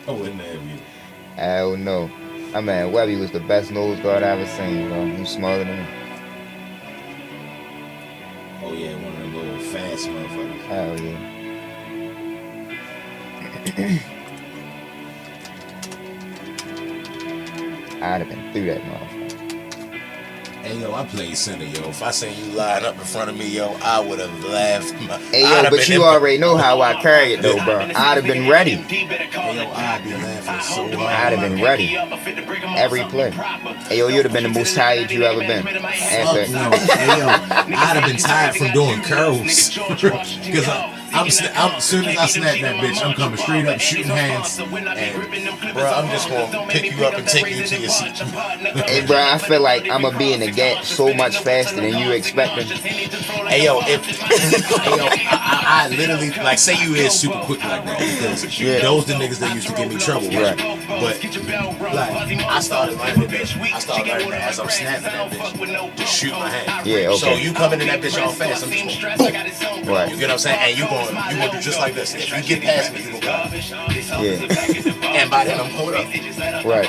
I wouldn't have you. Hell no. I mean, Webby was the best nose guard I ever seen, bro. He smaller than me. Oh yeah, one of them little fast motherfuckers. Hell yeah. I'd have been through that motherfucker. Hey yo, I played center, yo. If I seen you lying up in front of me, yo, I would have laughed. Hey yo, but you already know how I carry it though, bro. I'd have been ready. Hey yo, I'd be laughing so hard. I'd have been ready. Every play. Hey yo, you'd have been the most tired you ever been. Fuck no. Hey yo, I'd have been tired from doing curls. Because as soon as I snap that bitch, I'm coming straight up shooting hands. And bro, I'm just gonna pick you up and take you to your seat. Hey bro, I feel like I'm gonna be in the gap so much faster than you expecting. Hey yo, I literally, like, say you is super quick like that, because those the niggas that used to give me trouble, right? But like, I started learning that. I started learning that as I'm snapping that bitch, just shoot my hand. Yeah, okay. So you coming in that bitch all fast, I'm just going, boom. Right. You get what I'm saying? And you gonna do just like this. If you get past me, you gonna come. Yeah. And by then I'm pulled up. Right.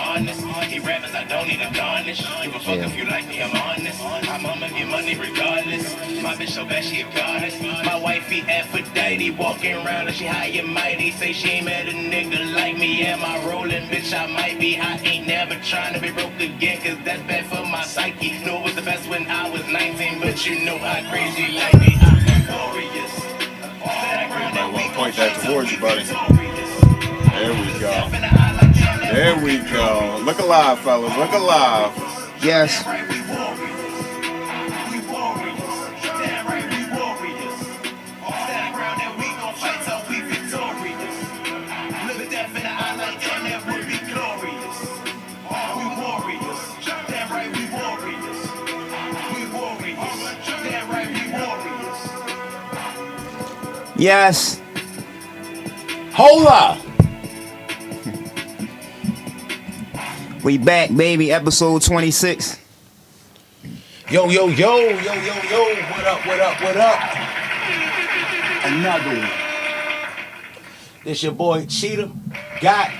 My bitch so bad she a goddess. My wifey Aphrodite walking around and she high and mighty. Say she ain't met a nigga like me. Am I rolling? Bitch, I might be. I ain't never trying to be broke again, cause that's bad for my psyche. Know it was the best when I was 19, but you know how crazy like me. I'm glorious. Might want to point that towards you, buddy. There we go. There we go. Look alive, fellas. Look alive. Yes. Yes. Hold up. We back, baby. Episode 26. Yo. What up? Another one. This your boy Cheetah. Got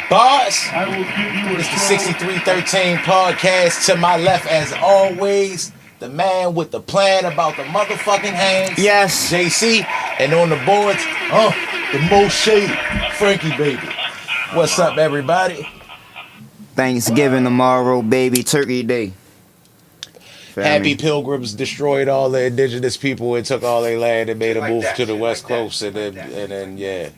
bars. I will give you It's the 6313 podcast. To my left, as always, the man with the plan about the motherfucking hands. Yes. JC. And on the boards, the most shady, Frankie baby. What's up, everybody? Thanksgiving tomorrow, baby. Turkey Day. Feel Happy me? Pilgrims destroyed all the indigenous people and took all their land and made a move to the West Coast, and then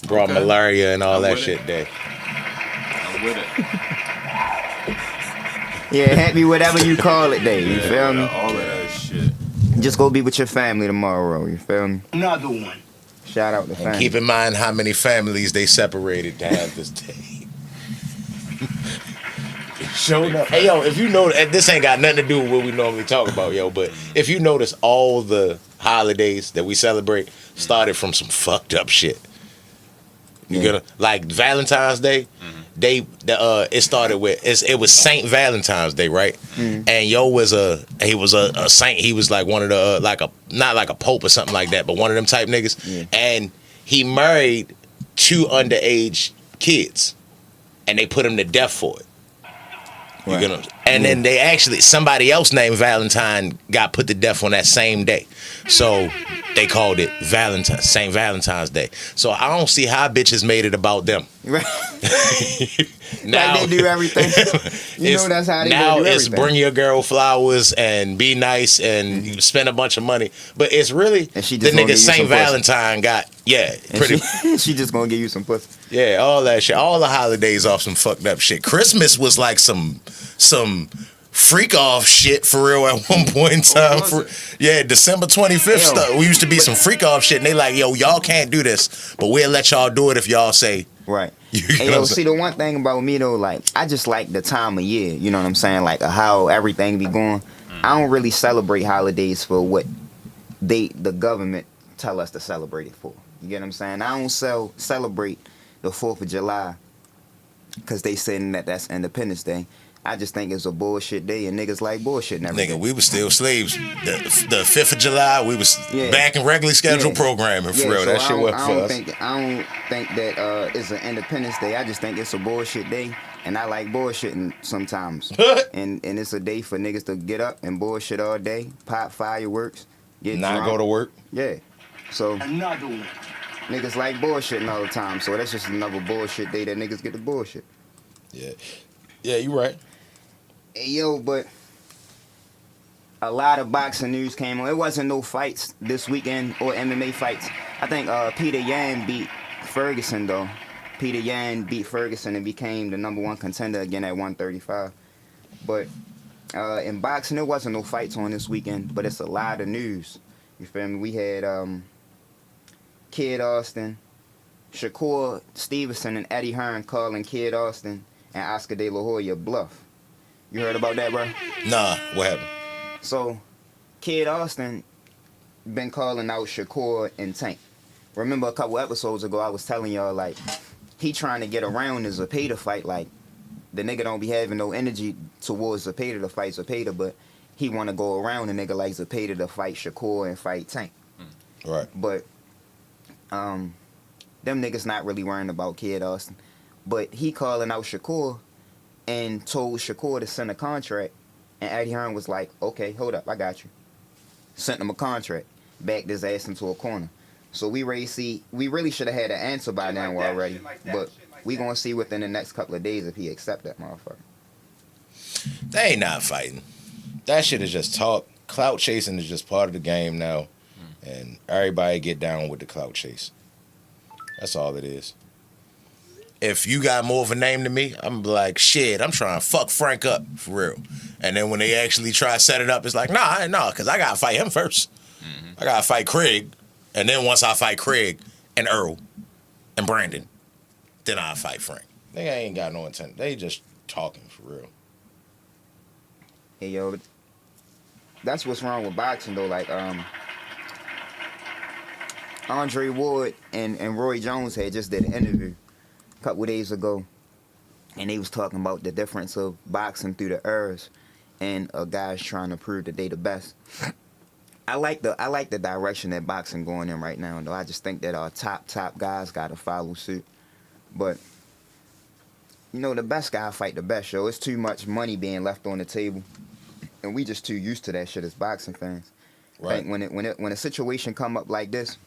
brought malaria and all that shit there. I'm with it. Yeah, happy whatever you call it day. You feel me? All of that shit. Just go be with your family tomorrow. You feel me? Another one. Shout out to And family. keep in mind how many families they separated to have this day. Showed up. Hey, yo, if you know, and this ain't got nothing to do with what we normally talk about, yo, but if you notice, all the holidays that we celebrate started from some fucked up shit. You Yeah. gonna, like Valentine's Day, it started with, it was Saint Valentine's Day, right? And he was a saint. He was like one of the not like a pope or something like that, but one of them type niggas. Yeah. And he married 2 underage kids, and they put him to death for it. You Right. know, and then they actually, somebody else named Valentine got put to death on that same day, so they called it Saint Valentine's Day. So I don't see how bitches made it about them. Right. Now Like they do everything. You know that's how they now do it's everything. bring your girl flowers and be nice and you spend a bunch of money, but it's really And she the just gonna nigga give you Saint some pussy. Valentine got And pretty she just gonna give you some pussy. yeah, all that shit. All the holidays off some fucked up shit. Christmas was like some freak off shit for real at one point in time. Yeah, December 25th stuff. We used to be some freak off shit, and they like, yo, y'all can't do this, but we'll let y'all do it if y'all say. Right. You Hey, know yo, what I'm see, the one thing about me though, like, I just like the time of year. You know what I'm saying? Like how everything be going. I don't really celebrate holidays for what the government tell us to celebrate it for. You get what I'm saying? I don't celebrate the 4th of July because they saying that that's Independence Day. I just think it's a bullshit day, and niggas like bullshit and everything. Nigga, we was still slaves. The 5th of July, we was back in regularly scheduled programming, for real. So that shit was for us. I don't think that it's an Independence Day. I just think it's a bullshit day, and I like bullshitting sometimes. and it's a day for niggas to get up and bullshit all day, pop fireworks, get not drunk. Go to work. Yeah. So Another one. niggas like bullshitting all the time. So that's just another bullshit day that niggas get to bullshit. Yeah, you right. Hey, yo, but a lot of boxing news came on. It wasn't no fights this weekend or MMA fights. I think Peter Yan beat Ferguson, though. Peter Yan beat Ferguson and became the #1 contender again at 135. But in boxing, there wasn't no fights on this weekend, but it's a lot of news. You feel me? We had Kid Austin, Shakur Stevenson, and Eddie Hearn calling Kid Austin and Oscar De La Hoya bluff. You heard about that, bro? Nah, what happened? So, Kid Austin been calling out Shakur and Tank. Remember a couple episodes ago, I was telling y'all, like, he trying to get around the Zepeda fight. Like, the nigga don't be having no energy towards Zepeda to fight Zepeda, but he want to go around a nigga like Zepeda to fight Shakur and fight Tank. Right. But, them niggas not really worrying about Kid Austin. But he calling out Shakur and told Shakur to send a contract. And Eddie Hearn was like, okay, hold up, I got you. Sent him a contract. Backed his ass into a corner. So we really should have had an answer by now already. But we gonna see within the next couple of days if he accept that motherfucker. They ain't not fighting. That shit is just talk. Clout chasing is just part of the game now. And everybody get down with the clout chase. That's all it is. If you got more of a name than me, I'm like, shit, I'm trying to fuck Frank up, for real. And then when they actually try to set it up, it's like, nah, because I got to fight him first. I got to fight Craig. And then once I fight Craig and Earl and Brandon, then I'll fight Frank. They ain't got no intent. They just talking, for real. Hey, yo, that's what's wrong with boxing, though. Like, Andre Ward and Roy Jones had just did an interview a couple days ago, and they was talking about the difference of boxing through the eras and guys trying to prove that they the best. I like the direction that boxing going in right now, though. I just think that our top guys got to follow suit. But you know, the best guy fight the best, yo. It's too much money being left on the table, and we just too used to that shit as boxing fans. Right. Like when a situation come up like this,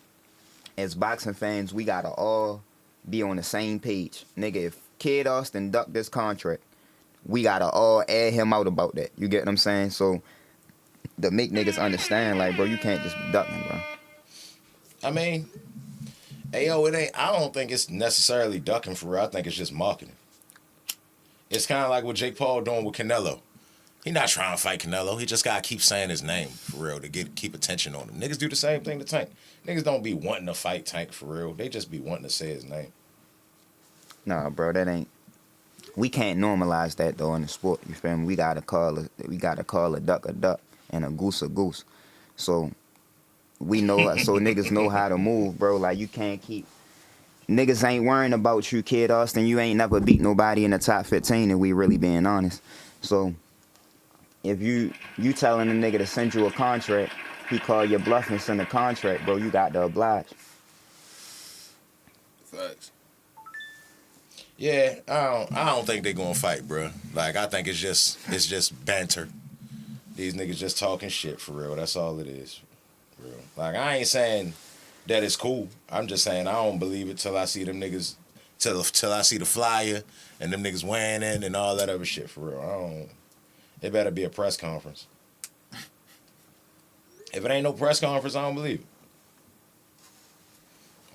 as boxing fans, we gotta all be on the same page. Nigga, if Kid Austin ducked this contract, we gotta all add him out about that. You get what I'm saying? So, to make niggas understand, like, bro, you can't just be ducking, bro. I mean, hey, yo, I don't think it's necessarily ducking, for real. I think it's just marketing. It's kind of like what Jake Paul doing with Canelo. He not trying to fight Canelo. He just got to keep saying his name, for real, to keep attention on him. Niggas do the same thing to Tank. Niggas don't be wanting to fight Tank, for real. They just be wanting to say his name. Nah, bro, that ain't. We can't normalize that, though, in the sport. You feel me? We gotta call a duck and a goose. So we know, so niggas know how to move, bro. Like, you can't keep. Niggas ain't worrying about you, Kid Austin. You ain't never beat nobody in the top 15, and we really being honest. So if you telling a nigga to send you a contract, he call your bluff and send a contract, bro, you got to oblige. Facts. Yeah, I don't think they gonna fight, bro. Like, I think it's just banter. These niggas just talking shit, for real. That's all it is, for real. Like, I ain't saying that it's cool. I'm just saying I don't believe it till I see them niggas, till I see the flyer and them niggas weighing in and all that other shit, for real. It better be a press conference. If it ain't no press conference, I don't believe it.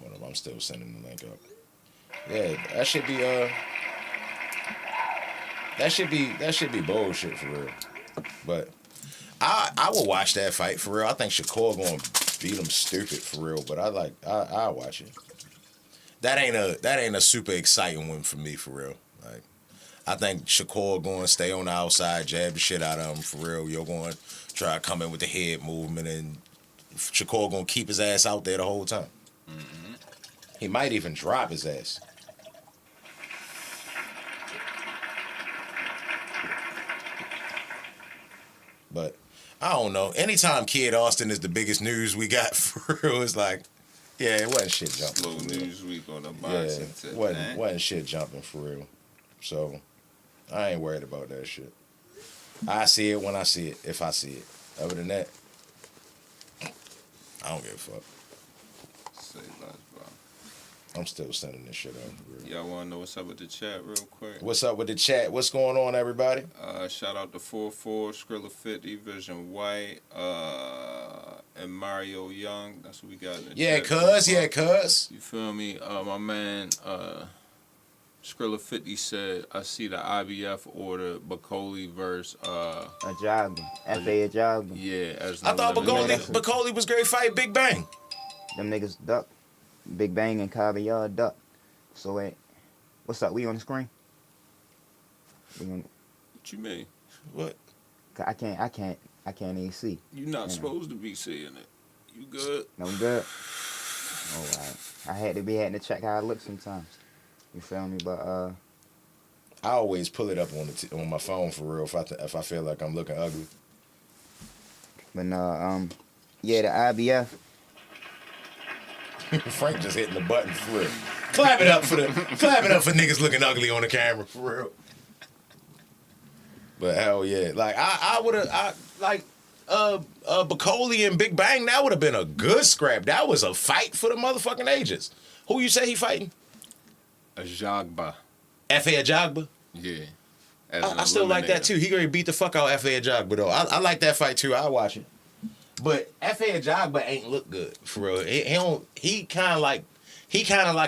Hold on, I'm still sending the link up. Yeah, that should be bullshit, for real. But I will watch that fight, for real. I think Shakur gonna beat him stupid, for real. But I'll watch it. That ain't a super exciting one for me, for real. Like, I think Shakur going to stay on the outside, jab the shit out of him, for real. You're going to try to come in with the head movement, and Shakur going to keep his ass out there the whole time. Mm-hmm. He might even drop his ass. I don't know. Anytime Kid Austin is the biggest news we got for real, it's like, yeah, it wasn't shit jumping. Slow news week on the boxing tip. Wasn't shit jumping for real. So I ain't worried about that shit. I see it when I see it, if I see it. Other than that, I don't give a fuck. Say less, bro. I'm still sending this shit out. For real. Y'all want to know what's up with the chat real quick? What's up with the chat? What's going on, everybody? Shout out to 44, Skrilla 50, Vision White, and Mario Young. That's what we got in the chat. Cuz. You feel me? My man, Skrilla 50 said, I see the IBF order Bacoli versus Ajagba. F.A. Ajagba. yeah, as I thought no limit. Bacoli was great fight Big Bang. Them niggas duck. Big Bang and Caballard duck. So what's up? We on the screen? What you mean? What? I can't even see. You're not supposed to be seeing it. You good? No good. Oh, I had to check how it looks sometimes. You feel me? But I always pull it up on my phone for real if I feel like I'm looking ugly. But no, yeah, the IBF. Frank just hitting the button for real. Clap it up for niggas looking ugly on the camera for real. But hell yeah, like I would have Bacoli and Big Bang, that would have been a good scrap. That was a fight for the motherfucking ages. Who you say he fighting? Ajagba. F.A. Ajagba? Yeah. I still like that too. He gonna beat the fuck out F.A. Ajagba though. I like that fight too. I'll watch it. But F.A. Ajagba ain't look good for real. He kind of like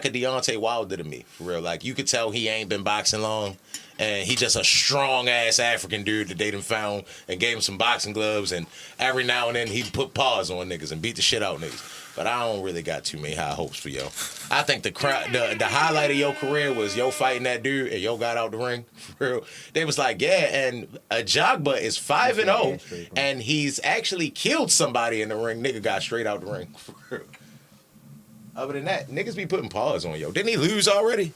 a Deontay Wilder to me for real. Like you could tell he ain't been boxing long, and he just a strong ass African dude that they done found and gave him some boxing gloves, and every now and then he put paws on niggas and beat the shit out niggas. But I don't really got too many high hopes for yo. I think the highlight of your career was yo fighting that dude and yo got out the ring. For real. They was like, yeah, and Ajagba is 5-0 and he's actually killed somebody in the ring. Nigga got straight out the ring. For real. Other than that, niggas be putting paws on yo. Didn't he lose already?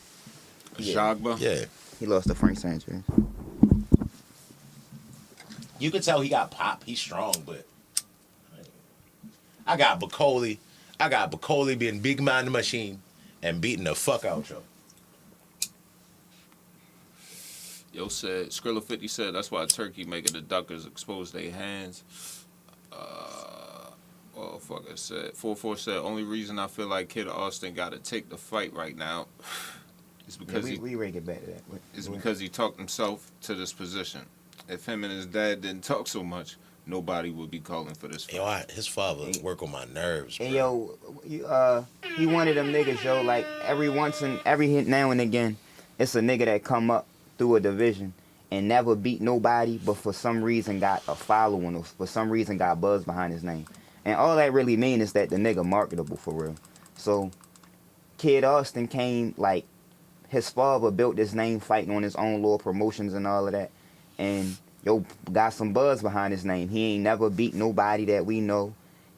Ajagba? Yeah. He lost to Frank Sanchez. You could tell he got pop. He's strong, but I got Bacoli being big man the machine and beating the fuck out yo. Yo said, Skrilla 50 said, that's why Turkey making the duckers expose their hands. Fucker said, 44 said, only reason I feel like Kid Austin got to take the fight right now is because we get back to that. because he talked himself to this position. If him and his dad didn't talk so much, nobody would be calling for this fight. Yo, his father work on my nerves, bro. And yo, he one of them niggas, yo. Like every now and again, it's a nigga that come up through a division and never beat nobody, but for some reason got a following or for some reason got buzz behind his name. And all that really mean is that the nigga marketable for real. So Kid Austin came, like, his father built this name fighting on his own little promotions and all of that. And yo got some buzz behind his name. He ain't never beat nobody that we know.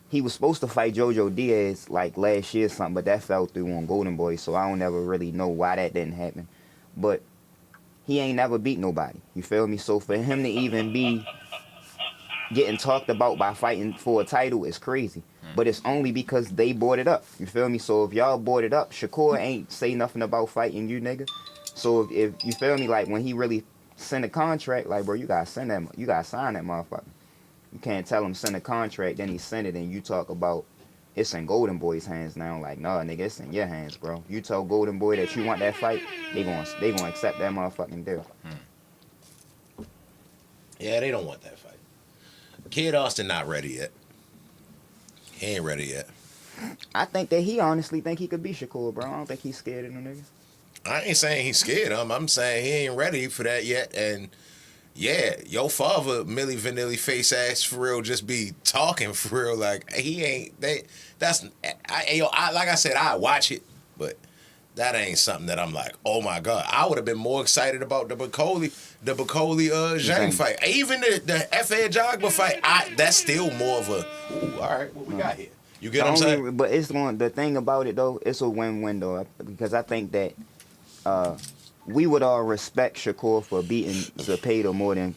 He was supposed to fight JoJo Diaz like last year or something, but that fell through on Golden Boy, so I don't ever really know why that didn't happen. But he ain't never beat nobody. You feel me? So for him to even be getting talked about by fighting for a title is crazy. But it's only because they bought it up. You feel me? So if y'all bought it up, Shakur ain't say nothing about fighting you, nigga. So if you feel me, like when he really send a contract, like, bro, you gotta sign that motherfucker. You can't tell him send a contract, then he send it, and you talk about it's in Golden Boy's hands now. Like, nah, nigga, it's in your hands, bro. You tell Golden Boy that you want that fight, they gonna accept that motherfucking deal. Yeah, they don't want that fight. Kid Austin not ready yet. He ain't ready yet. I think that he honestly think he could beat Shakur, bro. I don't think he's scared of them niggas. I ain't saying he's scared of him. I'm saying he ain't ready for that yet. And yeah, your father, Millie Vanilli face ass for real, just be talking for real. Like he ain't. Like I said, I watch it, but that ain't something that I'm like, oh my god. I would have been more excited about the Bacoli Zhang fight. Even the F.A. Ajagba fight. That's still more of a. Ooh, all right, what we got here? You get what I'm saying? But the thing about it though, it's a win-win though, because I think that we would all respect Shakur for beating Zepeda more than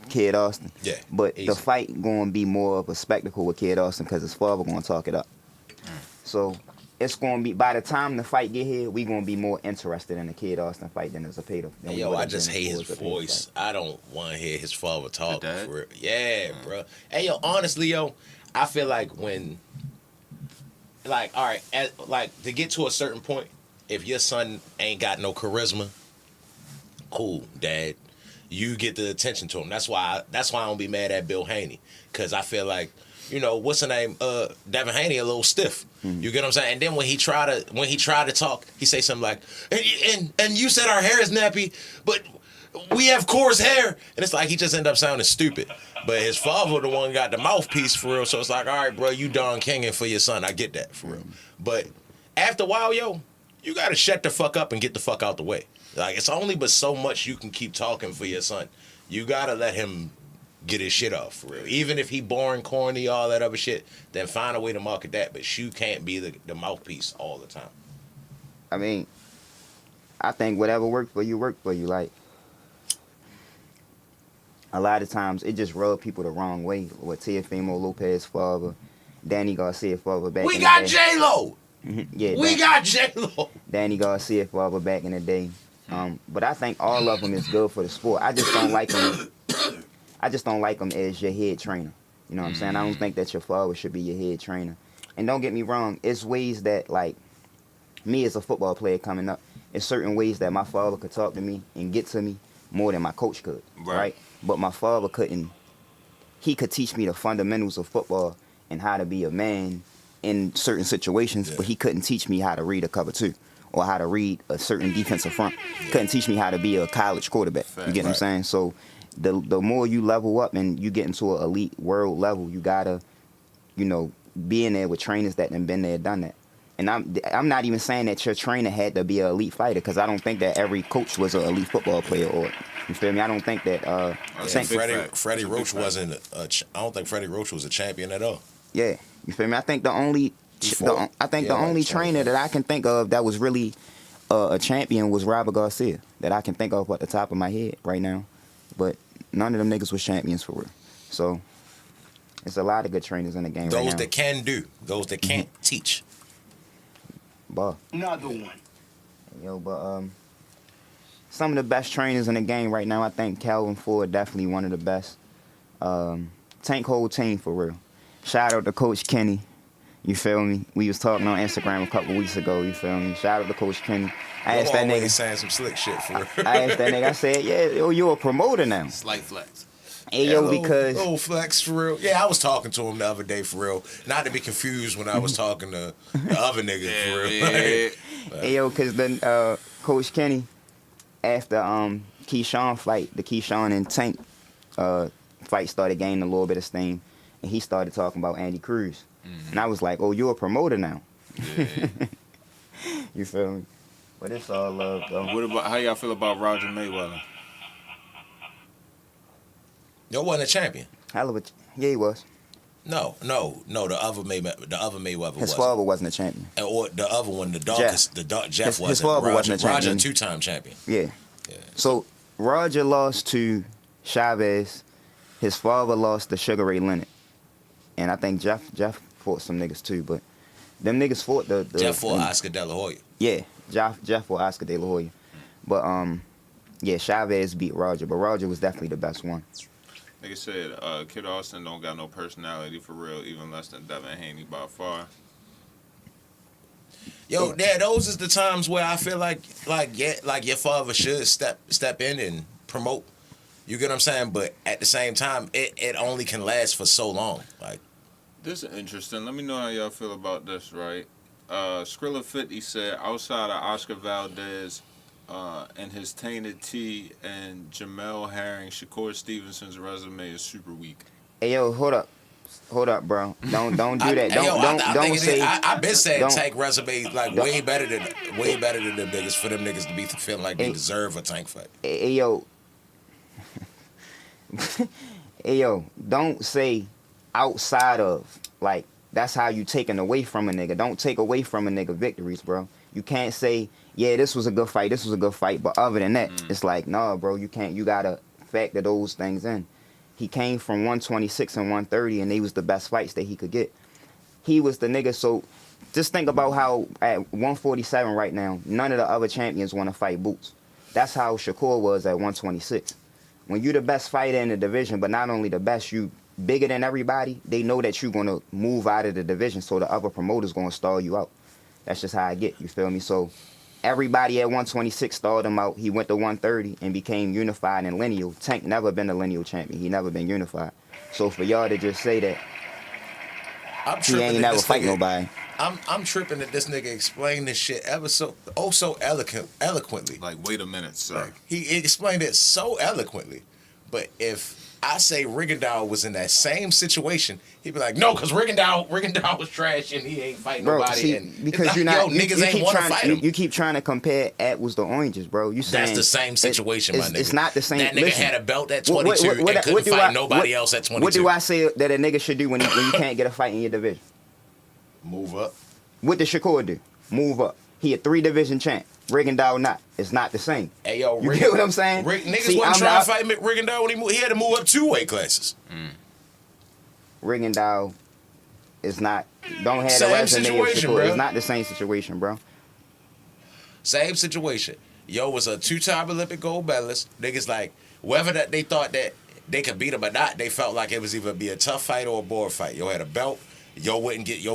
Kid Austin. Yeah, But easy. the fight going to be more of a spectacle with Kid Austin because his father going to talk it up. So it's going to be, by the time the fight get here, we going to be more interested in the Kid Austin fight than as a Peter. Yo, I just hate his voice. I don't want to hear his father talk. For real. Yeah, bro. Hey, yo, honestly, yo, I feel like when, like, all right, like, to get to a certain point, if your son ain't got no charisma, cool, Dad. You get the attention to him. That's why I don't be mad at Bill Haney. Because I feel like, you know, what's the name? Devin Haney a little stiff. You get what I'm saying? And then when he try to talk, he say something like, and you said our hair is nappy, but we have coarse hair. And it's like he just end up sounding stupid. But his father the one got the mouthpiece for real. So it's like, all right, bro, you Don Kinging for your son. I get that for real. But after a while, yo, you got to shut the fuck up and get the fuck out the way. Like, it's only but so much you can keep talking for your son. You got to let him get his shit off, for real. Even if he boring, corny, all that other shit, then find a way to market that. But you can't be the mouthpiece all the time. I mean, I think whatever worked for you, worked for you. Like, a lot of times, it just rubs people the wrong way. With Teofimo Lopez's father, Danny Garcia's father back in the day. We got J-Lo! Yeah, we got J-Lo! Danny Garcia's father back in the day. But I think all of them is good for the sport. I just don't like them. I just don't like them as your head trainer. You know what I'm saying? I don't think that your father should be your head trainer. And don't get me wrong, it's ways that, like, me as a football player coming up, it's certain ways that my father could talk to me and get to me more than my coach could, right? But my father couldn't. He could teach me the fundamentals of football and how to be a man in certain situations, but he couldn't teach me how to read a cover two or how to read a certain defensive front. Couldn't teach me how to be a college quarterback. You get what I'm saying? So the more you level up and you get into an elite world level, you gotta, you know, be in there with trainers that have been there, done that. And I'm not even saying that your trainer had to be an elite fighter, because I don't think that every coach was an elite football player, or you feel me? I don't think that. Freddie Roach wasn't. I don't think Freddie Roach was a champion at all. Yeah, you feel me? I think the only trainer that I can think of that was really a champion was Robert Garcia, that I can think of at the top of my head right now. But none of them niggas was champions for real. So it's a lot of good trainers in the game right now. Those that can do, those that can't teach. Another one. Yo, but some of the best trainers in the game right now, I think Calvin Ford definitely one of the best. Tank whole team for real. Shout out to Coach Kenny. You feel me? We was talking on Instagram a couple weeks ago. You feel me? Shout out to Coach Kenny. I asked that nigga saying some slick shit for real. I asked that nigga. I said, "Yeah, yo, you a promoter now?" Slight flex. Hey, yo, because little flex for real. Yeah, I was talking to him the other day for real. Not to be confused when I was talking to the other niggas for real. Hey, yo, because then Coach Kenny, after Keyshawn fight, the Keyshawn and Tank fight started gaining a little bit of steam, and he started talking about Andy Cruz. And I was like, "Oh, you're a promoter now." Yeah. You feel me? But it's all love, though. What about how y'all feel about Roger Mayweather? Yo, wasn't a champion. Hell of a, yeah, he was. No. The other Mayweather. His father wasn't a champion. Or the other one, the dog. Jeff wasn't. His father wasn't a champion. Roger, 2-time champion. Yeah. So Roger lost to Chavez. His father lost to Sugar Ray Leonard, and I think Jeff fought some niggas too. But them niggas fought the Jeff fought Oscar De La Hoya. Yeah, Jeff fought Oscar De La Hoya. But yeah, Chavez beat Roger, but Roger was definitely the best one. Like I said, Kid Austin don't got no personality for real, even less than Devin Haney by far. Yo, yeah, those is the times where I feel like your father should step in and promote. You get what I'm saying? But at the same time, it only can last for so long. Like, this is interesting. Let me know how y'all feel about this, right? Skrilla 50 said, outside of Oscar Valdez and his tainted tea and Jamel Herring, Shakur Stevenson's resume is super weak. Hey, yo, hold up, bro. Don't do that. Don't say. I've been saying Tank resume like way better than them niggas, for them niggas to be feeling like they deserve a Tank fight. Hey, yo. Hey, yo, don't say outside of, like, that's how you taking away from a nigga. Don't take away from a nigga victories, bro. You can't say, yeah, this was a good fight, but other than that, it's like, nah, bro, you can't. You gotta factor those things in. He came from 126 and 130, and they was the best fights that he could get. He was the nigga. So just think about how at 147 right now, none of the other champions want to fight Boots. That's how Shakur was at 126. When you the best fighter in the division, but not only the best, you bigger than everybody, they know that you're going to move out of the division, so the other promoter's going to stall you out. That's just how I get, you feel me? So everybody at 126 stalled him out. He went to 130 and became unified and lineal. Tank never been a lineal champion. He never been unified. So for y'all to just say that he ain't never fight nobody. I'm tripping that this nigga explained this shit ever so eloquently. Like, wait a minute, sir. Like, he explained it so eloquently. But if I say Rigondeaux was in that same situation, he'd be like, no, because Rigondeaux was trash and he ain't fighting nobody. See, and because you're not, niggas ain't want to fight him. You keep trying to compare apples to oranges, bro. You saying that's the same situation, my nigga. It's not the same. That nigga listen, had a belt at 22 and couldn't fight nobody else at 22. What do I say that a nigga should do when you can't get a fight in your division? Move up. What did Shakur do? Move up. He a 3-division champ. Rigondeaux not. It's not the same. Hey, yo, you get what I'm saying? Niggas wasn't trying to fight Rigondeaux when he had to move up 2 weight classes. Rigondeaux is not. Don't have same the resume of situation, Shakur. bro. It's not the same situation, bro. Same situation. Yo was a 2-time Olympic gold medalist. Niggas like, whether that they thought that they could beat him or not, they felt like it was either be a tough fight or a board fight. Yo had a belt. Yo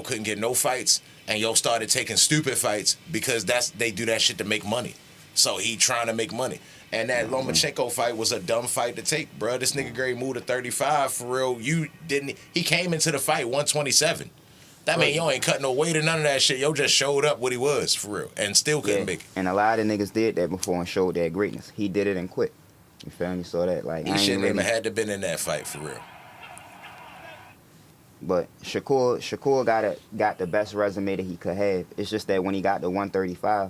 couldn't get no fights, and yo started taking stupid fights because they do that shit to make money. So he trying to make money. And that Lomachenko fight was a dumb fight to take, bro. This nigga Gray moved to 35 for real. He came into the fight 127. That mean yo ain't cut no weight or none of that shit. Yo just showed up what he was for real and still couldn't make it. And a lot of niggas did that before and showed their greatness. He did it and quit. You feel me? So that like he shouldn't even had to been in that fight for real. But Shakur got the best resume that he could have. It's just that when he got to 135,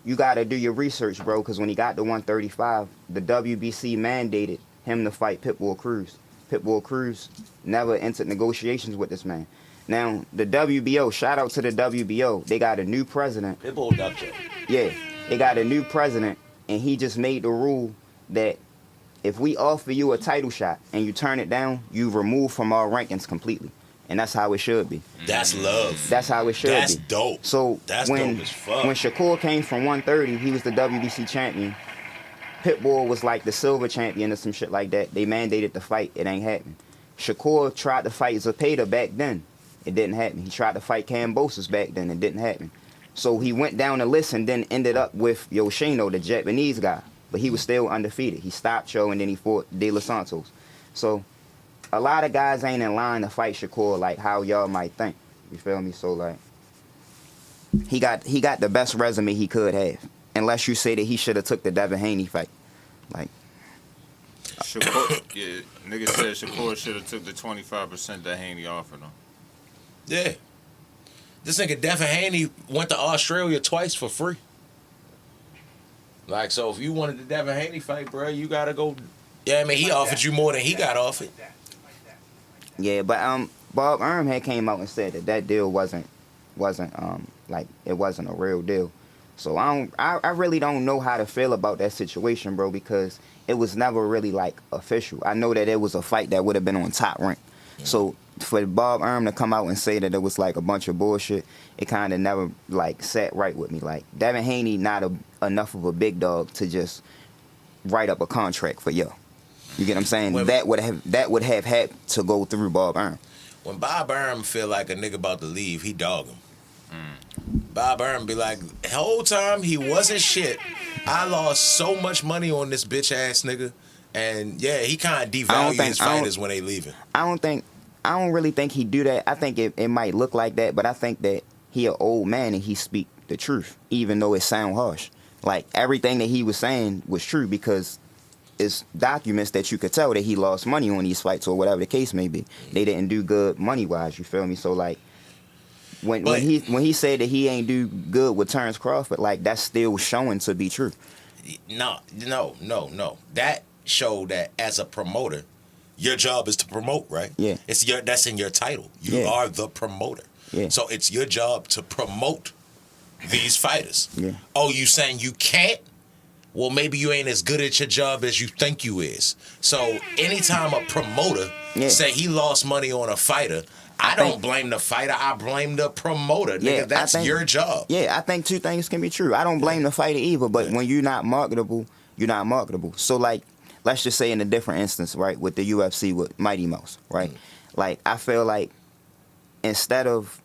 you got to do your research, bro, because when he got to 135, the WBC mandated him to fight Pitbull Cruz. Pitbull Cruz never entered negotiations with this man. Now, the WBO, shout out to the WBO, they got a new president. Pitbull Dutcher. Yeah, they got a new president, and he just made the rule that if we offer you a title shot and you turn it down, you remove from our rankings completely. And that's how it should be. That's love. That's how it should be. That's dope. So that's when, dope as fuck. When Shakur came from 130, he was the WBC champion. Pitbull was like the silver champion or some shit like that. They mandated the fight. It ain't happening. Shakur tried to fight Zepeda back then. It didn't happen. He tried to fight Kambosos back then. It didn't happen. So he went down the list and then ended up with Yoshino, the Japanese guy. But he was still undefeated. He stopped Cho and then he fought De Los Santos. So a lot of guys ain't in line to fight Shakur like how y'all might think. You feel me? So like he got the best resume he could have. Unless you say that he should have took the Devin Haney fight. Like Shakur, yeah, nigga said Shakur should have took the 25% that Haney offered him. Yeah. This nigga Devin Haney went to Australia twice for free. Like, so if you wanted the Devin Haney fight, bro, you gotta go. Yeah, I mean, he offered you more than he got offered. Yeah, but Bob Arum had came out and said that deal wasn't like it wasn't a real deal. So I really don't know how to feel about that situation, bro, because it was never really like official. I know that it was a fight that would have been on Top Rank. So for Bob Arum to come out and say that it was like a bunch of bullshit, it kind of never like sat right with me. Like Devin Haney not enough of a big dog to just write up a contract for yo. You get what I'm saying? That would have had to go through Bob Arum. When Bob Arum feel like a nigga about to leave, he dog him. Bob Arum be like, the whole time he wasn't shit. I lost so much money on this bitch ass nigga. And yeah, he kind of devalues his fighters when they leaving. I don't really think he do that. I think it might look like that, but I think that he an old man and he speak the truth, even though it sound harsh. Like everything that he was saying was true because it's documents that you could tell that he lost money on these fights or whatever the case may be. They didn't do good money wise. You feel me? So like when he said that he ain't do good with Terrence Crawford, like that's still showing to be true. No. That showed that as a promoter, your job is to promote, right? Yeah. That's in your title. You are the promoter. Yeah. So it's your job to promote these fighters. Yeah. Oh, you saying you can't well, maybe you ain't as good at your job as you think you is. So anytime a promoter say he lost money on a fighter, I don't blame the fighter. I blame the promoter. Yeah, Nigga, that's your job. Yeah, I think two things can be true. I don't blame the fighter either, but when you're not marketable, you're not marketable. So, like, let's just say in a different instance, right, with the UFC with Mighty Mouse, right? Like, I feel like instead of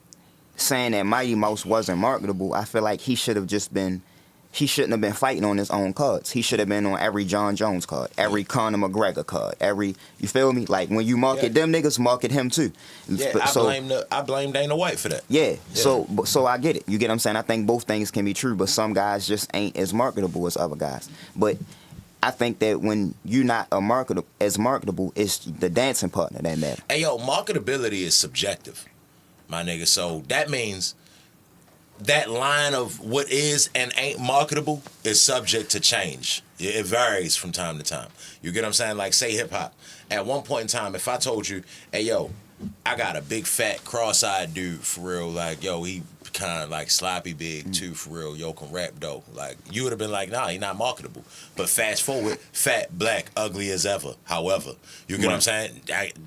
saying that Mighty Mouse wasn't marketable, I feel like he shouldn't have been fighting on his own cards. He should have been on every John Jones card, every Conor McGregor card, you feel me? Like, when you market them niggas, market him too. Yeah, I blame Dana White for that. Yeah. So I get it. You get what I'm saying? I think both things can be true, but some guys just ain't as marketable as other guys. But I think that when you're not as marketable, it's the dancing partner that matters. Hey, yo, marketability is subjective, my nigga. So that means that line of what is and ain't marketable is subject to change. It varies from time to time. You get what I'm saying? Like, say hip-hop. At one point in time, if I told you, hey, yo, I got a big, fat, cross-eyed dude, for real, like, yo, he kind of, like, sloppy big, too, for real, yo, can rap, though. Like, you would have been like, nah, he not marketable. But fast forward, fat, black, ugly as ever, however. You get what I'm saying?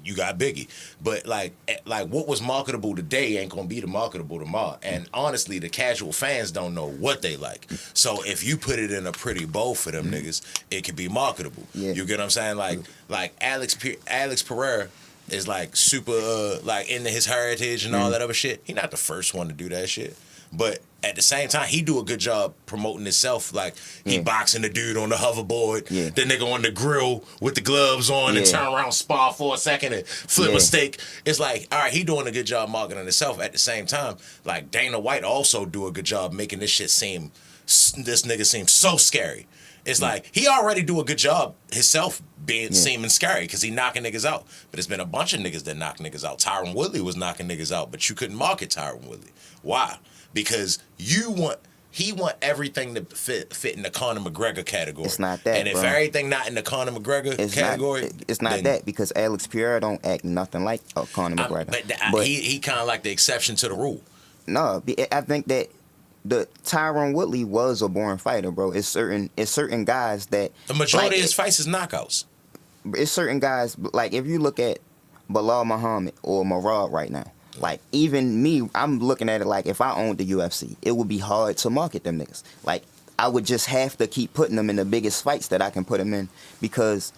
You got Biggie. But, like, what was marketable today ain't going to be the marketable tomorrow. And, honestly, the casual fans don't know what they like. So, if you put it in a pretty bowl for them niggas, it could be marketable. Yeah. You get what I'm saying? Like Alex Pereira is like super like into his heritage and all that other shit. He not the first one to do that shit. But at the same time, he do a good job promoting himself. Like, he boxing the dude on the hoverboard, the nigga on the grill with the gloves on and turn around, spar for a second and flip a steak. It's like, all right, he doing a good job marketing himself. At the same time, like, Dana White also do a good job making this nigga seem so scary. It's like, he already do a good job himself seeming scary because he knocking niggas out. But there's been a bunch of niggas that knock niggas out. Tyron Woodley was knocking niggas out, but you couldn't market Tyron Woodley. Why? Because he want everything to fit in the Conor McGregor category. It's not that, and if everything not in the Conor McGregor category, it's not that, because Alex Pereira don't act nothing like Conor McGregor. But he kind of like the exception to the rule. No, I think that the Tyron Woodley was a born fighter, bro. It's certain guys that the majority of his fights is knockouts. It's certain guys, like, if you look at Bilal Muhammad or Marad right now, like, even me, I'm looking at it like, if I owned the UFC, it would be hard to market them niggas. Like, I would just have to keep putting them in the biggest fights that I can put them in, because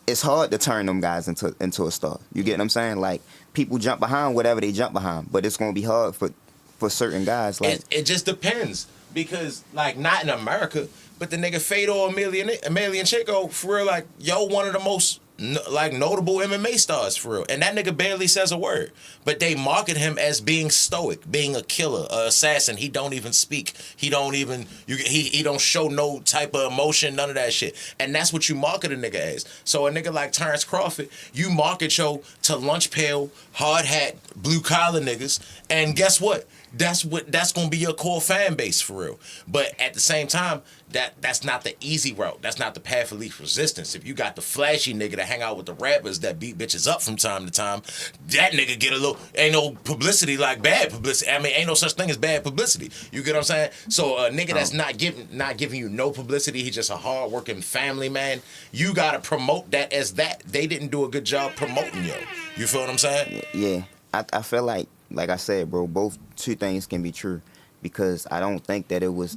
it's hard to turn them guys into a star. You get what I'm saying? Like, people jump behind whatever they jump behind, but it's gonna be hard for certain guys. Like, it just depends, because, like, not in America, but the nigga Fedor Emelianenko, for real, like, yo, one of the most like notable MMA stars, for real, and that nigga barely says a word, but they market him as being stoic, being a killer, a assassin. He don't even speak. He don't even he don't show no type of emotion, none of that shit. And that's what you market a nigga as. So a nigga like Terrence Crawford, you market yo to lunch pail, hard hat, blue collar niggas, and guess what? That's gonna be your core fan base, for real. But at the same time, that's not the easy route. That's not the path of least resistance. If you got the flashy nigga that hang out with the rappers that beat bitches up from time to time, that nigga get a little, ain't no publicity like bad publicity. I mean, ain't no such thing as bad publicity. You get what I'm saying? So a nigga that's not giving you no publicity, he's just a hard-working family man, you gotta promote that as that. They didn't do a good job promoting yo. You feel what I'm saying? Yeah. I feel like I said, bro, both two things can be true, because I think that it was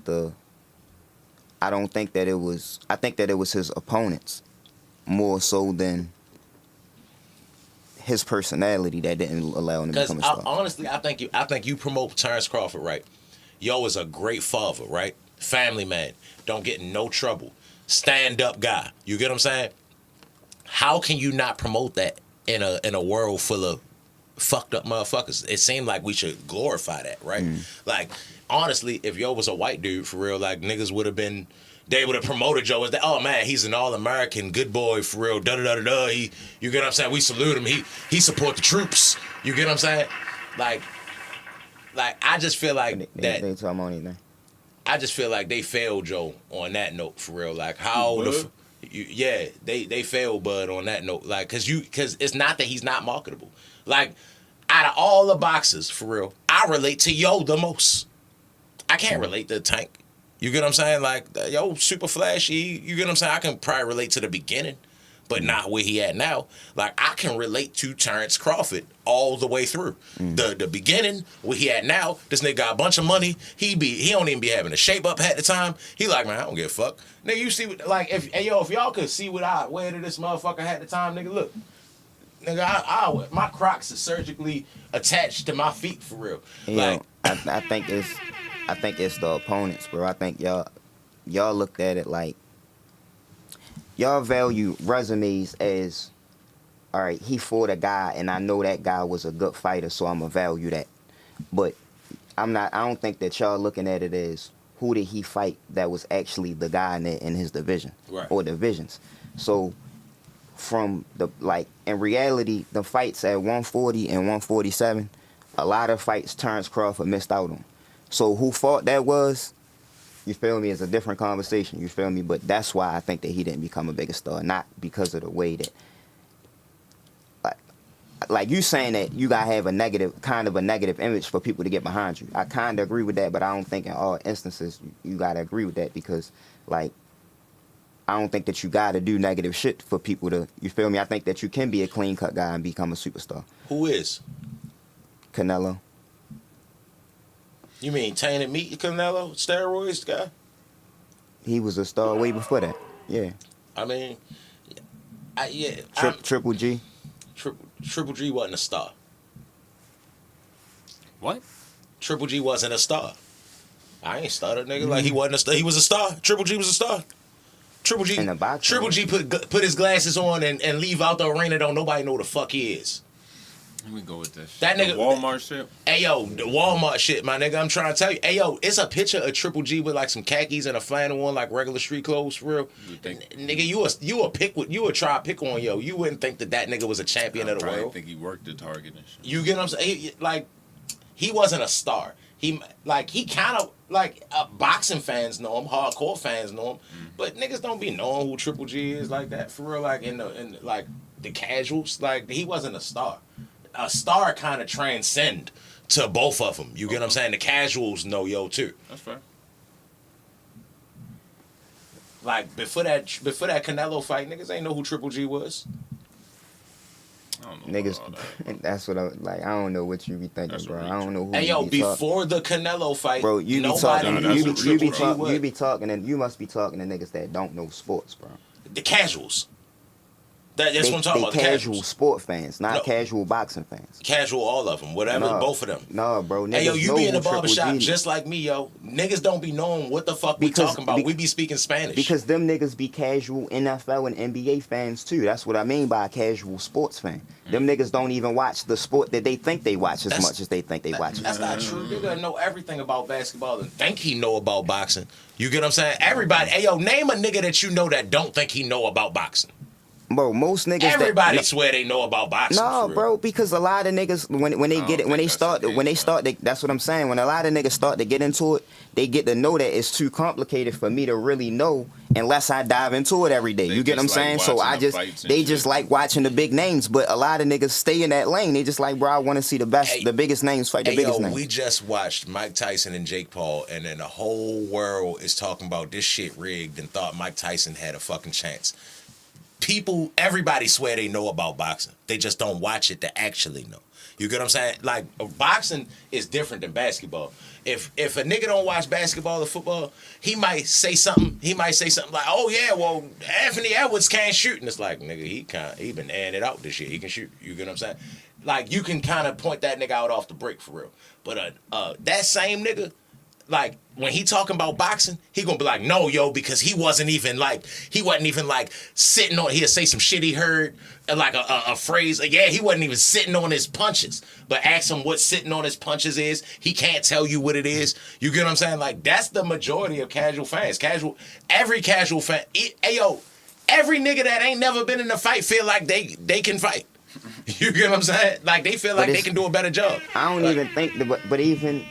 his opponents more so than his personality that didn't allow him to become a star. Honestly, I think you promote Terrence Crawford right. Yo is a great father, right? Family man, don't get in no trouble, stand up guy. You get what I'm saying? How can you not promote that in a world full of fucked up motherfuckers? It seemed like we should glorify that, right? Like, honestly, if yo was a white dude, for real, like, niggas would have been, they would have promoted Joe as that, oh man, he's an all-American good boy, for real, da-da-da-da-da. You get what I'm saying? We salute him. He support the troops. You get what I'm saying? Like I just feel like they talking about anything. I just feel like they failed Joe on that note, for real. Like, how they failed Bud on that note. Like, cause it's not that he's not marketable. Like, out of all the boxers, for real, I relate to yo the most. I can't relate to Tank. You get what I'm saying? Like, yo, super flashy. You get what I'm saying? I can probably relate to the beginning, but not where he at now. Like, I can relate to Terrence Crawford all the way through. The beginning, where he at now, this nigga got a bunch of money. He don't even be having a shape up at the time. He like, man, I don't give a fuck. Nigga, you see, like, if y'all could see what I wear to this motherfucker at the time, nigga, look. Nigga, my Crocs are surgically attached to my feet for real. Like, I think it's the opponents, bro. I think y'all looked at it like y'all value resumes as, all right, he fought a guy and I know that guy was a good fighter, so I'ma value that. But I don't think that y'all looking at it as who did he fight that was actually the guy in his division, right, or divisions. So from in reality, the fights at 140 and 147, a lot of fights Terrence Crawford missed out on. So who fought that was, you feel me, is a different conversation, you feel me? But that's why I think that he didn't become a bigger star, not because of the way that, like you saying that you gotta have a negative image for people to get behind you. I kind of agree with that, but I don't think in all instances you gotta agree with that, because, like, I don't think that you gotta do negative shit for people to, you feel me? I think that you can be a clean cut guy and become a superstar. Who is? Canelo. You mean tainted meat Canelo? Steroids guy? He was a star way before that. Yeah. I mean, Triple G. Triple G wasn't a star. What? Triple G wasn't a star. I ain't started, nigga. Like, he wasn't a star. He was a star. Triple G was a star. Triple G put his glasses on and leave out the arena. Don't nobody know who the fuck he is. Let me go with this. That nigga, the Walmart shit. Hey yo, the Walmart shit, my nigga. I'm trying to tell you. Hey yo, it's a picture of Triple G with like some khakis and a flannel on, like regular street clothes, for real. Nigga, you would try to pick on yo. You wouldn't think that nigga was a champion of the world. I think he worked the Target and shit. You get what I'm saying? He wasn't a star. He kind of like boxing fans know him, hardcore fans know him, but niggas don't be knowing who Triple G is like that for real. Like in the casuals, like he wasn't a star. A star kind of transcend to both of them. You get what I'm saying? The casuals know yo too. That's fair. Like before that Canelo fight, niggas ain't know who Triple G was. I don't know Niggas, that's what I like. I don't know what you be thinking, That's bro. what I don't know who. Hey yo, you be before the Canelo fight, bro, you be nobody talking. knew You who Triple G was. you be talking, and you must be talking to niggas that don't know sports, bro. The casuals. That's what I'm talking about. The Casual sport fans, not casual boxing fans. Casual, all of them, whatever, both of them. No, bro. Hey yo, you know be in the who Triple barbershop G just like me, yo. Niggas don't be knowing what the fuck we talking about. We be speaking Spanish. Because them niggas be casual NFL and NBA fans too. That's what I mean by a casual sports fan. Them niggas don't even watch the sport that they think they watch as much as they think they watch it. That's not true. Nigga know everything about basketball and think he know about boxing. You get what I'm saying? Everybody, hey yo, name a nigga that you know that don't think he know about boxing. Bro, most niggas. Everybody swear they know about boxing. No, bro, because a lot of niggas when they get it, when they start, that's what I'm saying. When a lot of niggas start to get into it, they get to know that it's too complicated for me to really know unless I dive into it every day. You get what I'm saying? So they just like watching the big names, but a lot of niggas stay in that lane. They just like, bro, I want to see the biggest names fight the biggest names. We just watched Mike Tyson and Jake Paul, and then the whole world is talking about this shit rigged and thought Mike Tyson had a fucking chance. Everybody swear they know about boxing. They just don't watch it to actually know. You get what I'm saying? Like, boxing is different than basketball. If a nigga don't watch basketball or football, he might say something like, oh yeah, well, Anthony Edwards can't shoot. And it's like, nigga, he been airing it out this year. He can shoot. You get what I'm saying? Like, you can kind of point that nigga out off the break for real. But that same nigga, like, when he talking about boxing, he gonna be like, no, yo, because he wasn't even like sitting on, he'll say some shit he heard, like a phrase, yeah, he wasn't even sitting on his punches. But ask him what sitting on his punches is, he can't tell you what it is. You get what I'm saying? Like, that's the majority of casual fans. Every casual fan, hey, yo, every nigga that ain't never been in a fight feel like they can fight. You get what I'm saying? Like, they feel like they can do a better job. I don't even think, but even...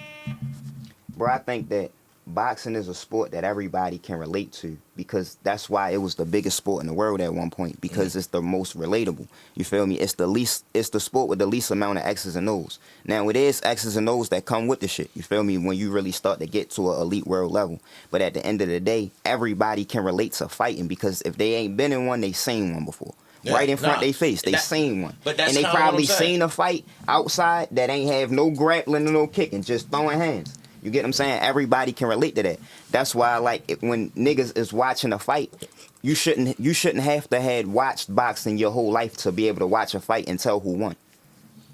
Bro, I think that boxing is a sport that everybody can relate to, because that's why it was the biggest sport in the world at one point, because it's the most relatable. You feel me? It's the sport with the least amount of X's and O's. Now, it is X's and O's that come with the shit. You feel me? When you really start to get to an elite world level. But at the end of the day, everybody can relate to fighting, because if they ain't been in one, they seen one before. Yeah, right in front of their face. They seen one. But that's and they probably seen a fight outside that ain't have no grappling or no kicking, just throwing hands. You get what I'm saying? Everybody can relate to that. That's why, like, when niggas is watching a fight, you shouldn't have to have watched boxing your whole life to be able to watch a fight and tell who won.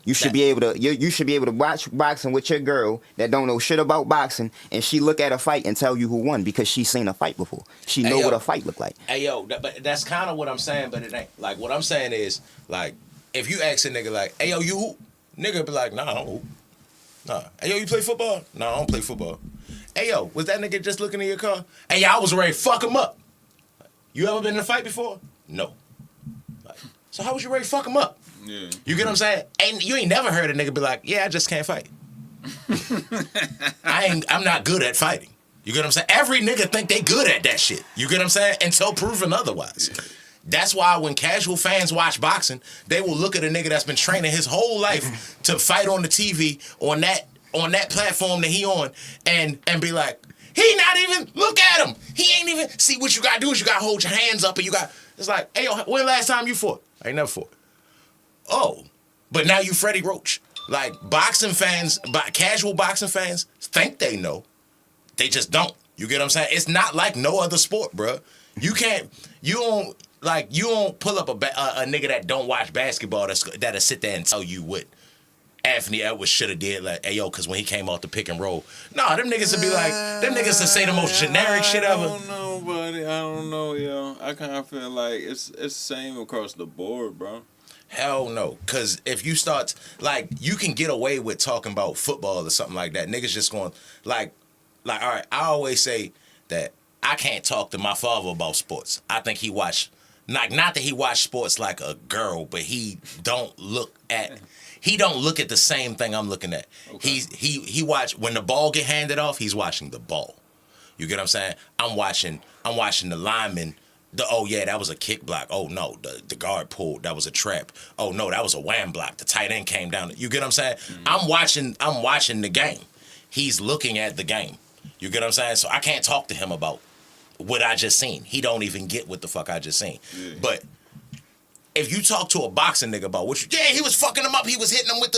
You should be able to. You should be able to watch boxing with your girl that don't know shit about boxing, and she look at a fight and tell you who won because she seen a fight before. She know what a fight look like. Hey yo, but that's kind of what I'm saying, but it ain't. Like what I'm saying is, like, if you ask a nigga like, "Hey yo, you hoop?" Nigga be like, "Nah, I don't hoop." Nah. Hey yo, you play football? Nah, I don't play football. Hey yo, was that nigga just looking in your car? Hey yo, I was ready to fuck him up. You ever been in a fight before? No. Like, so how was you ready to fuck him up? Yeah. You get what I'm saying? And you ain't never heard a nigga be like, "Yeah, I just can't fight." I'm not good at fighting. You get what I'm saying? Every nigga think they good at that shit. You get what I'm saying? Until proven otherwise. Yeah. That's why when casual fans watch boxing, they will look at a nigga that's been training his whole life to fight on the TV on that platform that he on and be like, he not even, look at him. He ain't even, see, what you gotta do is you gotta hold your hands up and it's like, hey, yo, when last time you fought? I ain't never fought. Oh, but now you Freddie Roach. Like, boxing fans, casual boxing fans think they know. They just don't. You get what I'm saying? It's not like no other sport, bro. You don't pull up a nigga that don't watch basketball that'll sit there and tell you what Anthony Edwards should have did. Like, hey, yo, because when he came off the pick and roll. Nah, them niggas would be like, them niggas would say the most generic shit ever. I don't know, buddy. I don't know, yo. I kind of feel like it's the same across the board, bro. Hell no. Because if you start, like, you can get away with talking about football or something like that. Niggas just going, like, all right, I always say that I can't talk to my father about sports. I think he watched, not that he watched sports like a girl, but he don't look at the same thing I'm looking at. Okay. He watch, when the ball get handed off, he's watching the ball. You get what I'm saying? I'm watching the lineman. Oh yeah, that was a kick block. Oh no, the guard pulled. That was a trap. Oh no, that was a wham block. The tight end came down. You get what I'm saying? Mm-hmm. I'm watching the game. He's looking at the game. You get what I'm saying? So I can't talk to him about what I just seen. He don't even get what the fuck I just seen. Yeah. But if you talk to a boxing nigga about he was fucking him up. He was hitting him with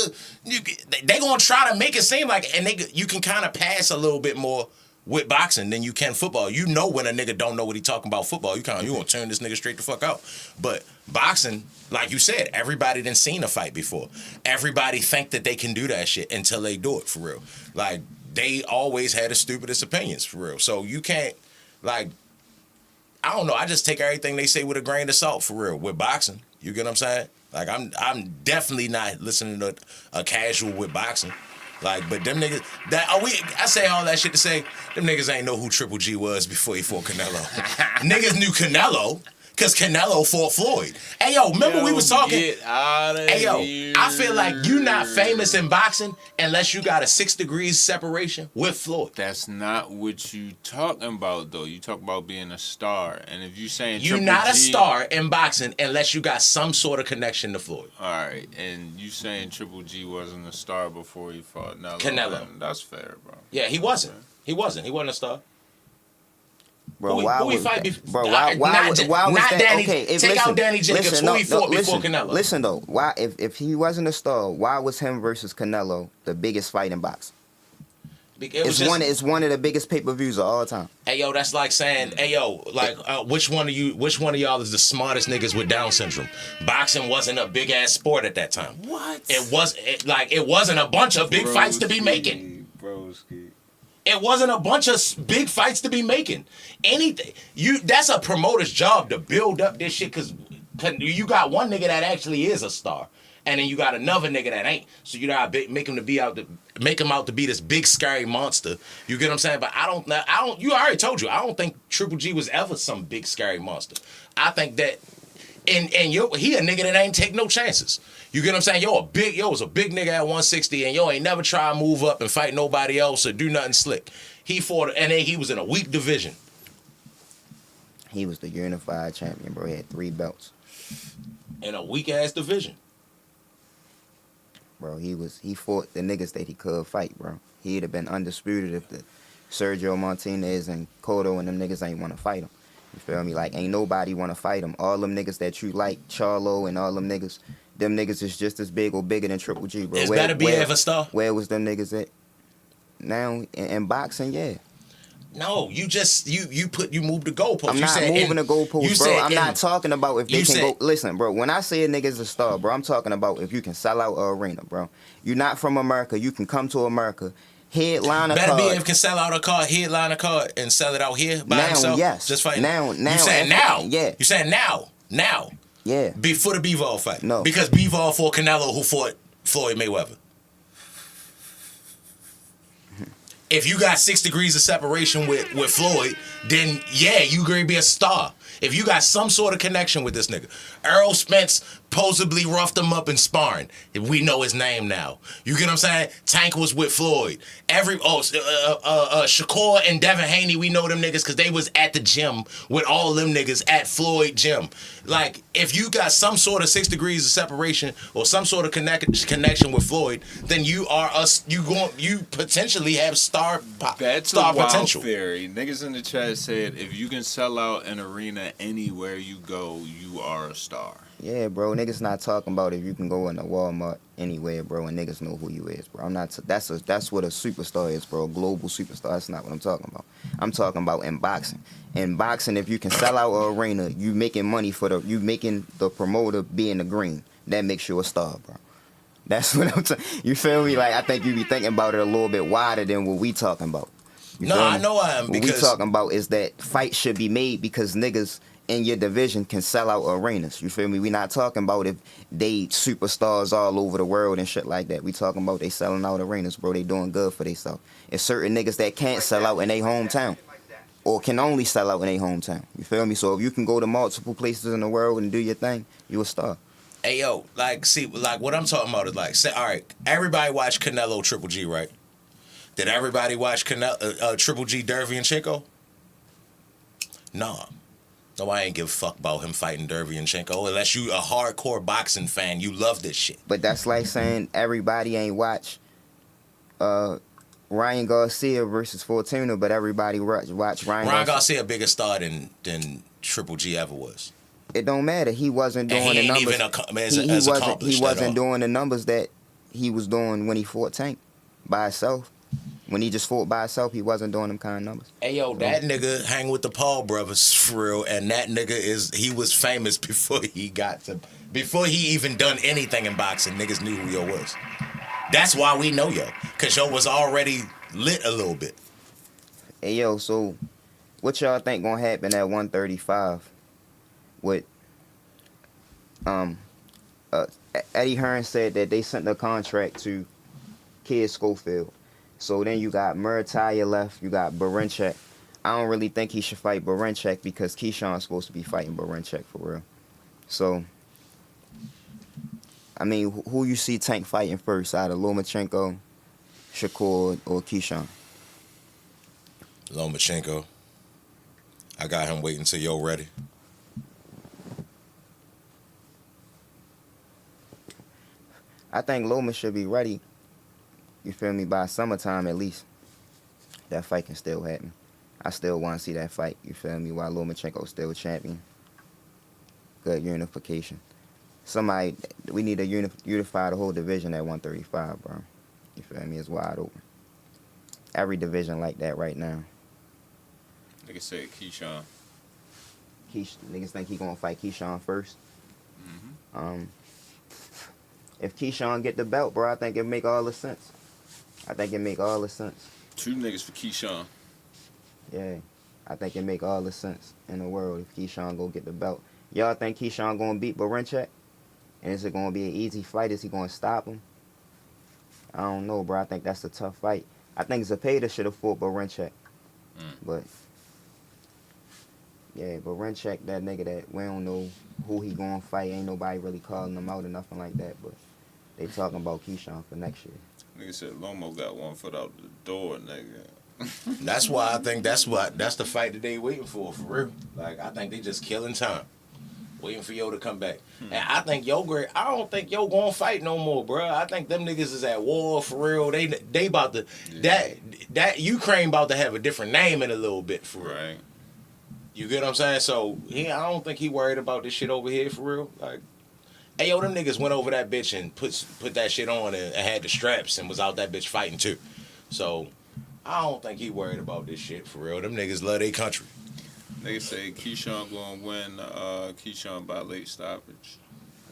they gonna try to make it seem like, and you can kind of pass a little bit more with boxing than you can football. You know when a nigga don't know what he talking about football, you gonna turn this nigga straight the fuck out. But boxing, like you said, everybody done seen a fight before. Everybody think that they can do that shit until they do it, for real. Like, they always had the stupidest opinions, for real. So you can't, like, I don't know, I just take everything they say with a grain of salt, for real, with boxing. You get what I'm saying? Like, I'm definitely not listening to a casual with boxing. Like, but them niggas, I say all that shit to say, them niggas ain't know who Triple G was before he fought Canelo. Niggas knew Canelo, because Canelo fought Floyd. Hey, yo, remember we was talking? Get out of here. I feel like you not famous in boxing unless you got a 6 degrees separation with Floyd. That's not what you talking about, though. You talk about being a star. And if you saying you're not a star in boxing unless you got some sort of connection to Floyd. All right. And you saying Triple G wasn't a star before he fought Canelo. That's fair, bro. Yeah, he wasn't. He wasn't a star. Bro, why was Danny? Okay, take out Danny Jacobs. Who he fought before Canelo? Listen though, why if he wasn't a star, why was him versus Canelo the biggest fight in boxing? It's one of the biggest pay-per-views of all time. Hey yo, that's like saying, hey yo, like which one of y'all is the smartest niggas with Down syndrome? Boxing wasn't a big ass sport at that time. What? It wasn't a bunch of big fights to be making. Broski. It wasn't a bunch of big fights to be making. Anything. That's a promoter's job to build up this shit, because you got one nigga that actually is a star, and then you got another nigga that ain't. So you gotta make him out to be this big scary monster. You get what I'm saying? But I don't. You already told you. I don't think Triple G was ever some big scary monster. I think that And he a nigga that ain't take no chances. You get what I'm saying? Yo was a big nigga at 160, and yo ain't never try to move up and fight nobody else or do nothing slick. He fought, and then he was in a weak division. He was the unified champion, bro. He had 3 belts. In a weak ass division. Bro, he fought the niggas that he could fight, bro. He'd have been undisputed if the Sergio Martinez and Cotto and them niggas ain't want to fight him. You feel me? Like, ain't nobody want to fight him. All them niggas that you like, Charlo and all them niggas is just as big or bigger than Triple G, bro. It's better be ever star. Where was them niggas at? Now, in boxing, yeah. No, you just, you move the goalpost. I'm not moving the goalpost, bro. I'm not talking about if they can go. Listen, bro, when I say a nigga's a star, bro, I'm talking about if you can sell out an arena, bro. You're not from America. You can come to America. Headline a card. Better be if can sell out a card, headline a card, and sell it out here by himself. Yes. Just fight. Now. You saying now? Yeah. You saying now? Yeah. Before the Bivol fight. No. Because Bivol fought Canelo, who fought Floyd Mayweather. If you got 6 degrees of separation with Floyd, then yeah, you gonna be a star. If you got some sort of connection with this nigga. Earl Spence supposedly roughed him up in sparring. We know his name now. You get what I'm saying? Tank was with Floyd. Shakur and Devin Haney, we know them niggas because they was at the gym with all them niggas at Floyd gym. Like, if you got some sort of 6 degrees of separation or some sort of connection with Floyd, then you potentially have star That's star a wild potential. theory. Niggas in the chat said if you can sell out an arena anywhere you go, you are a star. Yeah, bro. Niggas not talking about if you can go in a Walmart anywhere, bro, and niggas know who you is, bro. I'm not. That's what a superstar is, bro. A global superstar. That's not what I'm talking about. I'm talking about in boxing. In boxing, if you can sell out an arena, you making money you making the promoter be in the green. That makes you a star, bro. That's what I'm talking. You feel me? Like, I think you be thinking about it a little bit wider than what we talking about. No, I know I am. What we talking about is that fights should be made because niggas in your division can sell out arenas. You feel me? We not talking about if they superstars all over the world and shit like that. We talking about they selling out arenas, bro. They doing good for themselves. It's certain niggas that can't sell out in their hometown or can only sell out in their hometown. You feel me? So if you can go to multiple places in the world and do your thing, you a star. Hey, yo, what I'm talking about is like, say, all right, everybody watch Canelo Triple G, right? Did everybody watch Triple G Derevyanchenko? Nah. No, I ain't give a fuck about him fighting Derevyanchenko. Unless you a hardcore boxing fan, you love this shit. But that's like saying everybody ain't watch Ryan Garcia versus Fortuna, but everybody watch Ryan Garcia a bigger star than Triple G ever was. It don't matter. He wasn't doing the numbers. He wasn't doing the numbers that he was doing when he fought Tank by himself. When he just fought by himself, he wasn't doing them kind of numbers. Hey, yo, that nigga hang with the Paul brothers for real, and that nigga he was famous before he even done anything in boxing. Niggas knew who yo was. That's why we know yo, because yo was already lit a little bit. Hey, yo, so what y'all think gonna happen at 135 with Eddie Hearn said that they sent the contract to Kid Schofield. So then you got Murataya left, you got Barincek. I don't really think he should fight Barincek because Keyshawn's supposed to be fighting Barincek for real. So, I mean, who you see Tank fighting first out of Lomachenko, Shakur, or Keyshawn? Lomachenko. I got him waiting till yo ready. I think Loma should be ready. You feel me? By summertime, at least, that fight can still happen. I still want to see that fight. You feel me? While Lomachenko's still champion. Good unification. We need to unify the whole division at 135, bro. You feel me? It's wide open. Every division like that right now. Like I said, Keyshawn. Niggas think he gonna fight Keyshawn first. Mm-hmm. If Keyshawn get the belt, bro, I think it make all the sense. I think it make all the sense. 2 niggas for Keyshawn. Yeah, I think it make all the sense in the world if Keyshawn go get the belt. Y'all think Keyshawn gonna beat Barincek? And is it gonna be an easy fight? Is he gonna stop him? I don't know, bro. I think that's a tough fight. I think Zepeda should have fought Barincek. But, yeah, Barincek, that nigga that we don't know who he going to fight. Ain't nobody really calling him out or nothing like that. But they talking about Keyshawn for next year. Nigga said Lomo got 1 foot out the door, nigga. That's why I think that's the fight that they waiting for real. Like, I think they just killing time, waiting for Yo to come back. And I think Yo great. I don't think Yo gonna fight no more, bro. I think them niggas is at war for real. They about to that Ukraine about to have a different name in a little bit for real. Right. You get what I'm saying? So I don't think he worried about this shit over here for real. Like, hey yo, them niggas went over that bitch and put that shit on and had the straps and was out that bitch fighting too. So I don't think he worried about this shit for real. Them niggas love their country. They say Keyshawn gonna win Keyshawn by late stoppage.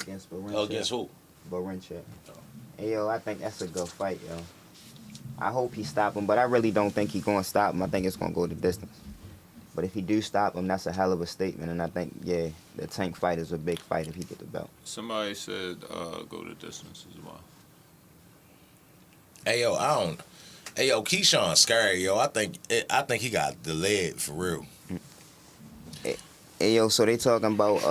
Against Barinchak. Against who? Barinchak. Hey, yo, I think that's a good fight, yo. I hope he stop him, but I really don't think he gonna stop him. I think it's gonna go the distance. But if he do stop him, that's a hell of a statement. And I think, yeah, the Tank fight is a big fight if he get the belt. Somebody said go the distance as well. Hey yo, Hey yo, Keyshawn scary, yo. I think he got the lead for real. Hey yo, so they talking about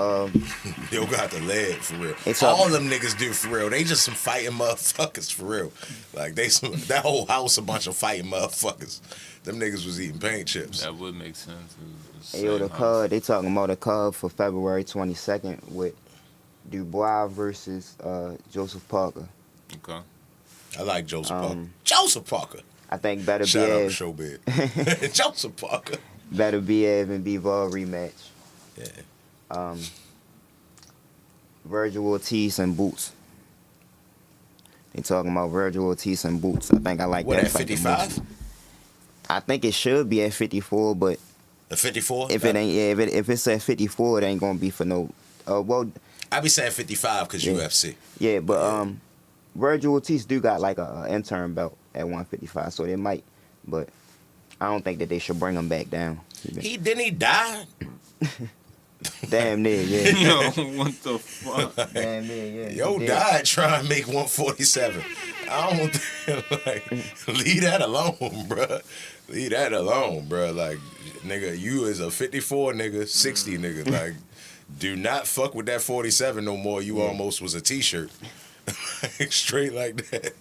Yo got the lead for real. It's all them niggas do for real. They just some fighting motherfuckers for real. Like that whole house a bunch of fighting motherfuckers. Them niggas was eating paint chips. That would make sense. Hey yo, the card, they talking about a card for February 22nd with Dubois versus Joseph Parker. Okay. I like Joseph Parker. Joseph Parker. I think better Shout out be to Showbiz. Joseph Parker. better be and Bivol rematch. Yeah. Virgil Ortiz and Boots. They talking about Virgil Ortiz and Boots. I think I like What, that at fight the 55? most. I think it should be at 54, but At 54? if it ain't, if it's at 54, it ain't gonna be for no. Well, I be saying 55 because UFC. yeah, but Virgil Ortiz do got like a intern belt at 155, so they might, but I don't think that they should bring him back down. He die? Damn near, yeah. Yo, what the fuck? Damn near, yeah. Yo He died trying to make 147. I don't think, like, leave that alone, bro. Leave that alone, bro. Like, nigga, you is a 54 nigga, 60 nigga. Like, do not fuck with that 47 no more. You almost was a t-shirt. Straight like that.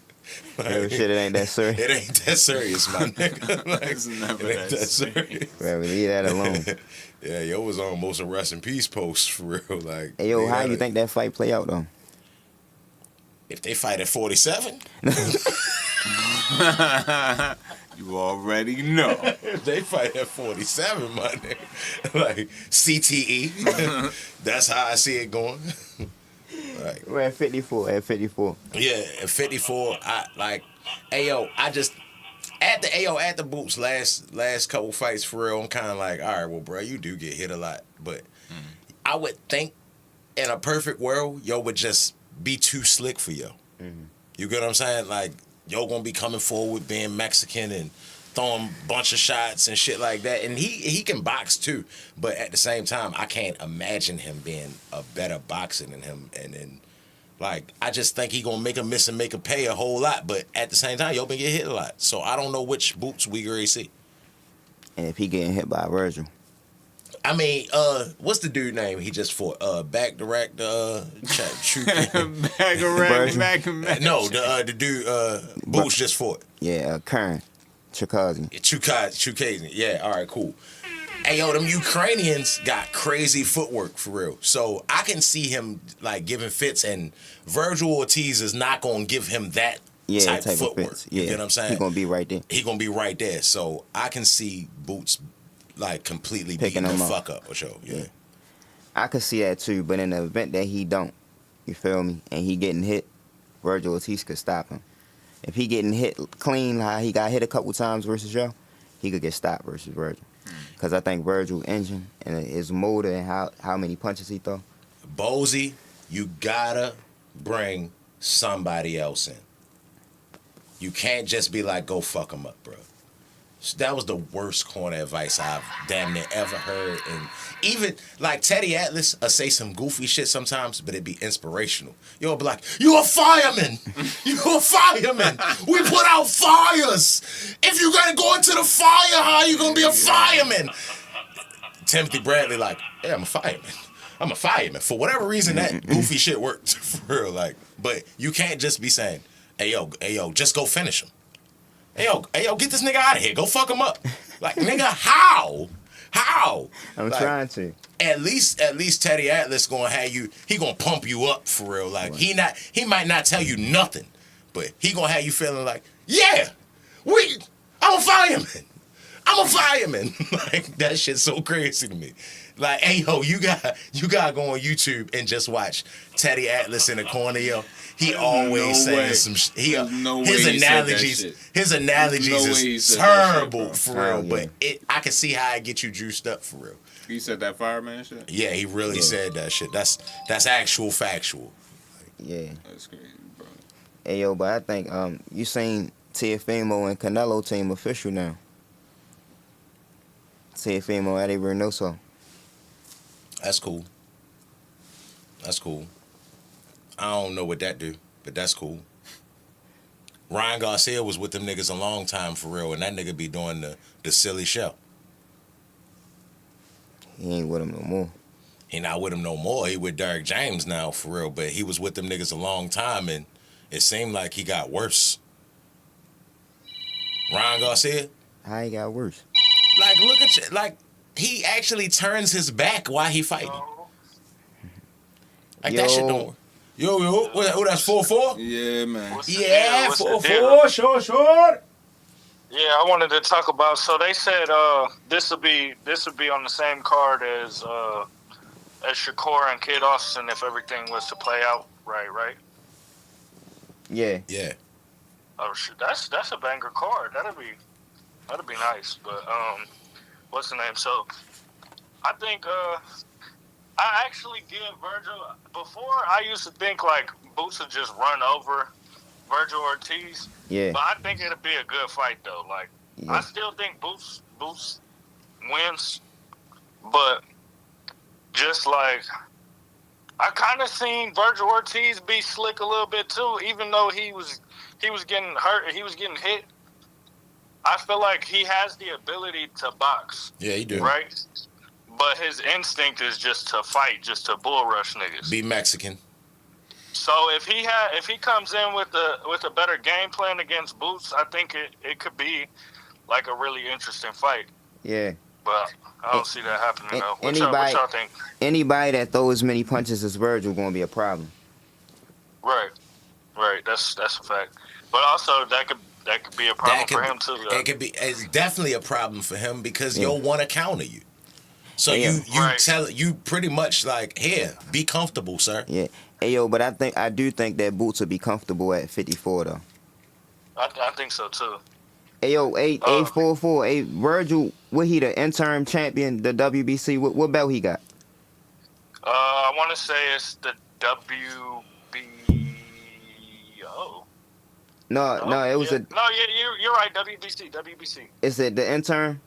Like, Yo, shit, it ain't that serious. It ain't that serious, my nigga. Like, It's never it ain't that that serious. Bro, leave that alone. Yeah, yo was almost a rest in peace post for real. Like, Hey, yo, leave how that you think that fight play out, though? If they fight at 47, You already know. if they fight at 47, my nigga, like CTE. That's how I see it going. Like, We're at 54. At 54. yeah, at 54, I like, ayo, I just at the Boots last couple fights for real. I'm kind of like, all right, well, bro, you do get hit a lot, but I would think in a perfect world, yo would just be too slick for yo. You get what I'm saying? Like, yo gonna be coming forward being Mexican and throwing a bunch of shots and shit like that. And he can box too. But at the same time, I can't imagine him being a better boxer than him. And then, like, I just think he gonna make a miss and make a pay a whole lot. But at the same time, yo been get hit a lot. So I don't know which Boots we already see. And if he getting hit by Virgil. I mean, what's the dude name he just fought? Back to rack the No, the dude Boots just fought. Yeah, Kern. Chikazi. Chukazi. Yeah, all right, cool. Hey, yo, them Ukrainians got crazy footwork for real. So I can see him like giving fits, and Virgil Ortiz is not gonna give him that type of footwork. Fits. You Yeah. get what I'm saying? He gonna be right there. He gonna be right there. So I can see Boots like completely beating the fuck up for sure. Yeah. I could see that too, but in the event that he don't, you feel me, and he getting hit, Virgil Ortiz could stop him. If he getting hit clean, how he got hit a couple times versus Joe, he could get stopped versus Virgil. Because I think Virgil engine and his motor and how many punches he throw. Bozy, you gotta bring somebody else in. You can't just be like, go fuck him up, bro. So that was the worst corner advice I've damn near ever heard. And even, like, Teddy Atlas will say some goofy shit sometimes, but it'd be inspirational. You'll be like, you a fireman! You a fireman! We put out fires! If you're gonna go into the fire, how you gonna be a fireman? Timothy Bradley like, yeah, I'm a fireman. I'm a fireman. For whatever reason, that goofy shit worked for real. Like, but you can't just be saying, hey yo, just go finish him. Hey yo, get this nigga out of here. Go fuck him up. Like, nigga, how? I'm like, trying to. At least Teddy Atlas gonna have you. He gonna pump you up for real. Like, he might not tell you nothing, but he gonna have you feeling like, yeah, I'm a fireman. Like, that shit's so crazy to me. Like, hey yo, you gotta go on YouTube and just watch Teddy Atlas in the corner, yo. He always saying some shit. His analogies is terrible for real. But I can see how it get you juiced up for real. He said that fireman shit? Yeah, he really said that shit. That's actual factual. Yeah. That's crazy, bro. Hey yo, but I think you seen Teofimo and Canelo team official now. Teofimo Eddie Reynoso. That's cool. I don't know what that do, but that's cool. Ryan Garcia was with them niggas a long time for real, and that nigga be doing the silly show. He ain't with him no more. He not with him no more. He with Derrick James now for real, but he was with them niggas a long time, and it seemed like he got worse. Ryan Garcia? How he got worse? Like, look at you. Like, he actually turns his back while he fighting. Like, that shit don't work. Yo, what that's 4-4? Yeah, man. Yeah, 4-4, sure. Yeah, I wanted to talk about. So they said this would be on the same card as Shakur and Kid Austin if everything was to play out right. Yeah. Oh shit, that's a banger card. That'd be nice. But what's the name? So I think I actually give Virgil. Before I used to think like Boots would just run over Virgil Ortiz. Yeah. But I think it'd be a good fight though. Like I still think Boots wins, but just like I kind of seen Virgil Ortiz be slick a little bit too, even though he was getting hurt, he was getting hit. I feel like he has the ability to box. Yeah, he do. Right? But his instinct is just to fight, just to bull rush niggas. Be Mexican. So if he comes in with a better game plan against Boots, I think it could be like a really interesting fight. Yeah. But I don't see that happening though. What y'all think? Anybody that throws as many punches as Virgil gonna be a problem. Right. That's a fact. But also that could be a problem for him too. Though. It's definitely a problem for him because you'll want to counter you. So you tell you pretty much like, here, be comfortable, sir. Yeah. Hey yo, but I do think that Boots will be comfortable at 54 though. I think so too. Hey yo, 844. Hey Virgil, what he the interim champion, the WBC? What belt he got? I want to say it's the WBO. No, it was you're right. WBC. Is it the intern?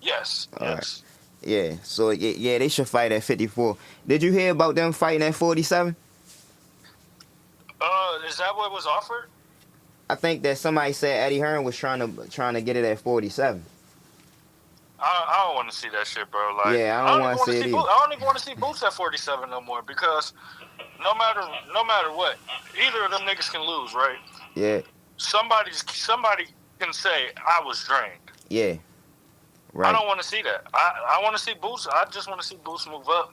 Yes. Yes. Yeah. So yeah, they should fight at 54. Did you hear about them fighting at 47? Is that what was offered? I think that somebody said Eddie Hearn was trying to get it at 47. I don't want to see that shit, bro. Like, yeah, I don't want to see it either. I don't even want to see Boots at 47 no more because no matter what, either of them niggas can lose, right? Yeah. Somebody can say I was drained. Yeah. Right. I don't want to see that. I want to see Boots. I just want to see Boots move up.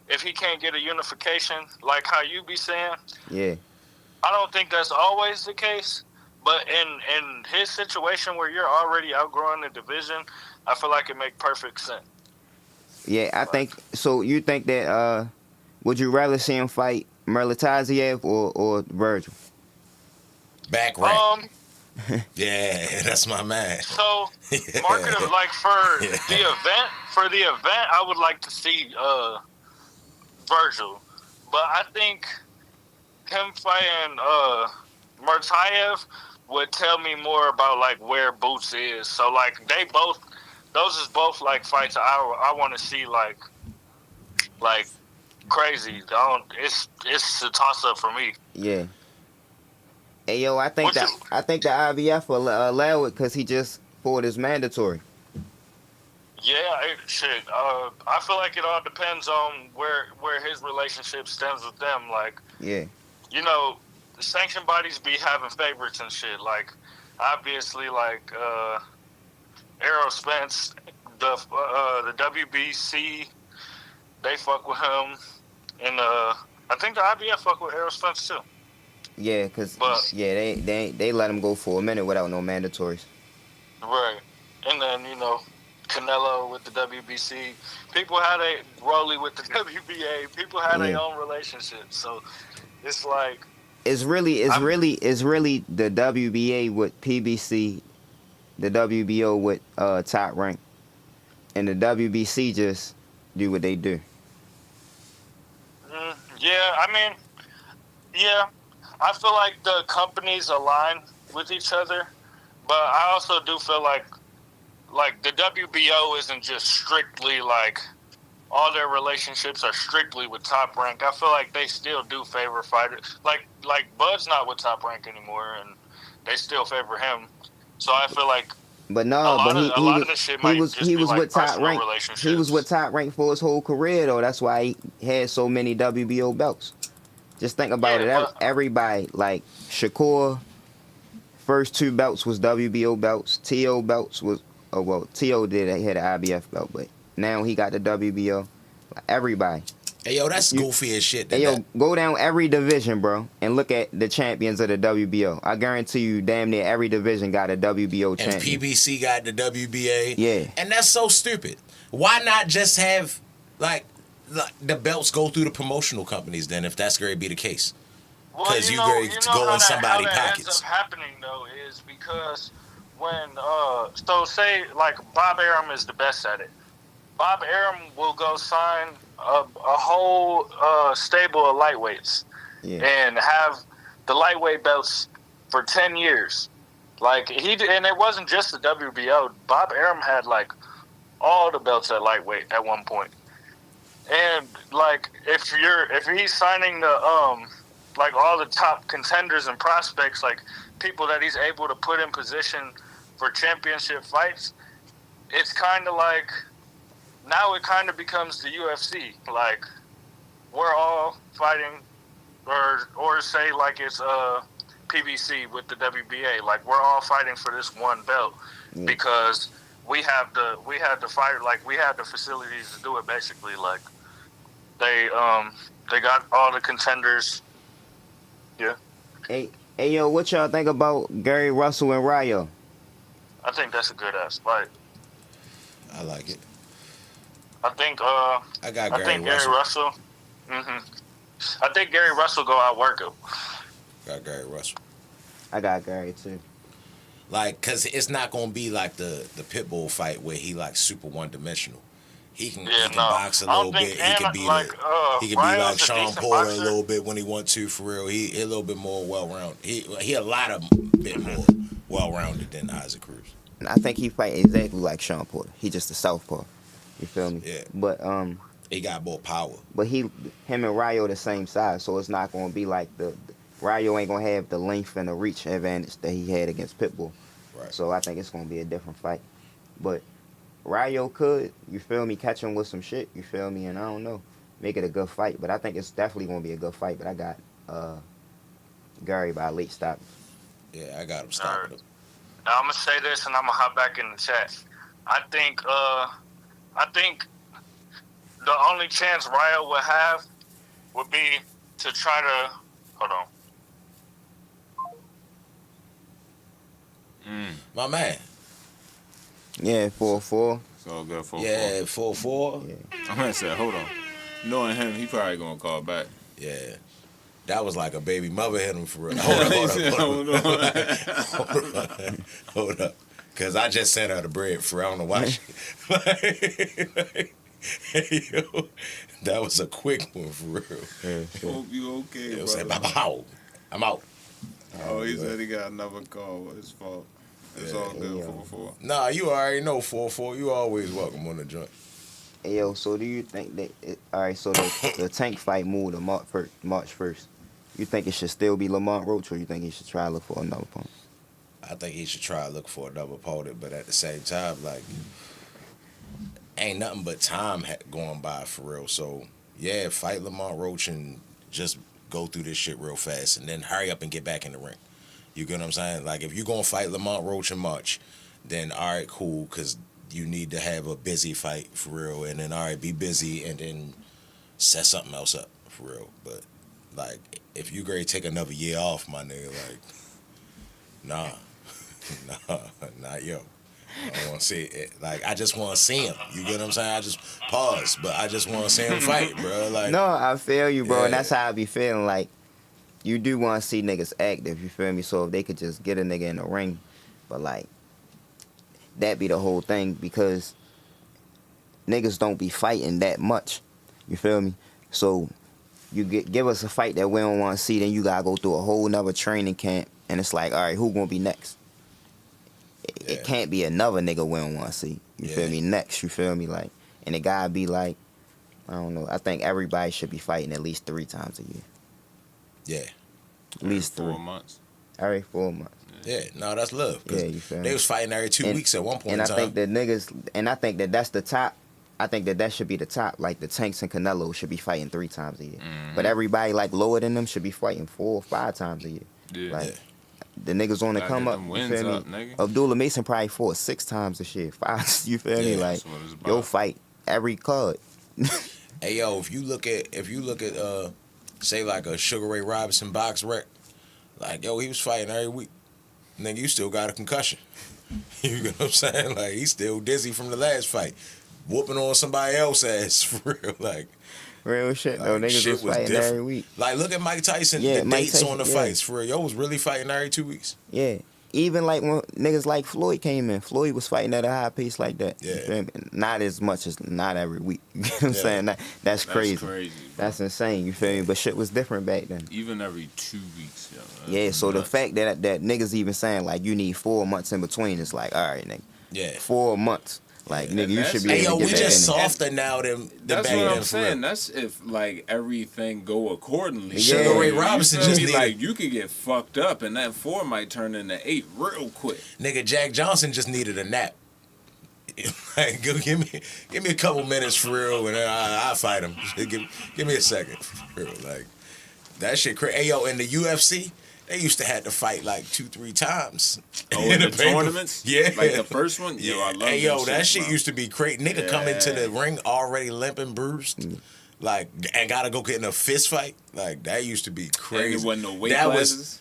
If he can't get a unification, like how you be saying. Yeah. I don't think that's always the case. But in his situation where you're already outgrowing the division, I feel like it makes perfect sense. Yeah, I think so. You think that would you rather see him fight Merlataziev or Virgil? Back rank. Yeah, that's my man. So market of like for the event, I would like to see Virgil, but I think him fighting Mertayev would tell me more about like where Boots is. So like those is both like fights I want to see like crazy. It's a toss up for me. Yeah. Hey yo, I think the IBF will allow it because he just fought his mandatory. Shit. I feel like it all depends on where his relationship stems with them. Like, Yeah. you know, the sanctioned bodies be having favorites and shit. Like, obviously, like Errol Spence, the WBC, they fuck with him, and I think the IBF fuck with Errol Spence too. Yeah, they let him go for a minute without no mandatories. Right, and then Canelo with the WBC. People had a Rolly with the WBA. People had their own relationships. So it's like it's really the WBA with PBC, the WBO with Top Rank, and the WBC just do what they do. I feel like the companies align with each other, but I also do feel like the WBO isn't just strictly like all their relationships are strictly with Top Rank. I feel like they still do favor fighters. Like Bud's not with Top Rank anymore, and they still favor him. So I feel like. But no, he was with Top Rank. He was with Top Rank for his whole career, though. That's why he had so many WBO belts. Just think about it. Everybody, like Shakur, first 2 belts was WBO belts. T.O. belts was, T.O. had an IBF belt, but now he got the WBO. Everybody. Hey, yo, that's goofy as shit. Go down every division, bro, and look at the champions of the WBO. I guarantee you, damn near every division got a WBO champion. And PBC got the WBA. Yeah. And that's so stupid. Why not just have, like the belts go through the promotional companies then, if that's going to be the case? Because you go in somebody's pockets. Ends up happening though is because when so say like Bob Arum is the best at it. Bob Arum will go sign a whole stable of lightweights and have the lightweight belts for 10 years. Like and it wasn't just the WBO. Bob Arum had like all the belts at lightweight at one point. And like if he's signing the like all the top contenders and prospects, like people that he's able to put in position for championship fights, it's kind of like now it kind of becomes the UFC. Like we're all fighting, or say like it's PBC with the WBA. Like we're all fighting for this one belt because we have the fight, like we have the facilities to do it. Basically, like they got all the contenders. Yeah. Hey yo, what y'all think about Gary Russell and Ryo? I think that's a good ass fight. I like it. I think Gary Russell. I think Gary Russell go outwork him. Got Gary Russell. I got Gary too. Like, cause it's not gonna be like the Pitbull fight where he like super one dimensional. He can box a little bit. He can be like Sean Porter a little bit when he wants to, for real. He a little bit more well rounded. He a lot of bit more well rounded than Isaac Cruz. And I think he fight exactly like Sean Porter. He just a southpaw. You feel me? Yeah. But he got more power. But him and Ryo the same size, so it's not gonna be like Ryo ain't gonna have the length and the reach advantage that he had against Pitbull. Right. So I think it's gonna be a different fight. But Ryo could, you feel me, catch him with some shit, you feel me, and I don't know, make it a good fight. But I think it's definitely gonna be a good fight. But I got Gary by late stoppage. Yeah, I got him stopping him. Now I'm gonna say this, and I'm gonna hop back in the chat. I think the only chance Ryo would have would be to try to hold on. My man. Yeah, 4-4. It's all good, 4-4. Yeah, 4-4. Yeah. I'm gonna say, hold on. Knowing him, he probably gonna call back. Yeah. That was like a baby mother hit him for real. Hold up. Because I just sent her the bread for I don't know why. Yo, that was a quick one for real. Yeah, sure. Hope you okay, bro. Say, "Bow, I'm out." Oh, he said he got another call. His fault. It's all good, 4-4. Nah, you already know 4-4. You always welcome on the joint. Hey, yo, so do you think that so the Tank fight moved to March 1st. You think it should still be Lamont Roach, or you think he should try to look for another opponent? I think he should try to look for another opponent, but at the same time, like, ain't nothing but time going by for real. So yeah, fight Lamont Roach and just go through this shit real fast, and then hurry up and get back in the ring. You get what I'm saying? Like, if you're gonna fight Lamont Roach in March, then all right, cool, because you need to have a busy fight for real, and then all right, be busy, and then set something else up for real. But like, if you ready to take another year off, my nigga, like, nah, not yo. I don't want to see it. Like, I just want to see him. You get what I'm saying? I just pause, but I just want to see him fight, bro. Like, no, I feel you, bro, yeah. and that's how I be feeling. Like, you do want to see niggas active, you feel me? So if they could just get a nigga in the ring, but like, that be the whole thing, because niggas don't be fighting that much, you feel me? So you give us a fight that we don't want to see, then you gotta go through a whole nother training camp, and it's like, all right, who gonna be next? It can't be another nigga we don't want to see. You feel me? Next, you feel me? Like, and it gotta be like, I don't know. I think everybody should be fighting at least 3 times a year. yeah, At least 3. 4 months. Every 4 months. yeah. No, that's love. Yeah, you feel me? They was fighting every 2 weeks at one point And in I time. think that niggas, and I think that that's the top. I think that should be the top. Like, the Tanks and Canelo should be fighting 3 times a year. But everybody like lower than them should be fighting 4 or 5 times a year. Yeah. Like, the niggas on the Gotta come get up, them you wins feel me? up, nigga. Abdullah Mason probably fought 6 times this year. 5, you feel me? Yeah, Like, that's what it's about. yo fight every card. Hey yo, if you look at say like a Sugar Ray Robinson box rec, like yo, he was fighting every week. Nigga, you still got a concussion. You know what I'm saying? Like, he's still dizzy from the last fight, whooping on somebody else's ass for real. Like, Real shit, though. like, Niggas shit was was fighting different. every week. Like, look at Mike Tyson. Yeah, the Mike dates Tyson, on the yeah. fights for real. Yo was really fighting every 2 weeks. Yeah. Even like when niggas like Floyd came in, Floyd was fighting at a high pace like that. You Yeah. feel me? Not as much as not every week. You know what I'm Yeah. saying? That's crazy. That's crazy. That's insane. You feel me? But shit was different back then. Even every 2 weeks, yo. That's Yeah, so the nuts. fact that niggas even saying like you need 4 months in between is like, all right, nigga. Yeah. 4 months. Like, Yeah, nigga, you that's- should be Hey able yo, to we get just that in. softer now than That's back what then. I'm for saying. real. That's if like everything go accordingly. Yeah. Sugar Ray You Robinson feel just me? needed, like you could get fucked up, and that 4 might turn into 8 real quick. nigga, Jack Johnson just needed a nap. Like, give me a couple minutes for real, and then I'll fight him. Give me a second for real. Like, that shit crazy. Hey yo, in the UFC, they used to have to fight like 2-3 times. Oh, in the paper. tournaments? Yeah. Like the first one? Yo, I love Hey yo, them that shits, shit bro. used to be crazy. Nigga come into the Yeah. ring already limping, bruised. Like, and gotta go get in a fist fight. Like, that used to be crazy. And there wasn't no weight that classes?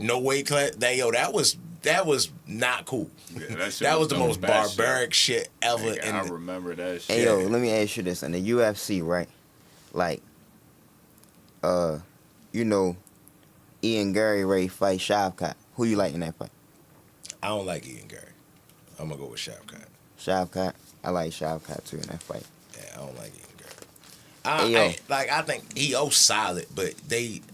No weight class. That was not cool. Yeah, that shit That was the some most bad shit. barbaric shit ever. Nigga, I in the, remember that shit. Hey, yo, let me ask you this. In the UFC, right? Like, you know, Ian Gary Ray fight Shavkat. Who you like in that fight? I don't like Ian Gary. I'm gonna go with Shavkat. Shavkat. I like Shavkat too in that fight. Yeah, I don't like Ian Gary. Hey, yo. I think he solid, but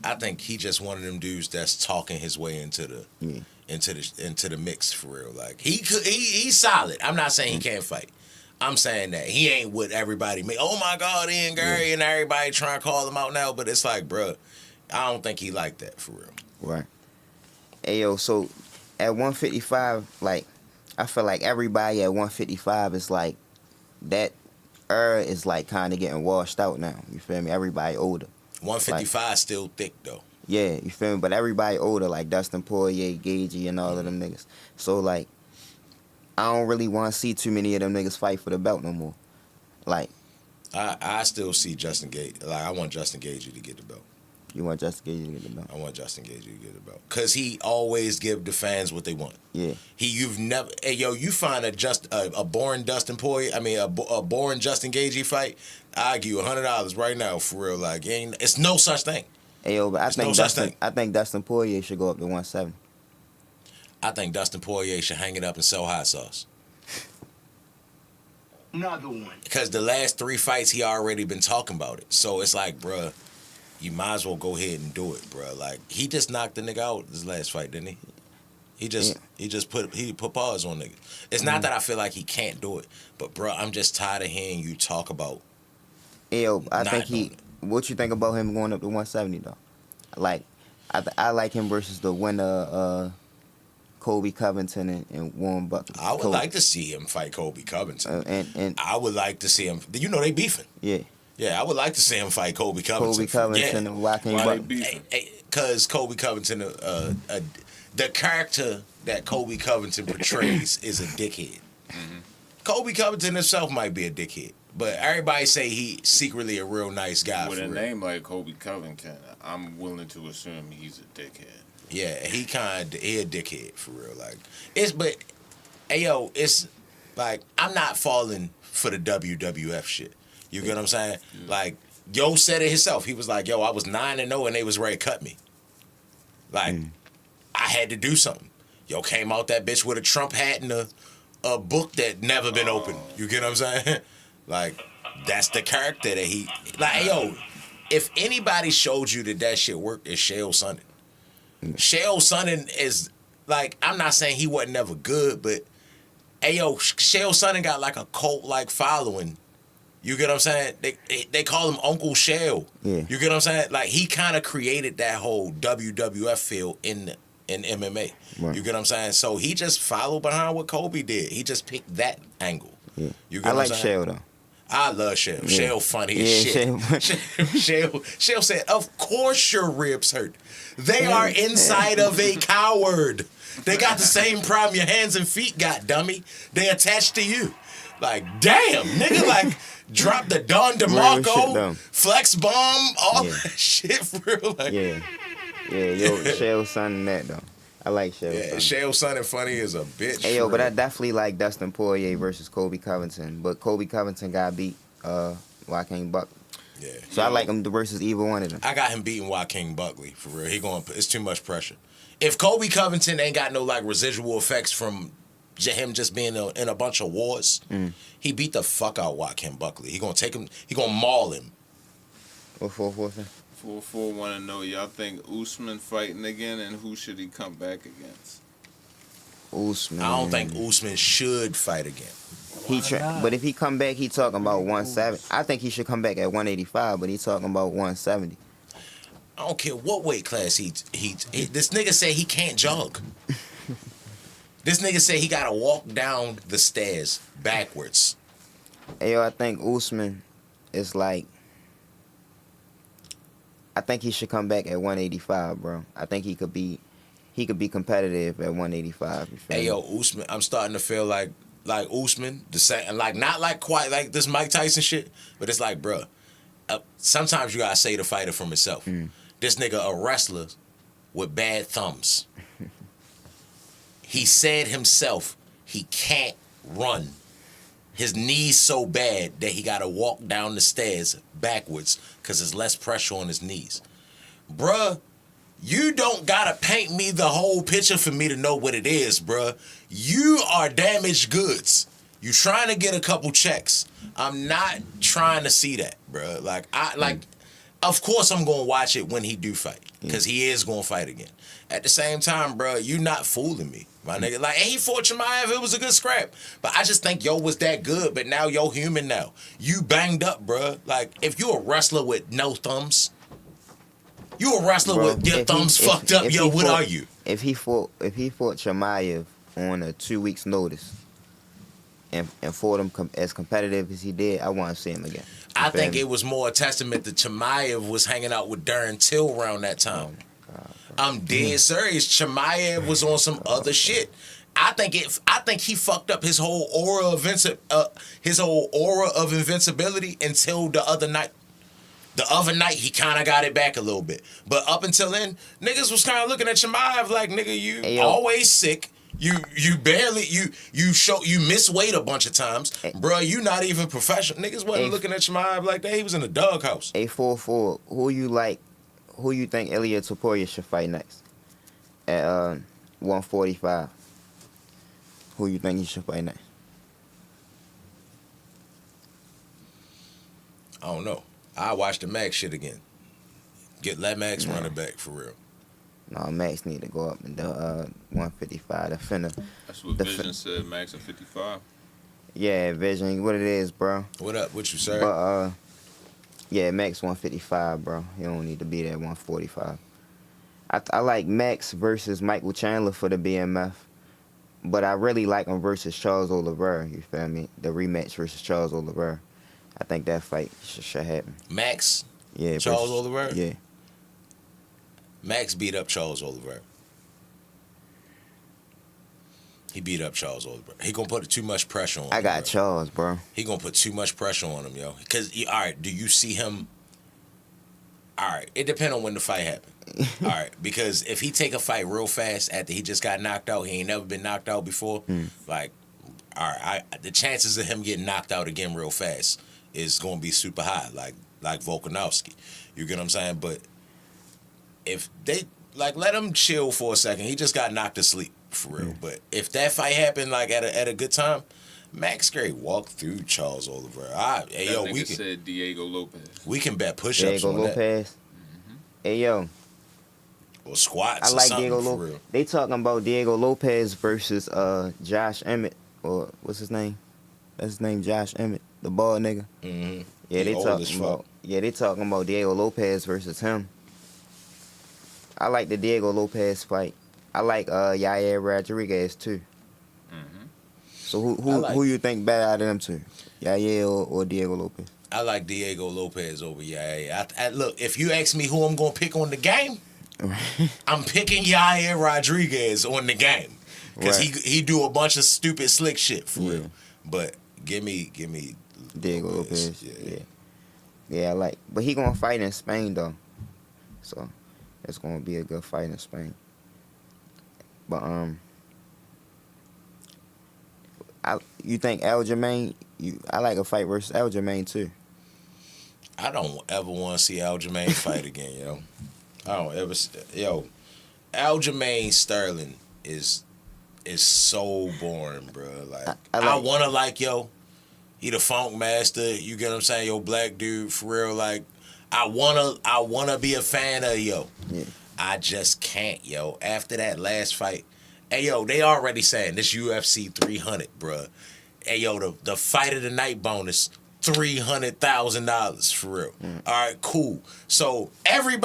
I think he just one of them dudes that's talking his way into the Yeah. into the mix for real. Like, he's solid. I'm not saying he can't fight. I'm saying that he ain't what everybody make. Oh my God, Ian Gary, and everybody trying to call him out now. But it's like, bruh, I don't think he like that for real. Right. Hey, yo, so at 155, like, I feel like everybody at 155 is like, that era is like kind of getting washed out now. You feel me? Everybody older. 155 still thick though. Yeah, you feel me? But everybody older, like Dustin Poirier, Gagey, and all of them niggas. So, like, I don't really want to see too many of them niggas fight for the belt no more. Like, I still see Justin Gage. Like, I want Justin Gagey to get the belt. you want Justin Gagey to get the belt? I want Justin Gagey to get the belt because he always give the fans what they want. Yeah. You've never, hey yo, you find a boring Dustin Poirier, a boring Justin Gagey fight, I give you $100 right now for real. Like, it's no such thing. Hey, yo, but There's no such thing. I think Dustin Poirier should go up to 170. I think Dustin Poirier should hang it up and sell hot sauce. Another one. Because the last 3 fights, he already been talking about it. So it's like, bruh, you might as well go ahead and do it, bruh. Like, he just knocked the nigga out this last fight, didn't he? He put pause on nigga. It's not that I feel like he can't do it, but bruh, I'm just tired of hearing you talk about. Hey, yo, I Not think doing what you think about him going up to 170 though? Like, I like him versus the winner Kobe Covington and Warren Buckley. I would like to see him fight Kobe Covington. And I would like to see him. You know they beefing. Yeah. Yeah, I would like to see him fight Kobe Covington. Kobe Covington and Joaquin Why they Buckley. beefing? Because Kobe Covington, the character that Kobe Covington portrays is a dickhead. Kobe Covington himself might be a dickhead, but everybody say he secretly a real nice guy. With for a real. name like Kobe Covington, I'm willing to assume he's a dickhead. Yeah, he a dickhead for real. Like it's like I'm not falling for the WWF shit. You get what I'm saying? Yeah. Like Yo said it himself. He was like, "Yo, I was 9-0 and they was ready to cut me. Like I had to do something." Yo came out that bitch with a Trump hat and a book that never been opened. You get what I'm saying? Like that's the character that he like. Yo, if anybody showed you that shit worked, it's Chael Sonnen. Chael Sonnen is like, I'm not saying he wasn't never good, but Chael Sonnen got like a cult like following. You get what I'm saying? They call him Uncle Chael. Yeah. You get what I'm saying? Like he kind of created that whole WWF field in MMA. Right. You get what I'm saying? So he just followed behind what Kobe did. He just picked that angle. Yeah. You get I what like I'm saying? Chael though. I love Chael. Yeah. Chael funny as shit. Chael said, "Of course your ribs hurt. They are inside of a coward. They got the same problem your hands and feet got, dummy. They attached to you." Like, damn, nigga, like, drop the Don DeMarco, flex bomb, all that shit for real. Like, yo, Chael Sonnen that though. I like Chael. Yeah, Chael Sonnen funny as a bitch. Hey, yo, but I definitely like Dustin Poirier versus Kobe Covington. But Kobe Covington got beat Joaquin Buckley. Yeah. So I like him versus either one of them. I got him beating Joaquin Buckley for real. It's too much pressure. If Kobe Covington ain't got no like residual effects from him just being in a bunch of wars, he beat the fuck out Joaquin Buckley. He gonna take him. He gonna maul him. What 4-4 want to know, y'all think Usman fighting again, and who should he come back against? Usman. I don't think Usman should fight again. But if he come back, he talking about 170. I think he should come back at 185, but he talking about 170. I don't care what weight class he this nigga say he can't jog. This nigga say he gotta walk down the stairs backwards. Hey, yo, I think Usman is like, I think he should come back at 185, bro. I think he could be competitive at 185. Hey, yo, Usman, I'm starting to feel like Usman, the same, like not like quite like this Mike Tyson shit, but it's like, bro, sometimes you gotta say the fighter from himself. This nigga a wrestler with bad thumbs. He said himself he can't run. His knee's so bad that he got to walk down the stairs backwards because there's less pressure on his knees. Bruh, you don't got to paint me the whole picture for me to know what it is, bruh. You are damaged goods. You trying to get a couple checks. I'm not trying to see that, bruh. Of course I'm going to watch it when he do fight because he is going to fight again. At the same time, bro, you not fooling me, my nigga. Like, he fought Chimaev, it was a good scrap. But I just think yo was that good, but now yo human now. You banged up, bro. Like, if you a wrestler with no thumbs, you a wrestler with your thumbs fucked up, yo, what are you? If he fought Chimaev on a 2 weeks notice and fought him as competitive as he did, I want to see him again. I think it was more a testament that Chimaev was hanging out with Darren Till around that time. I'm dead serious. Chimaev was on some other shit. I think he fucked up his whole aura of invincibility until the other night. The other night he kind of got it back a little bit, but up until then, niggas was kind of looking at Chimaev like, nigga, you always sick. You barely you miss weight a bunch of times, bro. You not even professional. Niggas wasn't looking at Chimaev like that. He was in the doghouse. 844. Who you like? Who you think Ilia Topuria should fight next? At 145. Who you think he should fight next? I don't know. I watch the Max shit again. Let Max run it back for real. No, Max need to go up in the 155. That's what Vision said. Max at 55. Yeah, Vision. What it is, bro? What up? What you say? But yeah, Max 155, bro. You don't need to be there at 145. I like Max versus Michael Chandler for the BMF. But I really like him versus Charles Oliveira. You feel me? The rematch versus Charles Oliveira. I think that fight should happen. Max? Yeah. Charles Oliveira? Yeah. Max beat up Charles Oliveira. He beat up Charles Oliveira. He gonna put too much pressure on him. I got bro. Charles, bro. He gonna put too much pressure on him, yo. Because, all right, do you see him? All right, it depends on when the fight happened. All right, because if he take a fight real fast after he just got knocked out, he ain't never been knocked out before. Like, all right, the chances of him getting knocked out again real fast is gonna be super high, like Volkanovski. You get what I'm saying? But if they let him chill for a second, he just got knocked to sleep for real. But if that fight happened at a good time, Max Gray walked through Charles Oliveira. Nigga said Diego Lopez. We can bet push-ups Diego on Lopez. that. Hey yo, Or squats. I like or something Diego for Lopez. real. They talking about Diego Lopez versus Josh Emmett, or what's his name? That's his name, Josh Emmett, the bald nigga. Mm-hmm. Yeah, He they old as talking fuck. about. Yeah, they talking about Diego Lopez versus him. I like the Diego Lopez fight. I like Yair Rodriguez too. So who you think better out of them two, Yair or Diego Lopez? I like Diego Lopez over Yair. Look, if you ask me who I'm gonna pick on the game, I'm picking Yair Rodriguez on the game because he do a bunch of stupid slick shit for real. But give me Diego Lopez. Yeah. Yeah, I like. But he gonna fight in Spain though, so it's gonna be a good fight in Spain. But you think Aljamain? I like a fight versus Aljamain too. I don't ever want to see Aljamain fight again, yo. I don't ever. Aljamain Sterling is so boring, bro. Like I wanna he the funk master. You get what I'm saying? Yo, black dude for real. Like I wanna be a fan of yo. Yeah. I just can't, yo. After that last fight, hey yo, they already saying this UFC 300, bro. Hey yo, the fight of the night bonus. $300,000 for real. All right, cool. So every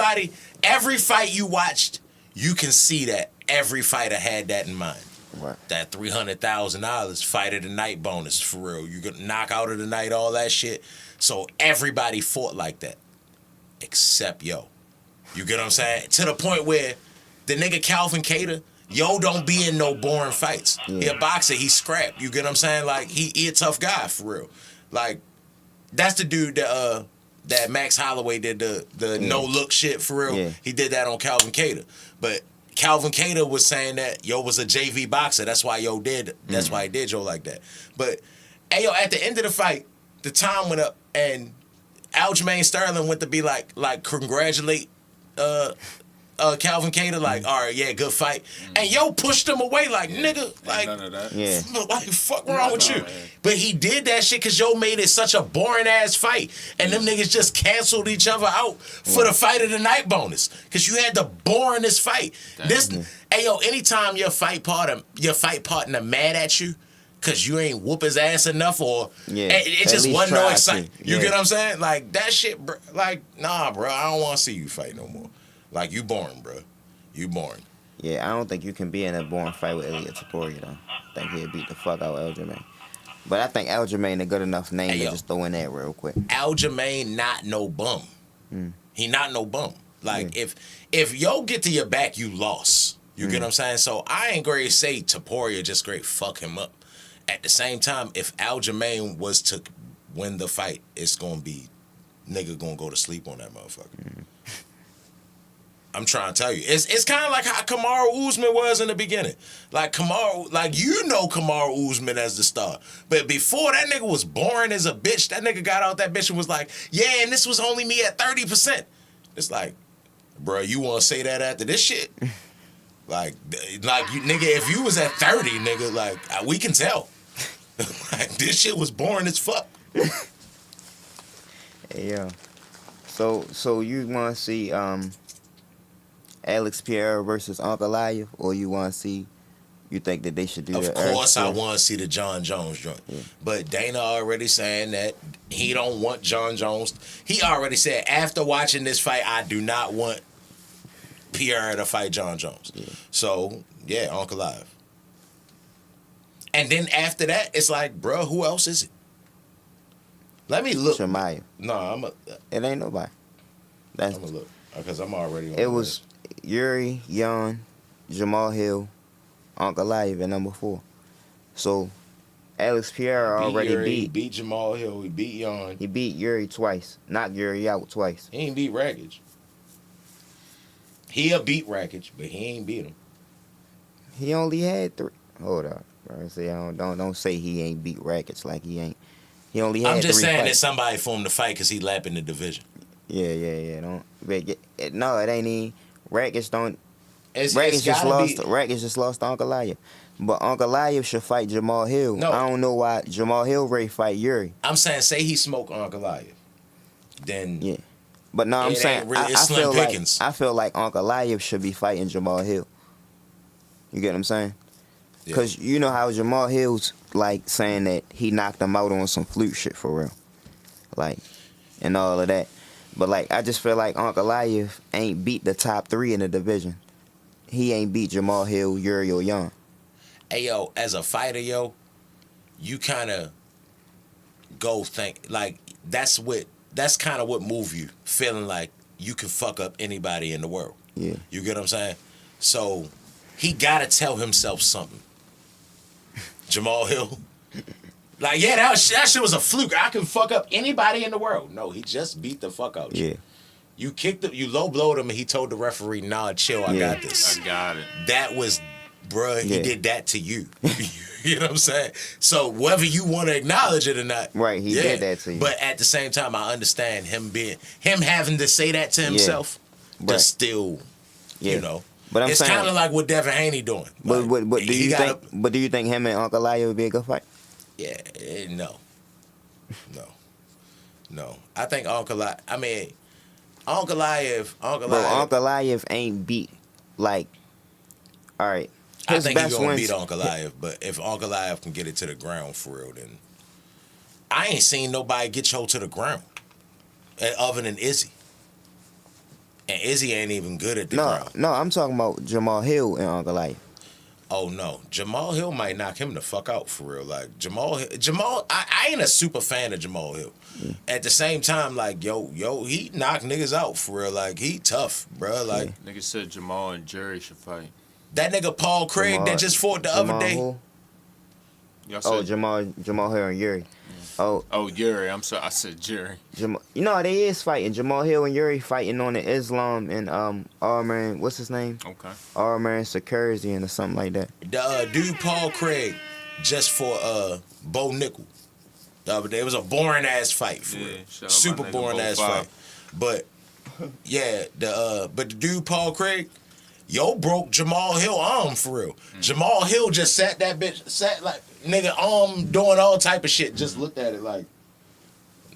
fight you watched, you can see that every fighter had that in mind. Right. That $300,000 fight of the night bonus for real. You could knock out of the night, all that shit. So everybody fought like that, except yo. You get what I'm saying? To the point where the nigga Calvin Kattar, yo don't be in no boring fights. Yeah. He a boxer, he scrap. You get what I'm saying? Like he a tough guy for real. Like that's the dude that Max Holloway did the no look shit for real. Yeah. He did that on Calvin Kattar. But Calvin Kattar was saying that yo was a JV boxer. That's why yo did. That's why he did yo like that. But hey yo, at the end of the fight, the time went up and Aljamain Sterling went to be like congratulate Calvin Kattar, like, all right, yeah, good fight. And yo pushed him away like, nigga, like, none of that. Yeah. like, fuck wrong with you? But he did that shit because yo made it such a boring ass fight. And them niggas just canceled each other out for the fight of the night bonus. Because you had the boringest fight. Hey yo, anytime your fight partner mad at you, because you ain't whoop his ass enough, or it just wasn't no excitement. You get what I'm saying? Like, that shit, bro, like, nah, bro, I don't want to see you fight no more. Like, you boring, bro. You boring. Yeah, I don't think you can be in a boring fight with Elliot Taporia, though. I think he'll beat the fuck out of Aljamain. But I think Aljamain a good enough name to just throw in there real quick. Aljamain not no bum. He not no bum. Like, if yo get to your back, you lost. You get what I'm saying? So I ain't going to say Taporia just great fuck him up. At the same time, if Aljamain was to win the fight, it's going to be nigga going to go to sleep on that motherfucker. I'm trying to tell you. It's kind of like how Kamaru Usman was in the beginning. Like Kamaru Usman as the star. But before, that nigga was boring as a bitch. That nigga got out that bitch and was like, yeah, and this was only me at 30%. It's like, bro, you want to say that after this shit? Like you, nigga, if you was at 30, nigga, like, we can tell. Like, this shit was boring as fuck. Yeah. So you want to see Alex Pereira versus Uncle Live, or you want to see? You think that they should do? Of course, I want to see the John Jones joint, but Dana already saying that he don't want John Jones. He already said after watching this fight, I do not want Pereira to fight John Jones. So yeah, Uncle Live. And then after that, it's like, bro, who else is it? Let me look. Shemaya. No, It ain't nobody. That's I'm gonna look because I'm already on it the was list. Yuri, Yon, Jamal Hill, Uncle Live at number 4. So Alex Pierre already Yuri, he beat. beat Jamal Hill. He beat Yon. He beat Yuri twice. Knocked Yuri out twice. He ain't beat Rackage. He'll beat Rackage, but he ain't beat him. He only had 3. Hold up, bro. Say don't say he ain't beat Rackets like he ain't. He only had 3 I'm just saying fights. there's somebody for him to fight because he lapping the division. Yeah. No, it ain't even. Rackets don't. It's Rackets just gotta lost. be- Rackets just lost to Uncle Live. But Uncle Live should fight Jamal Hill. No. I don't know why Jamal Hill ready to fight Yuri. I'm saying, say he smoked Uncle Live, then Yeah. But no, I'm It saying ain't really- I it's slim feel like pickings. I feel like Uncle Live should be fighting Jamal Hill. You get what I'm saying? Yeah. Because you know how Jamal Hill's like saying that he knocked him out on some flute shit for real, like, and all of that. But like, I just feel like Uncle Live ain't beat the top 3 in the division. He ain't beat Jamal Hill, Yuri, or Young. hey yo, as a fighter, yo, you kind of go think like that's kind of what move you, feeling like you can fuck up anybody in the world. Yeah. You get what I'm saying? So he gotta tell himself something. Jamal Hill. Like, yeah, that shit was a fluke. I can fuck up anybody in the world. No, he just beat the fuck out you. Yeah. You kicked him, you low blowed him, and he told the referee, nah, chill, I Yeah. got this. I got it. That was, bruh, he Yeah. did that to you. You know what I'm saying? So whether you want to acknowledge it or not, Right, he did that to you. But at the same time, I understand him having to say that to himself. Right. Just still, Yeah. you know. But I'm it's saying- kind of like what Devin Haney doing. But Like, do he you gotta- think? But do you think him and Uncle Live would be a good fight? Yeah, no. I think Uncle Live. I mean, Uncle Live. Bro, Uncle Live ain't beat like. All right. I His think he's best gonna wins. beat Uncle Live, but if Uncle Live can get it to the ground for real, then I ain't seen nobody get Cho to the ground other than Izzy. And Izzy ain't even good at the ground. No, I'm talking about Jamal Hill and Uncle Live. Oh no, Jamal Hill might knock him the fuck out for real. Like Jamal, I ain't a super fan of Jamal Hill. At the same time, like yo, he knock niggas out for real. Like he tough, bro. Like Nigga said Jamal and Jerry should fight. that nigga Paul Craig that just fought the other day. Who? Y'all said, Oh, Jamal Hill and Yuri. Oh, Oh, Yuri. I'm sorry. I said Jerry. Jamal. You know they is fighting. Jamal Hill and Yuri fighting on the Islam and Arman. What's his name? Okay. Arman Sakurzian or something like that. The dude Paul Craig just for Bo Nickel. The other day it was a boring ass fight for Yeah, real. shout out Super my nigga boring Bo ass Five. fight. But yeah, but the dude Paul Craig, broke Jamal Hill arm for real. Jamal Hill just sat like nigga arm doing all type of shit. Just looked at it like,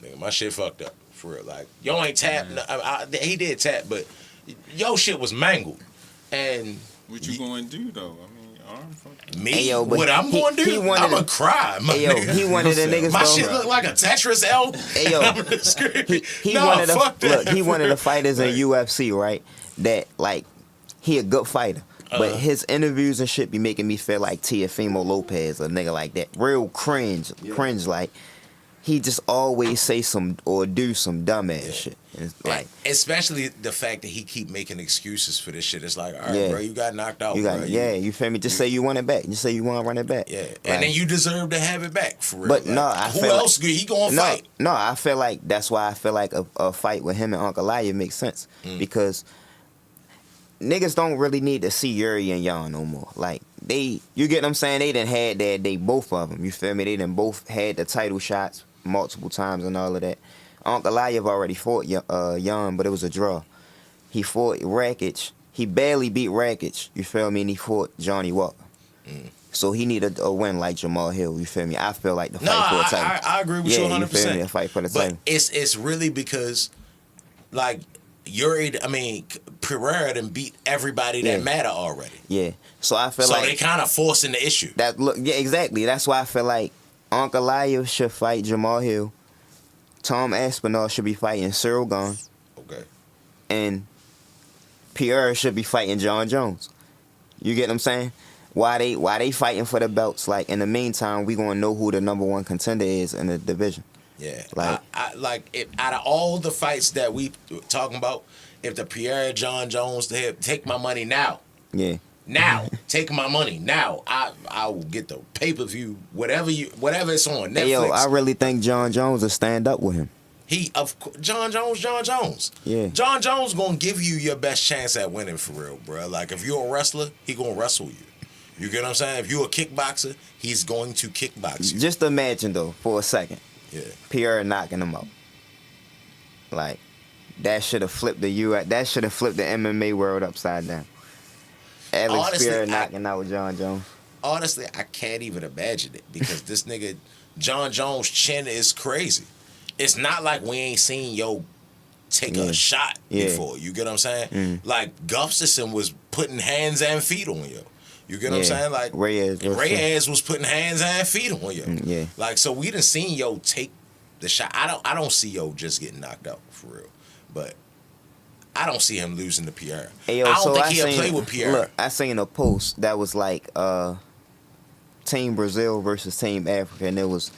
nigga, my shit fucked up for real. Like yo ain't tapped. He did tap, but yo shit was mangled. And What you going to do, though? I mean, arm fucking. me, Hey, yo, but what I'm going to he do, wanted I'm going to- to cry. My Hey yo, nigga. he one of the niggas. My though- shit look like a Tetris L. Hey yo, I'm just screaming. he No, one of the fuck that. look. He one of the fighters in UFC, right? That like he a good fighter, but his interviews and shit be making me feel like Teofimo Lopez, a nigga like that. Real cringe. Like he just always say some or do some dumbass shit. And it's like Especially the fact that he keep making excuses for this shit. It's like, all right, Yeah. bro, you got knocked out, you got bro. you feel me? Just say you want it back. Just say you want to run it back. Yeah, Like, and then you deserve to have it back for real. But Like, no, I who feel like- else? He gonna no, fight? No, I feel like that's why I feel like a fight with him and Uncle Live makes sense because niggas don't really need to see Yuri and Yon no more. Like you get what I'm saying? They done had that. They both of them. You feel me? They done both had the title shots multiple times and all of that. Uncle Live already fought Yon, but it was a draw. He fought Rackage. He barely beat Rackage. You feel me? And he fought Johnny Walker. So he needed a win like Jamal Hill. You feel me? I feel like the No, fight for a title. I agree with yeah, you 100%. feel me? A fight for the But title. it's really because, like, Pereira done beat everybody that Yeah. matter already. Yeah. So I feel So like they kind of forcing the issue. yeah, exactly. That's why I feel like Uncle Live should fight Jamal Hill. Tom Aspinall should be fighting Cyril Gahn. Okay. And Pierre should be fighting John Jones. You get what I'm saying? Why they fighting for the belts? Like in the meantime, we gonna know who the number one contender is in the division. Yeah, Like, out of all the fights that we talking about, if the Pierre John Jones take my money now, now take my money now, I will get the pay-per-view, whatever it's on Netflix. Hey, yo, I really think John Jones will stand up with him. John Jones. Yeah. John Jones gonna give you your best chance at winning for real, bro. Like if you're a wrestler, he gonna wrestle you. You get what I'm saying? If you're a kickboxer, he's going to kickbox you. Just imagine though, for a second. Yeah. Pierre knocking him out. Like, that should have flipped the MMA world upside down. Alex Honestly, Pierre knocking out John Jones. Honestly, I can't even imagine it because this nigga John Jones' chin is crazy. It's not like we ain't seen take a shot before. You get what I'm saying? Like Gustafson was putting hands and feet on you. You get what I'm saying? Like Reyes was putting hands and feet on you. Like so we done seen take the shot. I don't see just getting knocked out for real. But I don't see him losing to Pierre. Hey, yo, I don't think he'll play with Pierre. Look, I seen a post that was like Team Brazil versus Team Africa, and it was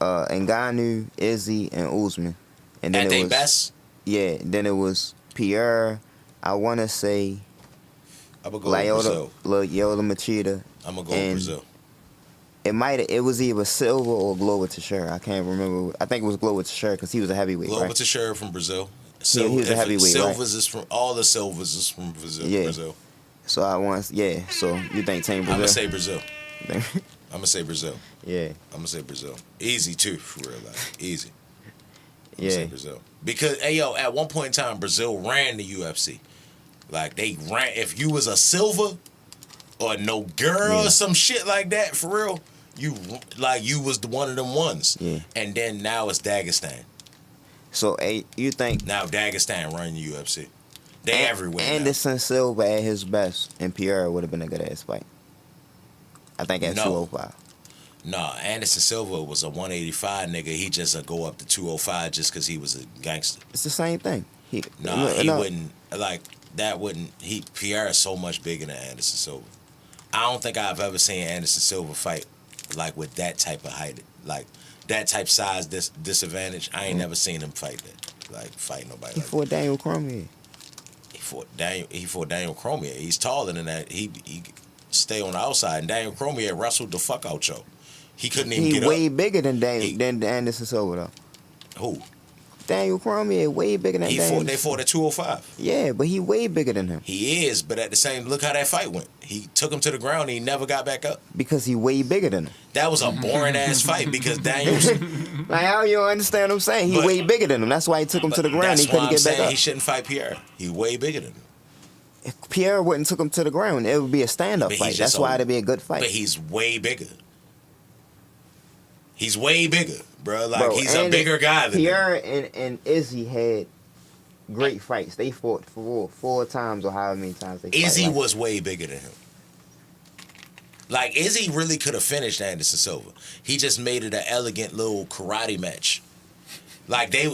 Ngannou, Izzy, and Usman. And then at their best? Yeah, then it was Pierre, I want to say I'm going to go with Brazil. Yoda Machida. I'm going to go with Brazil. It was either Silva or Glover Teixeira. I can't remember. I think it was Glover Teixeira because he was a heavyweight, Glover right? Teixeira from Brazil. He was a heavyweight, Silvas is from all the Silvas is from Brazil. Yeah. Brazil. So So you think Team Brazil? I'm gonna say Brazil. I'm gonna say Brazil. Yeah. I'm gonna say Brazil. Easy too, for real, like easy. I'm gonna say Brazil because at one point in time, Brazil ran the UFC. Like they ran. If you was a Silva or no girl or some shit like that, for real, you was one of them ones. Yeah. And then now it's Dagestan. So, you think now Dagestan running the UFC? They everywhere. Anderson Silva at his best and Pierre would have been a good ass fight. I think at 205. Nah, Anderson Silva was a 185 nigga. He just go up to 205 just because he was a gangster. It's the same thing. He wouldn't like that. Pierre is so much bigger than Anderson Silva. I don't think I've ever seen Anderson Silva fight like with that type of height, like that type size disadvantage. I ain't never seen him fight nobody. He fought Daniel Cormier. He fought Daniel Cormier. He's taller than that. He stay on the outside, and Daniel Cormier wrestled the fuck out yo. He couldn't even get up. He way bigger than Anderson Silva though. Who? Daniel Cormier way bigger than Daniel. They fought at 205. Yeah, but he way bigger than him. He is, but at the same, look how that fight went. He took him to the ground and he never got back up. Because he way bigger than him. That was a boring ass fight because Daniel's like how you don't understand what I'm saying? He way bigger than him. That's why he took him to the ground and he couldn't get back up. He shouldn't fight Pierre. He way bigger than him. If Pierre wouldn't took him to the ground, it would be a stand-up fight. That's why it'd be a good fight. But he's way bigger. He's way bigger, bro. Like he's a bigger guy than Pierre and Izzy had great fights. They fought four times or however many times they fought. Izzy was way bigger than him. Like Izzy really could have finished Anderson Silva. He just made it an elegant little karate match. Like they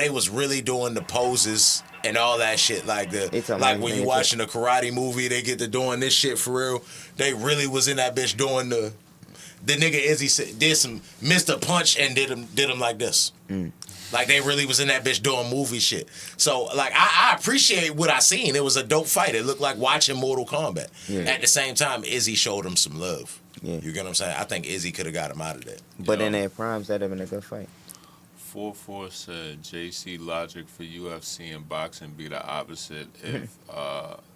was really doing the poses and all that shit. Like when you watching a karate movie, they get to doing this shit for real. They really was in that bitch doing the nigga Izzy did some missed a punch and did him like this. Like they really was in that bitch doing movie shit. So like I appreciate what I seen. It was a dope fight. It looked like watching Mortal Kombat. Yeah. At the same time, Izzy showed him some love. Yeah. You get what I'm saying? I think Izzy could have got him out of that. But in their primes, that'd have been a good fight. 44 said JC logic for UFC and boxing be the opposite. If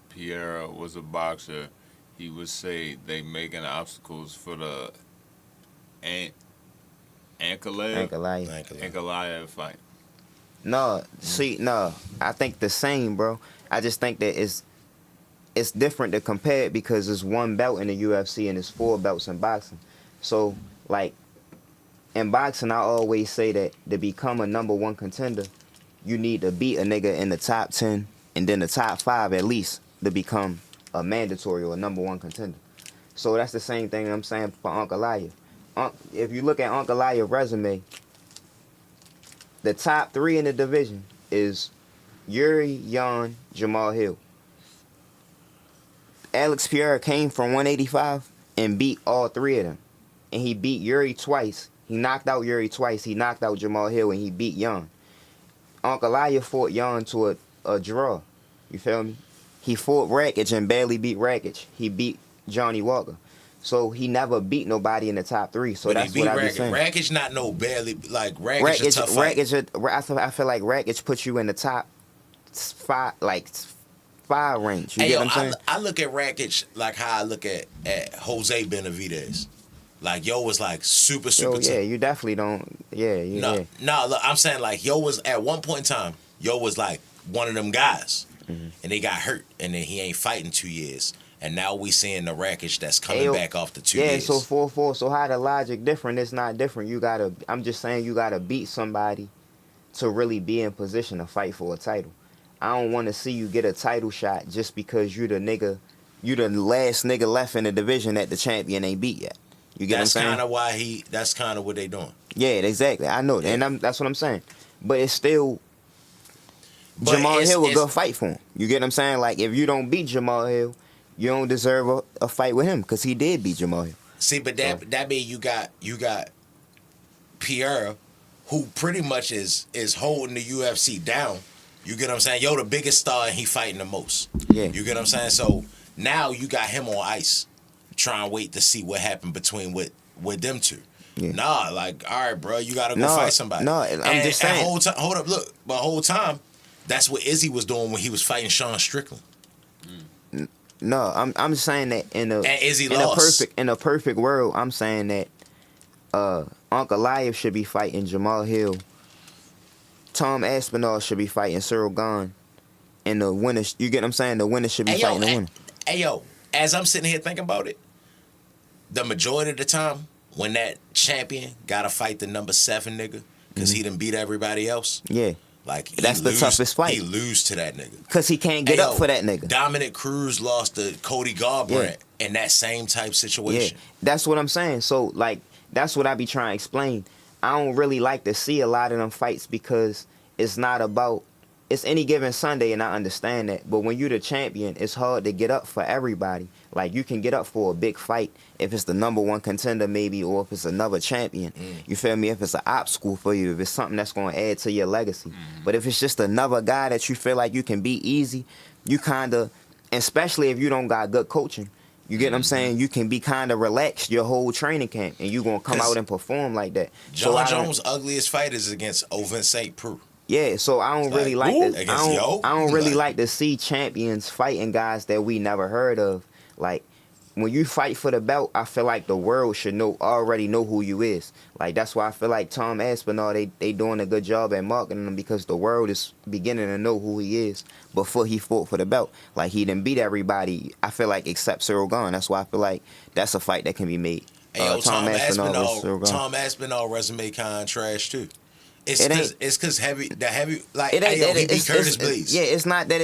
Pierre was a boxer, he would say they making obstacles for the Ankalaev fight. No, I think the same, bro. I just think that it's different to compare it because it's one belt in the UFC and it's 4 belts in boxing. So, like, in boxing, I always say that to become a number 1 contender, you need to beat a nigga in the top 10 and then the top 5 at least to become a mandatory or a number 1 contender. So that's the same thing I'm saying for Ankalaev. If you look at Ankalaev's resume, the top 3 in the division is Yuri, Yan, Jamal Hill. Alex Pierre came from 185 and beat all three of them. And he beat Yuri twice. He knocked out Yuri twice. He knocked out Jamal Hill, and he beat Young. Uncle Aya fought Young to a draw. You feel me? He fought Rakic and barely beat Rakic. He beat Johnny Walker. So he never beat nobody in the top three. So but that's what I be saying. Rakic not no barely, like Rakic a tough fight. I feel like Rakic puts you in the top five, like 5 range. You get what I'm saying? I look at Rakic like how I look at Jose Benavidez. Like, yo was like super tough. Yeah, you definitely don't. Yeah. No, look, I'm saying like yo was at one point in time, yo was like one of them guys, and they got hurt, and then he ain't fighting 2 years, and now we seeing the Rakic that's coming back off the 2 years. Yeah, so 4-4. So how the logic different? It's not different. I'm just saying you gotta beat somebody to really be in position to fight for a title. I don't want to see you get a title shot just because you the last nigga left in the division that the champion ain't beat yet. You get what I'm saying? That's kind of what they doing. Yeah, exactly. I know that. And that's what I'm saying. But it's still, Jamal Hill will go fight for him. You get what I'm saying? Like, if you don't beat Jamal Hill, you don't deserve a fight with him because he did beat Jamal Hill. See, but that means you got Pierre, who pretty much is holding the UFC down. You get what I'm saying? Yo, the biggest star, and he fighting the most. Yeah. You get what I'm saying? So now you got him on ice. Try and wait to see what happened between with them two. Yeah. Nah, like, all right, bro, you gotta go fight somebody. No, I'm just saying. Hold up, look, but whole time, that's what Izzy was doing when he was fighting Sean Strickland. No, I'm just saying that in a perfect world, I'm saying that Uncle Live should be fighting Jamal Hill. Tom Aspinall should be fighting Cyril Gahn. And the winner, you get what I'm saying? The winner should be fighting the winner. Hey, yo, as I'm sitting here thinking about it, the majority of the time, when that champion got to fight the number 7 nigga, because he done beat everybody else. Yeah. Like, that's the toughest fight. He lose to that nigga. Because he can't get up for that nigga. Dominic Cruz lost to Cody Garbrandt in that same type situation. Yeah. That's what I'm saying. So, like, that's what I be trying to explain. I don't really like to see a lot of them fights because it's not about... It's any given Sunday, and I understand that. But when you're the champion, it's hard to get up for everybody. Like, you can get up for a big fight if it's the number 1 contender, maybe, or if it's another champion. You feel me? If it's an obstacle for you, if it's something that's going to add to your legacy. But if it's just another guy that you feel like you can beat easy, you kind of, especially if you don't got good coaching, you get what I'm saying? You can be kind of relaxed your whole training camp, and you're going to come out and perform like that. John Jones' ugliest fight is against Ovin St. Preux. Yeah, so I don't really like this. I don't really like to see champions fighting guys that we never heard of. Like, when you fight for the belt, I feel like the world should already know who you is. Like, that's why I feel like Tom Aspinall, they doing a good job at marketing him because the world is beginning to know who he is before he fought for the belt. Like, he didn't beat everybody, I feel like, except Cyril Gahn. That's why I feel like that's a fight that can be made. Hey, Tom Aspinall resume kind of trash, too. It's because he beat Curtis Blaze. Yeah, it's not that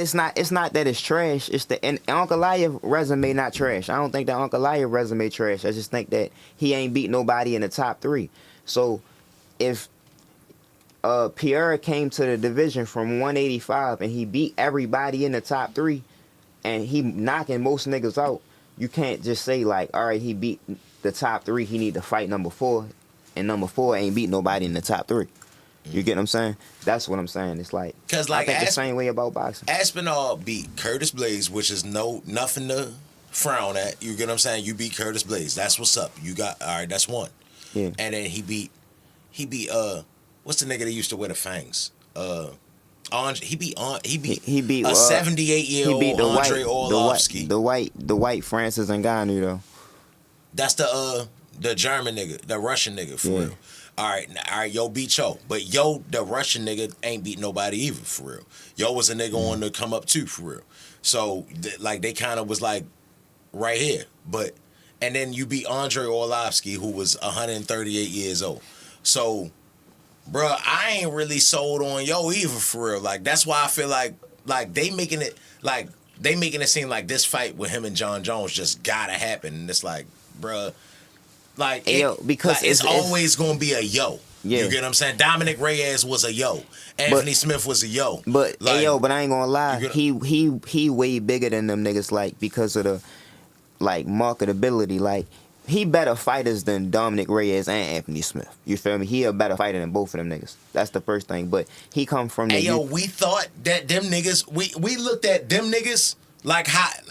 it's trash. It's and Uncle Live resume not trash. I don't think that Uncle Live resume trash. I just think that he ain't beat nobody in the top 3. So if Pierre came to the division from 185 and he beat everybody in the top 3 and he knocking most niggas out, you can't just say like, all right, he beat the top 3, he need to fight number 4, and number 4 ain't beat nobody in the top 3. You get what I'm saying? That's what I'm saying. It's like, I think the same way about boxing. Aspinall beat Curtis Blaze, which is nothing to frown at. You get what I'm saying? You beat Curtis Blaze. That's what's up. You got, all right, that's 1. Yeah. And then he beat what's the nigga that used to wear the fangs? He beat a 78-year-old Andre Orlovsky. The white Francis Ngannou though. That's the German nigga, the Russian nigga for real. All right, yo beat Yo. But Yo, the Russian nigga, ain't beat nobody either, for real. Yo was a nigga on the come up too, for real. So, they kind of was like, right here. And then you beat Andre Orlovsky, who was 138 years old. So, bruh, I ain't really sold on Yo either, for real. Like, that's why I feel like they making it seem like this fight with him and John Jones just gotta happen. And it's like, bruh, because it's always gonna be a Yo. Yeah. You get what I'm saying? Dominic Reyes was a yo. Anthony Smith was a yo. But like, but I ain't gonna lie. He way bigger than them niggas, like, because of the like marketability. Like, he better fighters than Dominic Reyes and Anthony Smith. You feel me? He a better fighter than both of them niggas. That's the first thing. But he come from the we thought that them niggas, we looked at them niggas like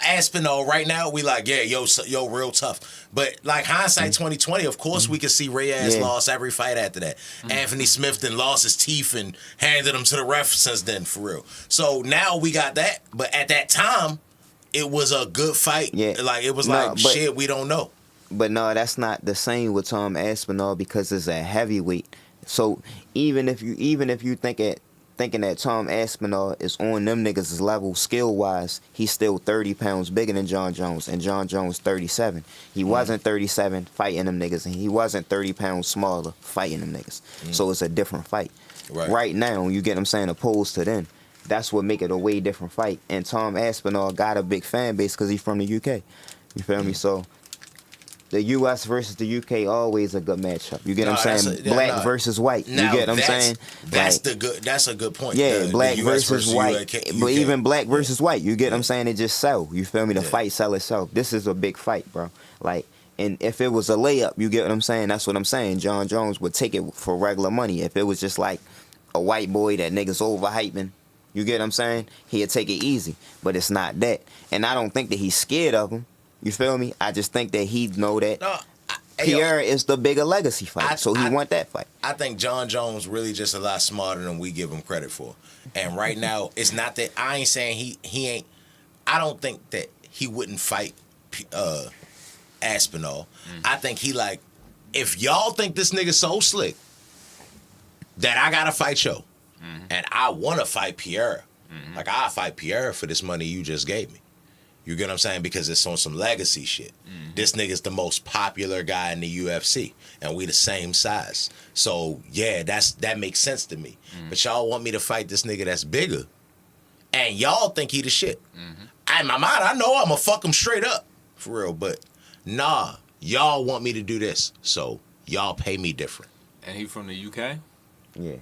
Aspinall right now. We like, yeah, yo, real tough. But like hindsight 2020, of course we could see Reyes lost every fight after that. Anthony Smith then lost his teeth and handed them to the ref since then, for real. So now we got that. But at that time, it was a good fight. Yeah. Like, it was shit, we don't know. But no, that's not the same with Tom Aspinall because it's a heavyweight. So even if you thinking that Tom Aspinall is on them niggas' level skill wise, he's still 30 pounds bigger than John Jones, and John Jones 37. He wasn't 37 fighting them niggas, and he wasn't 30 pounds smaller fighting them niggas. So it's a different fight. Right now, you get what I'm saying, opposed to then. That's what make it a way different fight. And Tom Aspinall got a big fan base because he's from the UK. You feel me? So the U.S. versus the UK always a good matchup. You get what I'm saying? Black versus white. You get what I'm saying? That's a good point. Yeah, black versus white. But even black versus white, you get what I'm saying? It just sell. You feel me? The fight sell itself. This is a big fight, bro. Like, and if it was a layup, you get what I'm saying? That's what I'm saying. John Jones would take it for regular money. If it was just like a white boy that niggas overhyping, you get what I'm saying? He'd take it easy. But it's not that. And I don't think that he's scared of him. You feel me? I just think that he know that Pierre is the bigger legacy fight, so he want that fight. I think John Jones really just a lot smarter than we give him credit for. And right now, it's not that I ain't saying he ain't. I don't think that he wouldn't fight Aspinall. I think he like, if y'all think this nigga so slick that I gotta fight yo, and I want to fight Pierre, like I'll fight Pierre for this money you just gave me. You get what I'm saying? Because it's on some legacy shit. This nigga's the most popular guy in the UFC, and we the same size. So yeah, that makes sense to me. But y'all want me to fight this nigga that's bigger, and y'all think he the shit. In my mind, I know I'ma fuck him straight up, for real. But nah, y'all want me to do this, so y'all pay me different. And he from the UK? Yeah.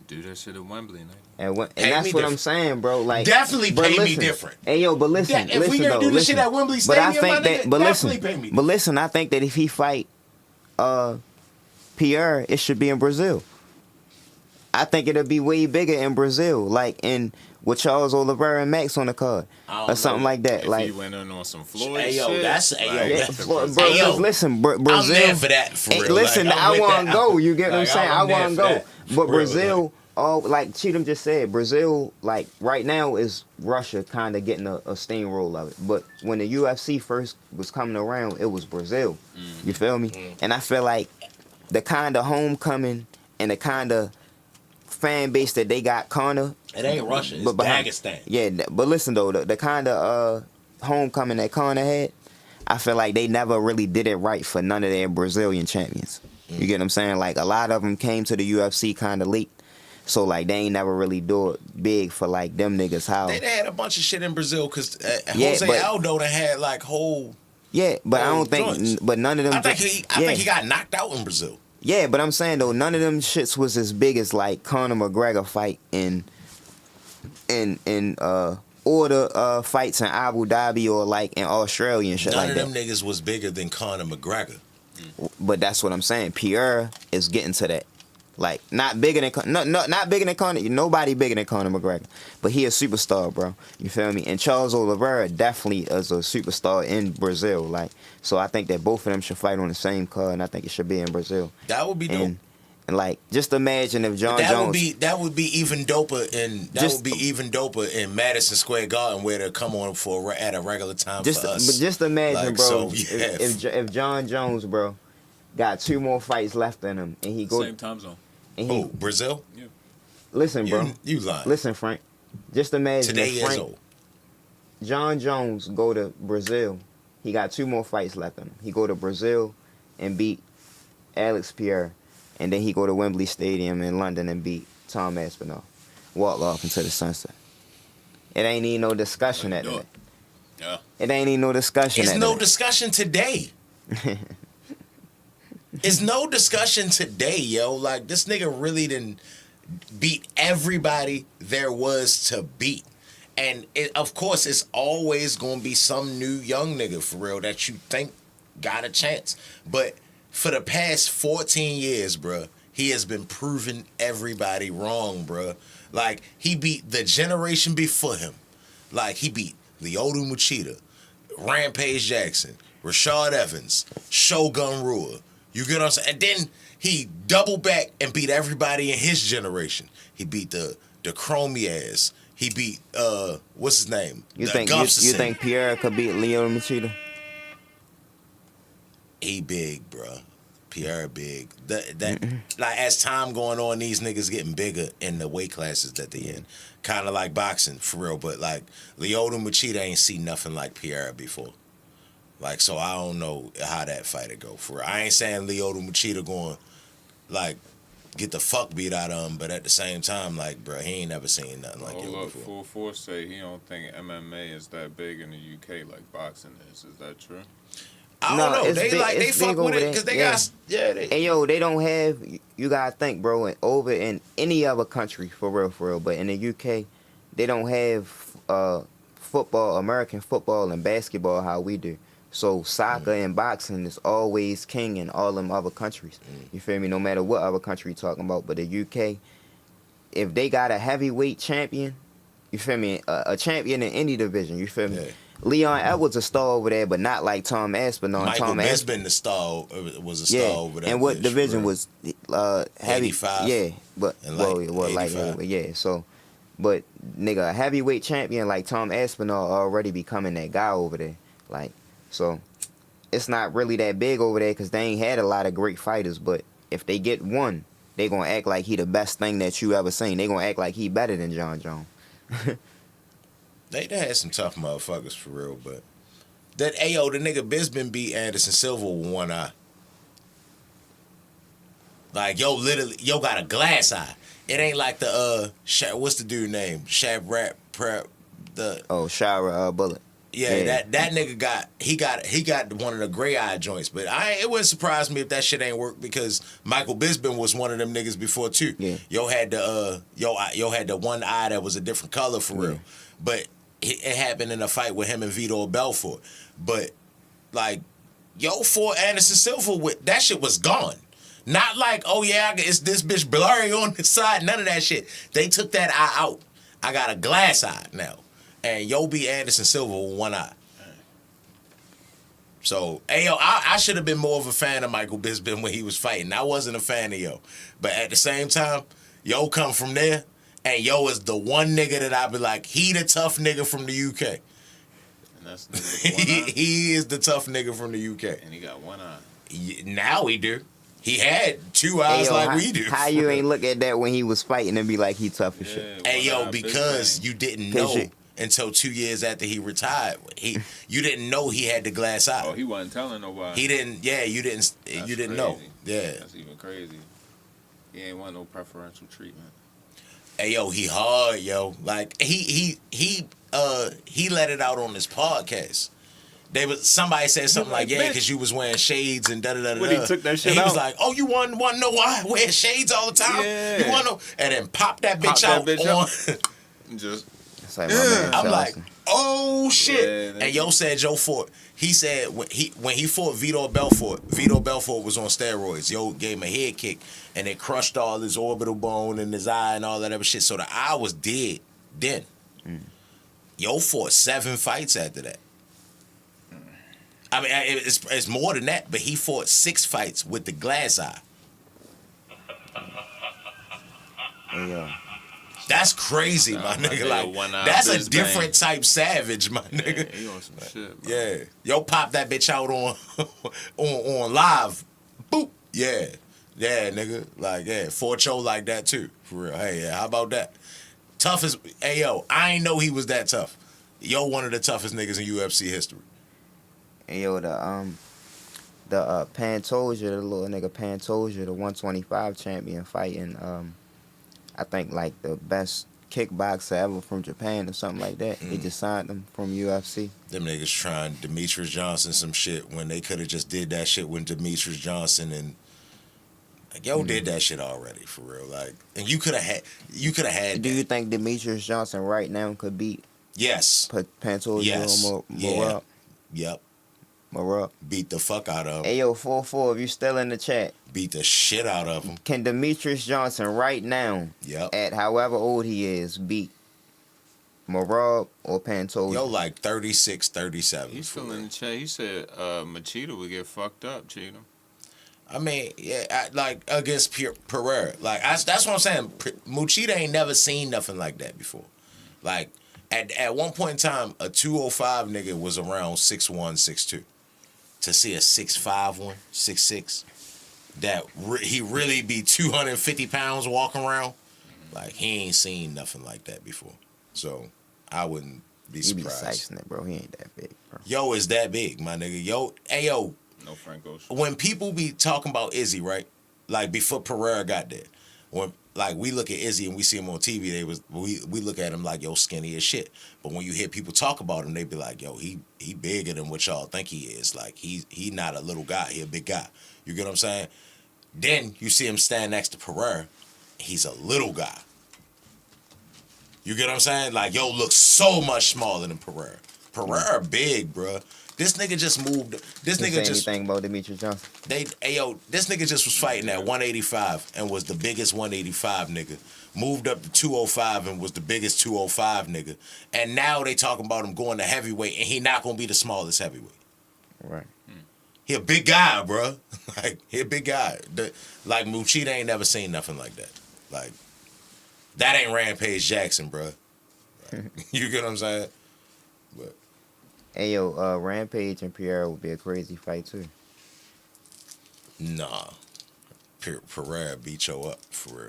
Do that shit at Wembley, nigga. And that's what I'm saying, bro. Like, definitely pay me different. Hey, yo, but listen, if we gonna do this shit at Wembley Stadium, definitely pay me different. But listen, I think that if he fight Pierre, it should be in Brazil. I think it'll be way bigger in Brazil, like with Charles Oliveira and Max on the card, or something like that. If like, he went in on some Floyd shit. Listen, Brazil. I'm there for that, for real. Listen, like, I want to go. You get what I'm saying? I want to go. But Brazil, like Cheatham just said, Brazil, like right now is Russia kind of getting a steamroll of it. But when the UFC first was coming around, it was Brazil. You feel me? And I feel like the kind of homecoming and the kind of fan base that they got, Conor. It ain't Russia, it's Dagestan. Yeah, but listen though, the kind of homecoming that Conor had, I feel like they never really did it right for none of their Brazilian champions. You get what I'm saying? Like, a lot of them came to the UFC kind of late. So, like, they ain't never really do it big for, like, them niggas. How they had a bunch of shit in Brazil because Jose Aldo done had, like, whole... Yeah, but I don't think... joints. But none of them... I think he got knocked out in Brazil. Yeah, but I'm saying, though, none of them shits was as big as, like, Conor McGregor fight in order fights in Abu Dhabi or, like, in Australia and shit like that. None of them niggas was bigger than Conor McGregor. But that's what I'm saying. Pierre is getting to that. Like, not bigger than not bigger than Conor. Nobody bigger than Conor McGregor. But he a superstar, bro. You feel me? And Charles Oliveira definitely is a superstar in Brazil. Like, so I think that both of them should fight on the same card, and I think it should be in Brazil. That would be dope. And like, just imagine if John Jones. That would be even doper in Madison Square Garden, where they come on at a regular time for us. But just imagine, like, bro, so, yeah. if John Jones, bro, got 2 more fights left in him, and he go same time zone. Oh, Brazil? Yeah. Listen, bro. You lying. Listen, Frank. Just imagine today if Frank, is old. John Jones go to Brazil. He got 2 more fights left in him. He go to Brazil and beat Alex Pierre. And then he go to Wembley Stadium in London and beat Tom Aspinall. Walk off into the sunset. It ain't even no discussion at that. Yeah. It ain't even no discussion. It's no discussion today. It's no discussion today, yo. Like, this nigga really didn't beat everybody there was to beat. And, of course, it's always going to be some new young nigga, for real, that you think got a chance. But for the past 14 years, bruh, he has been proving everybody wrong, bruh. Like, he beat the generation before him. Like, he beat Lyoto Machida, Rampage Jackson, Rashad Evans, Shogun Rua. You get what I'm saying? And then he doubled back and beat everybody in his generation. He beat the Chromie ass. He beat, what's his name? You think Pierre could beat Lyoto Machida? He big, bruh. Pierre big. Like, as time going on, these niggas getting bigger in the weight classes that they in. Kind of like boxing, for real. But, like, Lyoto Machida ain't seen nothing like Pierre before. Like, so I don't know how that fight go, for real. I ain't saying Lyoto Machida going, like, get the fuck beat out of him, but at the same time, like, bruh, he ain't never seen nothing like it before. Full Force say he don't think MMA is that big in the UK like boxing is. Is that true? I don't know. They fuck with it because they got And yo, they don't have. You gotta think, bro. Over in any other country, for real. But in the UK, they don't have football, American football and basketball how we do. So soccer and boxing is always king in all them other countries. You feel me? No matter what other country you're talking about. But the UK, if they got a heavyweight champion, you feel me? A champion in any division. You feel me? Yeah. Leon Edwards a star over there, but not like Tom Aspinall. Michael Bisping was a star over there. And what division was heavy? 85. Yeah, but and like yeah. So, but nigga, a heavyweight champion like Tom Aspinall already becoming that guy over there. Like, so it's not really that big over there because they ain't had a lot of great fighters. But if they get one, they gonna act like he the best thing that you ever seen. They gonna act like he better than John Jones. They had some tough motherfuckers for real, but the nigga Bisping beat Anderson Silva with one eye. Like, literally, got a glass eye. It ain't like the what's the dude name? Shara Bullet. Yeah, that nigga got one of the gray eye joints, but it wouldn't surprise me if that shit ain't work because Michael Bisping was one of them niggas before too. Yeah. Yo had the one eye that was a different color for real, but it happened in a fight with him and Vitor Belfort. But like, fought Anderson Silva with that shit was gone. Not like, it's this bitch blurry on the side. None of that shit. They took that eye out. I got a glass eye now. And beat Anderson Silva with one eye. So, I should have been more of a fan of Michael Bisping when he was fighting. I wasn't a fan of But at the same time, come from there, and is the one nigga that I be like, he the tough nigga from the UK. And that's the nigga with one eye? He is the tough nigga from the UK. And he got one eye. Now he do. He had two eyes like we do. How you ain't look at that when he was fighting and be like he tough as shit? Because you didn't know until 2 years after he retired. You didn't know he had the glass eye. Oh, he wasn't telling nobody. He didn't. Yeah, you didn't. That's you didn't crazy. know. Yeah, that's even crazy. He ain't want no preferential treatment. He hard, Like he let it out on his podcast. Somebody said something like, because you was wearing shades and da-da-da-da. When he took that shit he out. was like, oh, you want to know why I wear shades all the time? Yeah. You want to know? And then pop that bitch out. Just, like my man I'm like, oh, shit. Yeah, and said fought. He said when he fought Vitor Belfort was on steroids. Gave him a head kick, and it crushed all his orbital bone in his eye and all that other shit. So the eye was dead then. Fought 7 fights after that. I mean, it's more than that, but he fought 6 fights with the glass eye. That's crazy, my nigga. Like, that's a different type savage, my nigga. Yeah, he on some shit, bro. Yeah. Pop that bitch out on live. Boop. Yeah. Yeah, nigga. Like, fought like that too. For real. Hey, how about that? Toughest. I ain't know he was that tough. One of the toughest niggas in UFC history. And the Pantoja, the little nigga Pantoja, the 125 champion fighting, I think like the best kickboxer ever from Japan or something like that. They just signed him from UFC. Them niggas trying Demetrius Johnson some shit when they could have just did that shit when Demetrius Johnson and Like, yo did that shit already, for real. Like, and you could have had. Do you think Demetrius Johnson right now could beat? Yes. Pantoja Yes. or Yeah. Marab? Yep. Marab. Beat the fuck out of him. Hey, yo, 4-4, if you still in the chat, Beat the shit out of him. can Demetrius Johnson right now, Yep. at however old he is, beat Marab or Pantoja? Yo, like 36, 37. He's for still in real. the chat. He said Machida would get fucked up, Cheetah. I mean, yeah, like against Pereira. Like, that's what I'm saying. Muchita ain't never seen nothing like that before. Like, at one point in time, a 205 nigga was around 6'1", 6'2". To see a 6'5" one, 6'6", that he really be 250 pounds walking around, like, he ain't seen nothing like that before. So, I wouldn't be He be surprised. sicing it, bro. He ain't that big, bro. Yo is that big, my nigga. Yo, hey, yo, No Franco's. when people be talking about Izzy, right? Like, before Pereira got there, when like we look at Izzy and we see him on TV, we look at him like, yo, skinny as shit. But when you hear people talk about him, they be like, yo, he bigger than what y'all think he is. Like, he not a little guy, he a big guy. You get what I'm saying? Then you see him stand next to Pereira, he's a little guy. You get what I'm saying? Like, yo looks so much smaller than Pereira. Pereira big, bruh. This nigga just moved. This You nigga say just. anything about Demetrius Johnson? This nigga just was fighting at 185 and was the biggest 185 nigga. Moved up to 205 and was the biggest 205 nigga. And now they talking about him going to heavyweight and he not gonna be the smallest heavyweight. Right. He a big guy, bruh. Like, he a big guy. Like, Muchita ain't never seen nothing like that. Like, that ain't Rampage Jackson, bruh. Like, you get what I'm saying? But Hey, yo, Rampage and Pierre would be a crazy fight, too. nah. Pereira beat yo up, for real.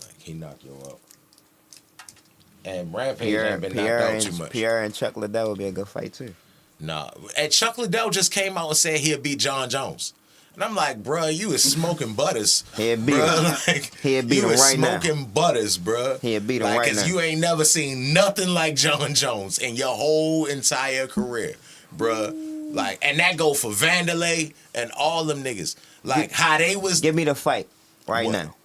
Like, he knocked yo up. And Rampage ain't been knocked out too much. Pierre and Chuck Liddell would be a good fight, too. Nah. And Chuck Liddell just came out and said he'll beat John Jones. And I'm like, bruh, you is smoking butters. He'll beat him. Bruh, like, He'll beat you him is right now. smoking butters, bruh. He'll beat him like, right 'cause now. you ain't never seen nothing like John Jones in your whole entire career, bruh. Like, and that go for Vanderlei and all them niggas. Like, how they was... Give me the fight right What? now.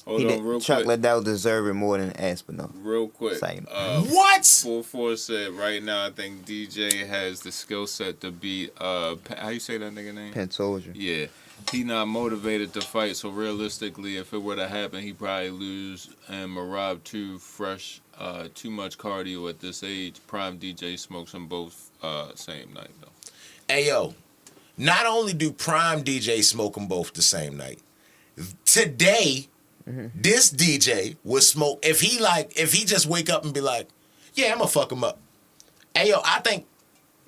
Hold on, real Chuck quick. Liddell deserve it more than Aspinall. Real quick. Same. What? 4-4 said right now I think DJ has the skill set to beat how you say that nigga name? Pantoja. Yeah. He not motivated to fight, so realistically if it were to happen he probably lose, and Marab too fresh, too much cardio at this age. Prime DJ smokes them both same night though. Hey, yo. Not only do Prime DJ smoke them both the same night, today... This DJ would smoke if he just wake up and be like, yeah, I'm gonna fuck him up. Hey, yo, I think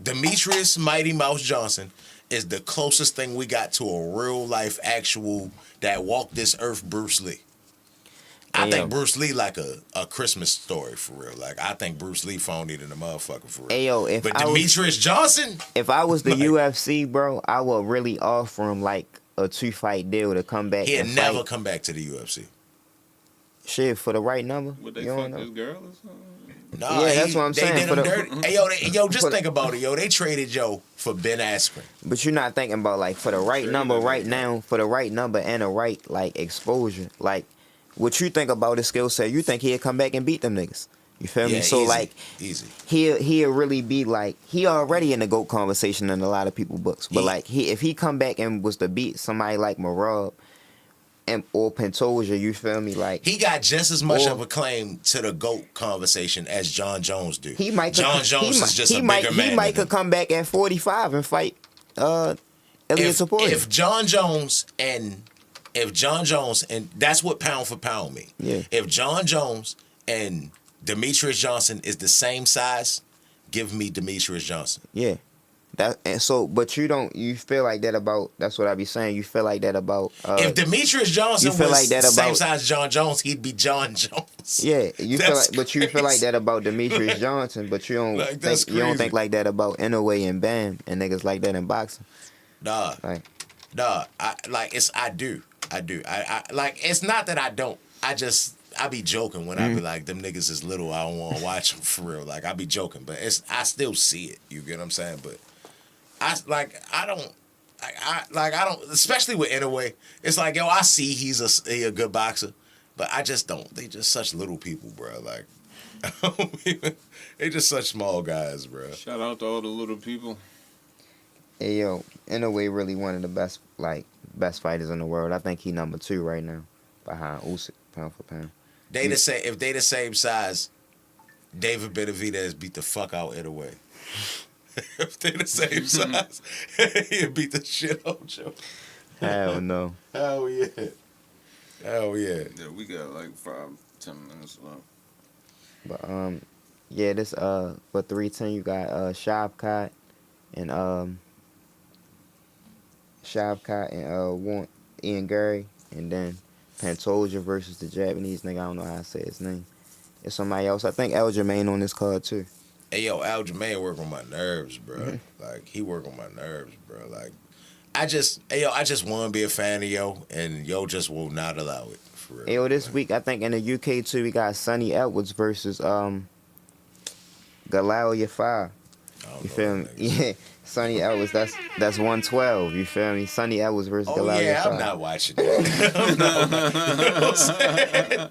Demetrius Mighty Mouse Johnson is the closest thing we got to a real life actual that walked this earth Bruce Lee. I think Bruce Lee like a Christmas story for real. Like, I think Bruce Lee phony than a motherfucker for real. Hey, yo, but Demetrius Johnson, if I was the UFC, bro, I would really offer him like a 2-fight deal to come back. he'd and never fight. come back to the UFC. Shit, for the right number. Would they You don't fuck know. this girl or something? Nah, Yeah, that's what I'm they saying. did For him the- dirty. Hey, yo, just for the- think about it, yo. They traded Joe for Ben Askren. But you're not thinking about like for the right Sure, number that right nigga. now, for the right number and the right like exposure. Like what you think about his skill set, you think he'll come back and beat them niggas. You feel me? Yeah, So easy, like easy. he'll really be like he already in the GOAT conversation in a lot of people's books. But like if he come back and was to beat somebody like Marab and or Pantoja, you feel me? Like He got just as much Or- of a claim to the GOAT conversation as John Jones do. he might John Jones is just a might, bigger man. He might than could come back at 45 and fight Elliot Taporia. if John Jones and that's what pound for pound mean. Yeah. If John Jones and Demetrius Johnson is the same size, give me Demetrius Johnson. Yeah. But you feel like that about, that's what I be saying, you feel like that about If Demetrius Johnson you feel was like that the same about- size as John Jones, he'd be John Jones. yeah, you feel That's like, but you feel like crazy. that about Demetrius Johnson, but you don't Like, that's think, you don't crazy. think like that about Inoue and Bam and niggas like that in boxing. Nah. Like I do. I like, it's not that I don't. I be joking when I be like, them niggas is little, I don't want to watch them for real. Like, I be joking, but I still see it. You get what I'm saying? But I don't, especially with Inouye. It's like, yo, I see he a good boxer, but I just don't. They just such little people, bro. Like, they just such small guys, bro. Shout out to all the little people. Hey yo, Inouye really one of the best fighters in the world. I think he number 2 right now, behind Usyk, pound for pound. If they the same size, David Benavidez beat the fuck out Inouye. If they the same size, he'd beat the shit out Joe. Hell no. Hell yeah. Hell yeah. Yeah, we got like 5-10 minutes left. But yeah, this for 310 you got Shavkat and Ian Gary, and then Pantoja versus the Japanese nigga. I don't know how to say his name. It's somebody else. I think Aljamain on this card too. Hey yo, Aljamain work on my nerves, bro. Mm-hmm. Like he work on my nerves, bro. Like I just want to be a fan of yo, and yo just will not allow it. For real. Hey, yo, this week I think in the UK too we got Sonny Edwards versus Galalia 5. You feel me? Yeah, Sonny Edwards. That's 112. You feel me? Sonny Edwards versus Galalia 5. I'm not watching that. I'm not watching.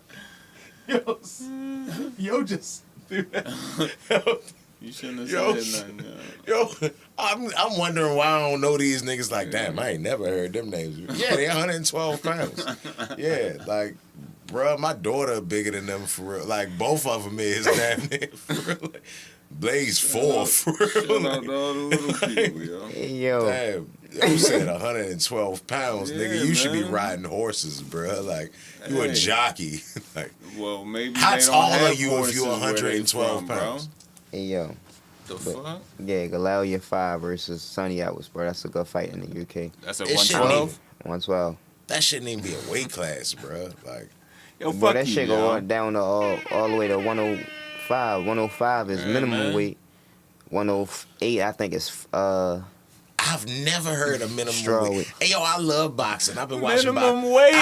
Yo, just do that. You shouldn't have said nothing. Yo, I'm wondering why I don't know these niggas. Like, damn, I ain't never heard them names. Yeah, they 112 pounds. Yeah, like, bruh, my daughter bigger than them for real. Like, both of them is damn near for real. Like, Blaze 4 for real. Shout out to all the little people, yo. Hey, yo. Damn, you said 112 pounds, Yeah, nigga. You should be man. riding horses, bruh. Like, you a jockey. Like, Well, maybe how they don't tall have are you if horses you where they 112 from, pounds? bro. Hey, yo. The But- fuck? Yeah, Galalia 5 versus Sonny Edwards, bro. That's a good fight in the UK. That's a It shouldn't 112? even- 112. That shouldn't even be a weight class, bruh. Like, Yo, But fuck that you, shit yo. go on down to all the way to 105. 105 is Yeah, minimum man. weight. 108, I think is I've never heard of minimum Straw weight. weight. Hey, yo, I love boxing. I've been watching Minimum weight.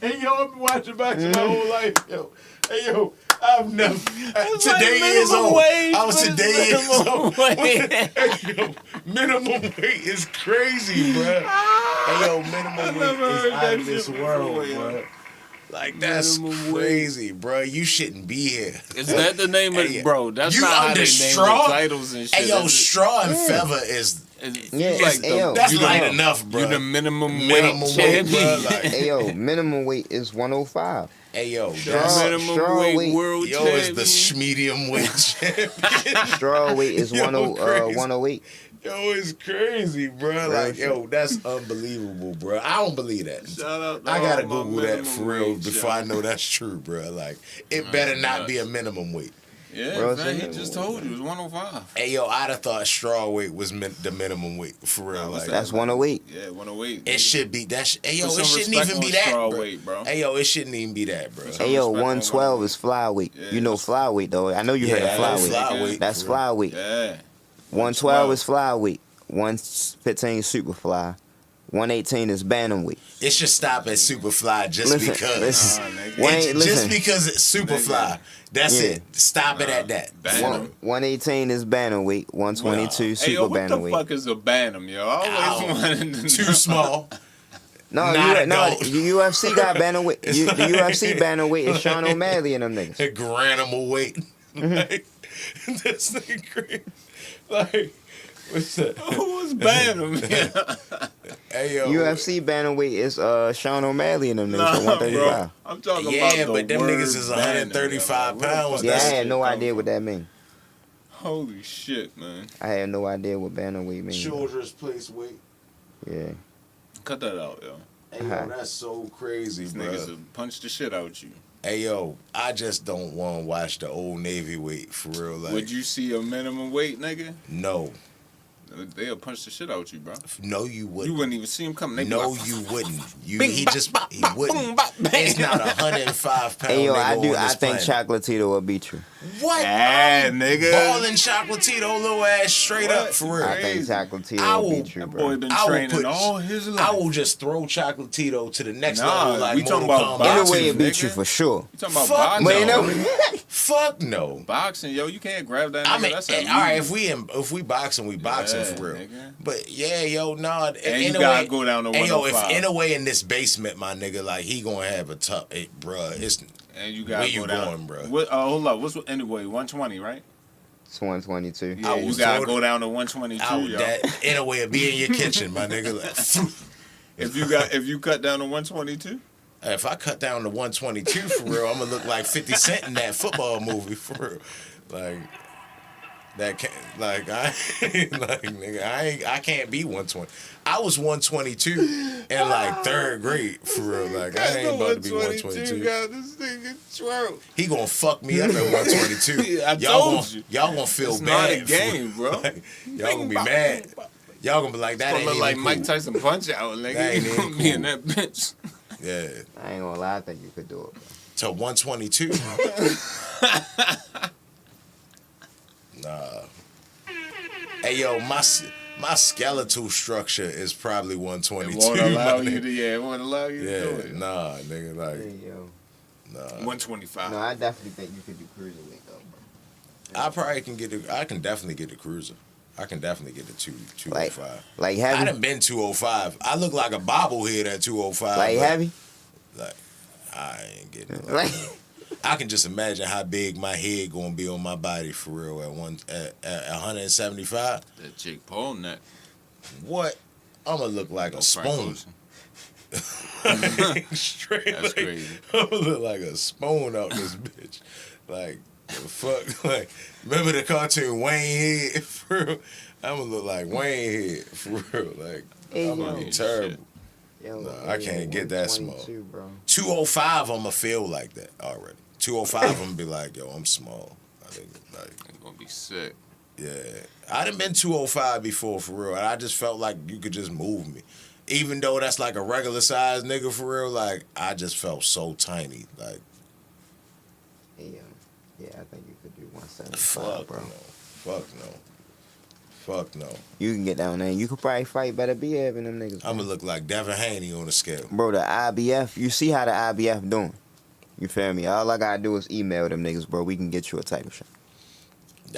Hey, yo, I've been watching boxing my whole life, yo. Hey, yo, I've never. Today is minimum old. wage. I was What is today is minimum old. wage? Hey, yo, minimum weight is crazy, bro. Hey, yo, minimum weight never is heard out that of this shit world, before, yo. bro. Like, that's Minimum weight. crazy, bro. You shouldn't be here. Is that the name of Hey, bro? That's you not how under they name straw? the titles and shit. Hey, yo, That's- straw and feather is Yeah, you like hey, yo. that's You light know. enough, bro. You the minimum Minimum weight weight, bro. champion. Like, Hey yo, minimum weight is 105. hey, yo, Straw- that's, minimum straw weight weight. world yo champion. is the medium weight champion. Straw weight is Yo, crazy. 108. Yo, it's crazy, bro. Like, yo, that's unbelievable, bro. I don't believe that. Shout out to I gotta all my Google that minimum for real wage, before yo. I know that's true, bro. Like, it better not be a minimum weight. Yeah, Bro, man, it's he a- just told you it was 105. Hey, yo, I'd have thought straw weight was the minimum weight for real. Nah, what's Like, That's 108. Yeah, 108. it should be that. Hey, yo, Put it some shouldn't respect even be on that, straw bro. weight, bro. Hey, yo, it shouldn't even be that, bro. Hey yo, respect on 112 is flyweight. Yeah, You know that's- flyweight though. I know you heard Yeah, of I know flyweight. flyweight. That's for real. flyweight. Yeah. 112 is flyweight. 115 superfly. 118 is bantamweight. It should stop at Superfly just Listen, because. listen. Nah, nigga. Wayne, Just listen. because it's Superfly. That's Yeah. it. Stop it at that. Bantam. 118 is bantamweight. 122 Hey, super yo, what the bantamweight. fuck is a bantam, yo? I Ow. always wanted to know. Too small. No, Not a no, goat. the UFC got bantamweight. The UFC bantamweight is Sean O'Malley and them niggas. A granimal weight. Mm-hmm. Like, this thing crazy. Like, what's that? Who was bantam? Hey, yo. UFC bantamweight is Sean O'Malley and them niggas Nah, at 135. bro. I'm talking Yeah, about but the them word niggas is bantam, 135 yo. Where the pounds. fuck Yeah, I That's- that had no shit idea come what that mean. from? Holy shit, man. I had no idea what bantamweight mean. Children's place weight. Yeah. Cut that out, yo. Hey, yo, that's so crazy, These bro. niggas will punch the shit out you. Hey, yo, I just don't want to watch the old Navy weight for real. Like, Would you see a minimum weight, nigga? No. They'll punch the shit out you, bro. No, you wouldn't. You wouldn't even see him coming. They be No, like, you wouldn't. He Bing, bop, just bop, he bop, wouldn't. boom, bop, bang. It's not 105 pound Hey yo, nigga I on this think planet. Chocolatito will beat you. What? Yeah, nigga. Balling Chocolatito little ass straight up for real. I think I Chocolatito will- will beat you, That boy bro. been I will training put- all his life. I will just throw Chocolatito to the next Nah, level like we talking Mortal about Kombat. In a boxing, way, it beat nigga. you for sure. You talking about Fuck boxing? But you know, Fuck no. Boxing, yo, you can't grab that nigga. I mean, That's all right. If we boxing, we boxing Yeah, for real. nigga. But yeah, yo, nah. And you gotta go down to And yo, 105. if in a way in this basement, my nigga, like he gonna have a tough, bruh. It's And you gotta where go you down. going, bro? What, hold up. What's anyway? 120, right? it's 122. Yeah, you was gotta told- go down to 122, I would yo. that in a way it be in your kitchen, my nigga. Like, If you cut down to 122, if I cut down to 122 for real, I'm gonna look like 50 Cent in that football movie for real. Like that can't, like I like nigga, I can't be 120. I was 122 in like third grade for real. Like I ain't about to be 122. Got this nigga twirl. He gonna fuck me up at 122. I told you. Y'all gonna feel It's bad. not a game, for, bro. like, y'all gonna be mad. Y'all gonna be like that. Gonna Ain't look even like cool. Mike Tyson punch out, That nigga. ain't You even gonna be in cool. that bitch. Yeah, I ain't gonna lie, I think you could do it, bro. to 122. Nah. Hey yo, my skeletal structure is probably 122. It won't allow my you nigga. to. Yeah, it won't allow you to do Yeah, it. nah, nigga, Hey, like, yo. nah. 125. No, I definitely think you could do cruiserweight though, bro. I probably can get I can definitely get the cruiser. I can definitely get the 205. Like I heavy, done been 205. I look like a bobblehead at 205. like but, heavy. Like, I ain't getting it. Like, I can just imagine how big my head gonna be on my body for real at 175. That Jake Paul neck. What? I'm gonna look like No a Frank spoon. Ocean. Straight. That's like, crazy. I'm gonna look like a spoon out this bitch. Like, the fuck? Like, remember the cartoon Wayne Head? For real? I'm gonna look like Wayne Head for real. Like, Hey, I'm gonna yo. be terrible. yo, Nah, I can't get that small. 122, bro. 205, I'm gonna feel like that already. 205, I'm gonna be like, yo, I'm small. I think, like, It's gonna be sick. yeah. I done been 205 before for real, and I just felt like you could just move me. Even though that's like a regular size nigga for real, like, I just felt so tiny. Like, Hey, yo. Yeah, I think you could do 175, fuck bro. no. Fuck no. Fuck no. You can get down there. You could probably fight better BF than them niggas. I'm bro. gonna look like Devin Haney on the scale. Bro, the IBF, you see how the IBF doing. You feel me? All I gotta do is email them niggas, bro. We can get you a title shot.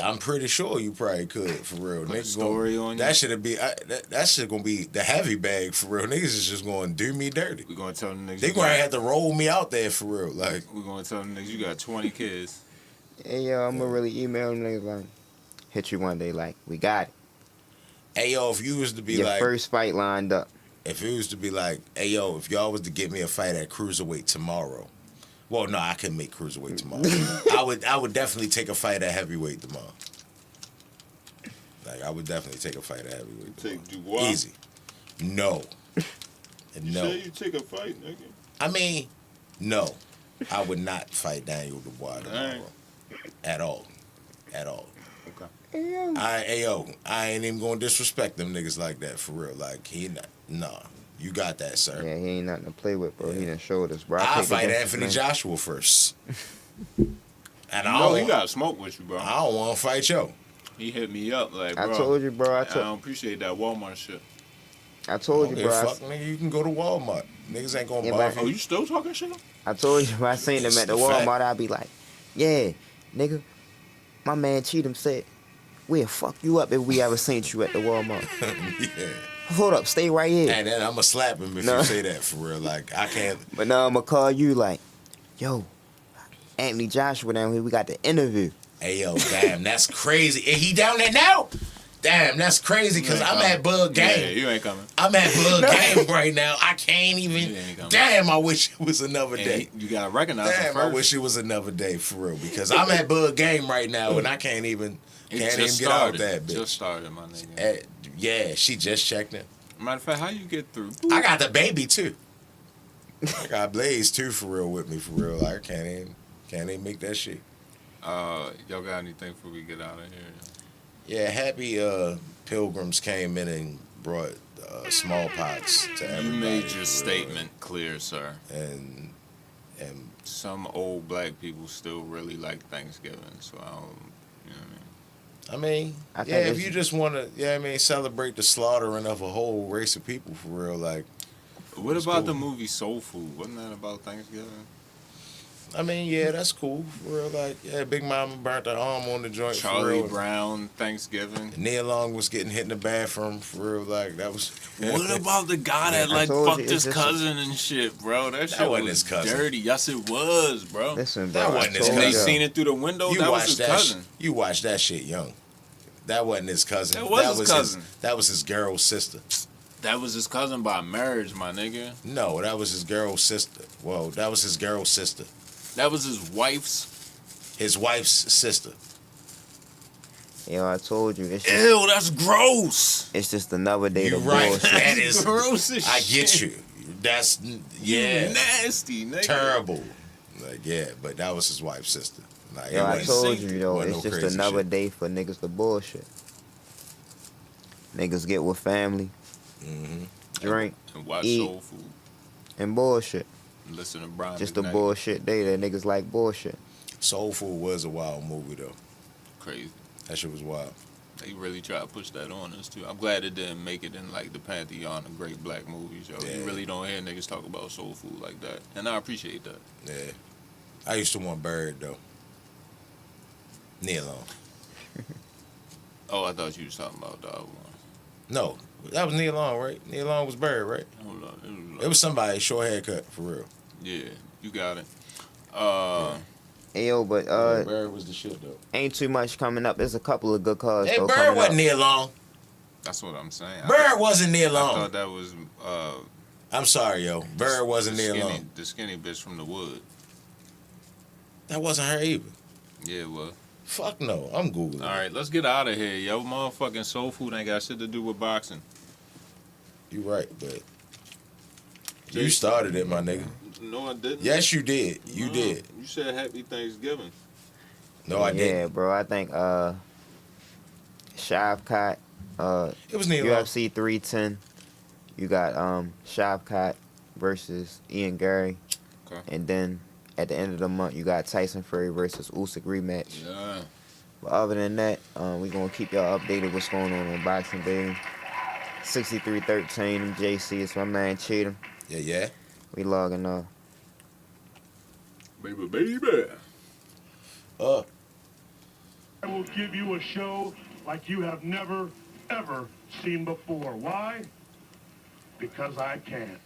I'm pretty sure you probably could for real. Put a Niggas story gonna, on that you. should be that shit gonna be the heavy bag for real. Niggas is just gonna do me dirty. We're gonna tell them niggas. They you gonna got- have to roll me out there for real. Like, We're gonna tell them niggas you got 20 kids. Hey, yo, I'm gonna really email them niggas like, hit you one day like, we got it. hey yo, if you was to be Your like, first fight lined up. if it was to be like, hey yo, if y'all was to get me a fight at cruiserweight tomorrow, well, no, I couldn't make cruiserweight tomorrow. I would definitely take a fight at heavyweight tomorrow. Like, I would definitely take a fight at heavyweight tomorrow. Take Dubois? Easy. No. No. you take a fight, nigga. I mean, no. I would not fight Daniel Dubois tomorrow. At all. At all. Hey, yo. I ain't even gonna disrespect them niggas like that for real. Like, nah. You got that, sir. Yeah, he ain't nothing to play with, bro. He Yeah. done showed us, bro. I'll picked fight against Anthony this man. Joshua first. And I No, don't, he got smoke with you, bro. I don't want to fight yo. He hit me up like, bro. I told you, bro. I don't appreciate that Walmart shit. I told you, Okay, bro. I- fuck, nigga, you can go to Walmart. Niggas ain't gonna Yeah, bother but- Oh, you. you still talking shit? I told you, if I seen them at the It's the fact. Walmart, I'd be like, yeah, nigga, my man Cheatham said, we'll fuck you up if we ever seen you at the Walmart. Yeah. Hold up, stay right here. And then I'm gonna slap him if No. you say that for real. Like, I can't. But now I'm going to call you like, yo, Anthony Joshua down here, we got the interview. Hey, yo, damn, that's crazy. And he down there now? Damn, that's crazy because You ain't I'm coming. at Bug Yeah, Game. you ain't coming. I'm at Bug Game right now. I can't even. You ain't coming. Damn, I wish it was another day. And you gotta recognize him Damn, first. I wish it was another day for real because I'm at Bug Game right now and I can't even It get just out started. that bitch. Just started, my nigga. Yeah, she just checked in. Matter of fact, how you get through? I got the baby too. I got Blaze too for real with me for real. Like, I can't even make that shit. Y'all got anything before we get out of here? Yeah, happy pilgrims came in and brought smallpox to You everybody. made your for real. statement clear, sir. And And some old black people still really like Thanksgiving, so I don't, you know what I mean? I mean, I think yeah, if it's- you just want to, yeah, I mean, celebrate the slaughtering of a whole race of people for real, like. What It's about cool. the movie Soul Food? Wasn't that about Thanksgiving? I mean, yeah, that's cool for real. Like, yeah, Big Mama burnt her arm on the joint for Charlie real. Brown Thanksgiving. Neil Long was getting hit in the bathroom for real. Like that was. What about the guy that I like told you, fucked it's his just cousin and shit, bro? That shit wasn't was his cousin. dirty. Yes, it was, bro. Listen, bro. That I wasn't his told And they cousin. y'all. seen it through the window. You That was watched his that. cousin. You watched that shit young. That wasn't his cousin. That was his cousin. That was his girl's sister. That was his cousin by marriage, my nigga. No, that was his girl's sister. Well, that was his girl's sister. That was his wife's. His wife's sister. Yo, I told you. It's just, Ew, that's gross. it's just another day You to right. bullshit. That is. gross as I shit. get you. That's You yeah. nasty, nigga. Terrible. Like yeah, but that was his wife's sister. Like, Yo, I wasn't- told synced. you, yo, Wasn't it's no just crazy another shit. day for niggas to bullshit. Niggas get with family, Mhm. drink, And watch Eat. Soul Food. and bullshit. And listen to Brian Just a McKnight. bullshit day that niggas like bullshit. Soul Food was a wild movie though. Crazy. That shit was wild. They really try to push that on us too. I'm glad it didn't make it in like the pantheon of great black movies, yo. Yeah. You really don't hear niggas talk about soul food like that, and I appreciate that. Yeah. I used to want Bird though. Neil Long. Oh, I thought you was talking about the other one. No, that was Neil Long, right? Neil Long was Bird, right? Hold on, It was somebody short haircut for real. yeah, you got it. Hey, yo, but Bird was the shit though. ain't too much coming up. There's a couple of good cars Hey, though Bird coming wasn't up. Neil Long. That's what I'm saying. Bird wasn't Neil I Long. thought that was I'm sorry, yo. Bird wasn't Neil Long. the skinny bitch from the wood. That wasn't her either. Yeah, well. Fuck no. I'm Googling. All right, let's get out of here, yo. Motherfucking soul food ain't got shit to do with boxing. You right, but you started it, my nigga. No, I didn't. Yes, you did. You No, did. You said Happy Thanksgiving. No, I Yeah, didn't. bro. I think Shavkat, It was Neil Long. UFC 310. You got Shavkat versus Ian Gary. Okay. And then at the end of the month, you got Tyson Fury versus Usyk rematch. Yeah. But other than that, we gonna keep y'all updated what's going on Boxing Day. 6313 JC, it's my man Cheatham. Yeah. We logging off. Baby. Uh. I will give you a show like you have never, ever seen before. Why? Because I can.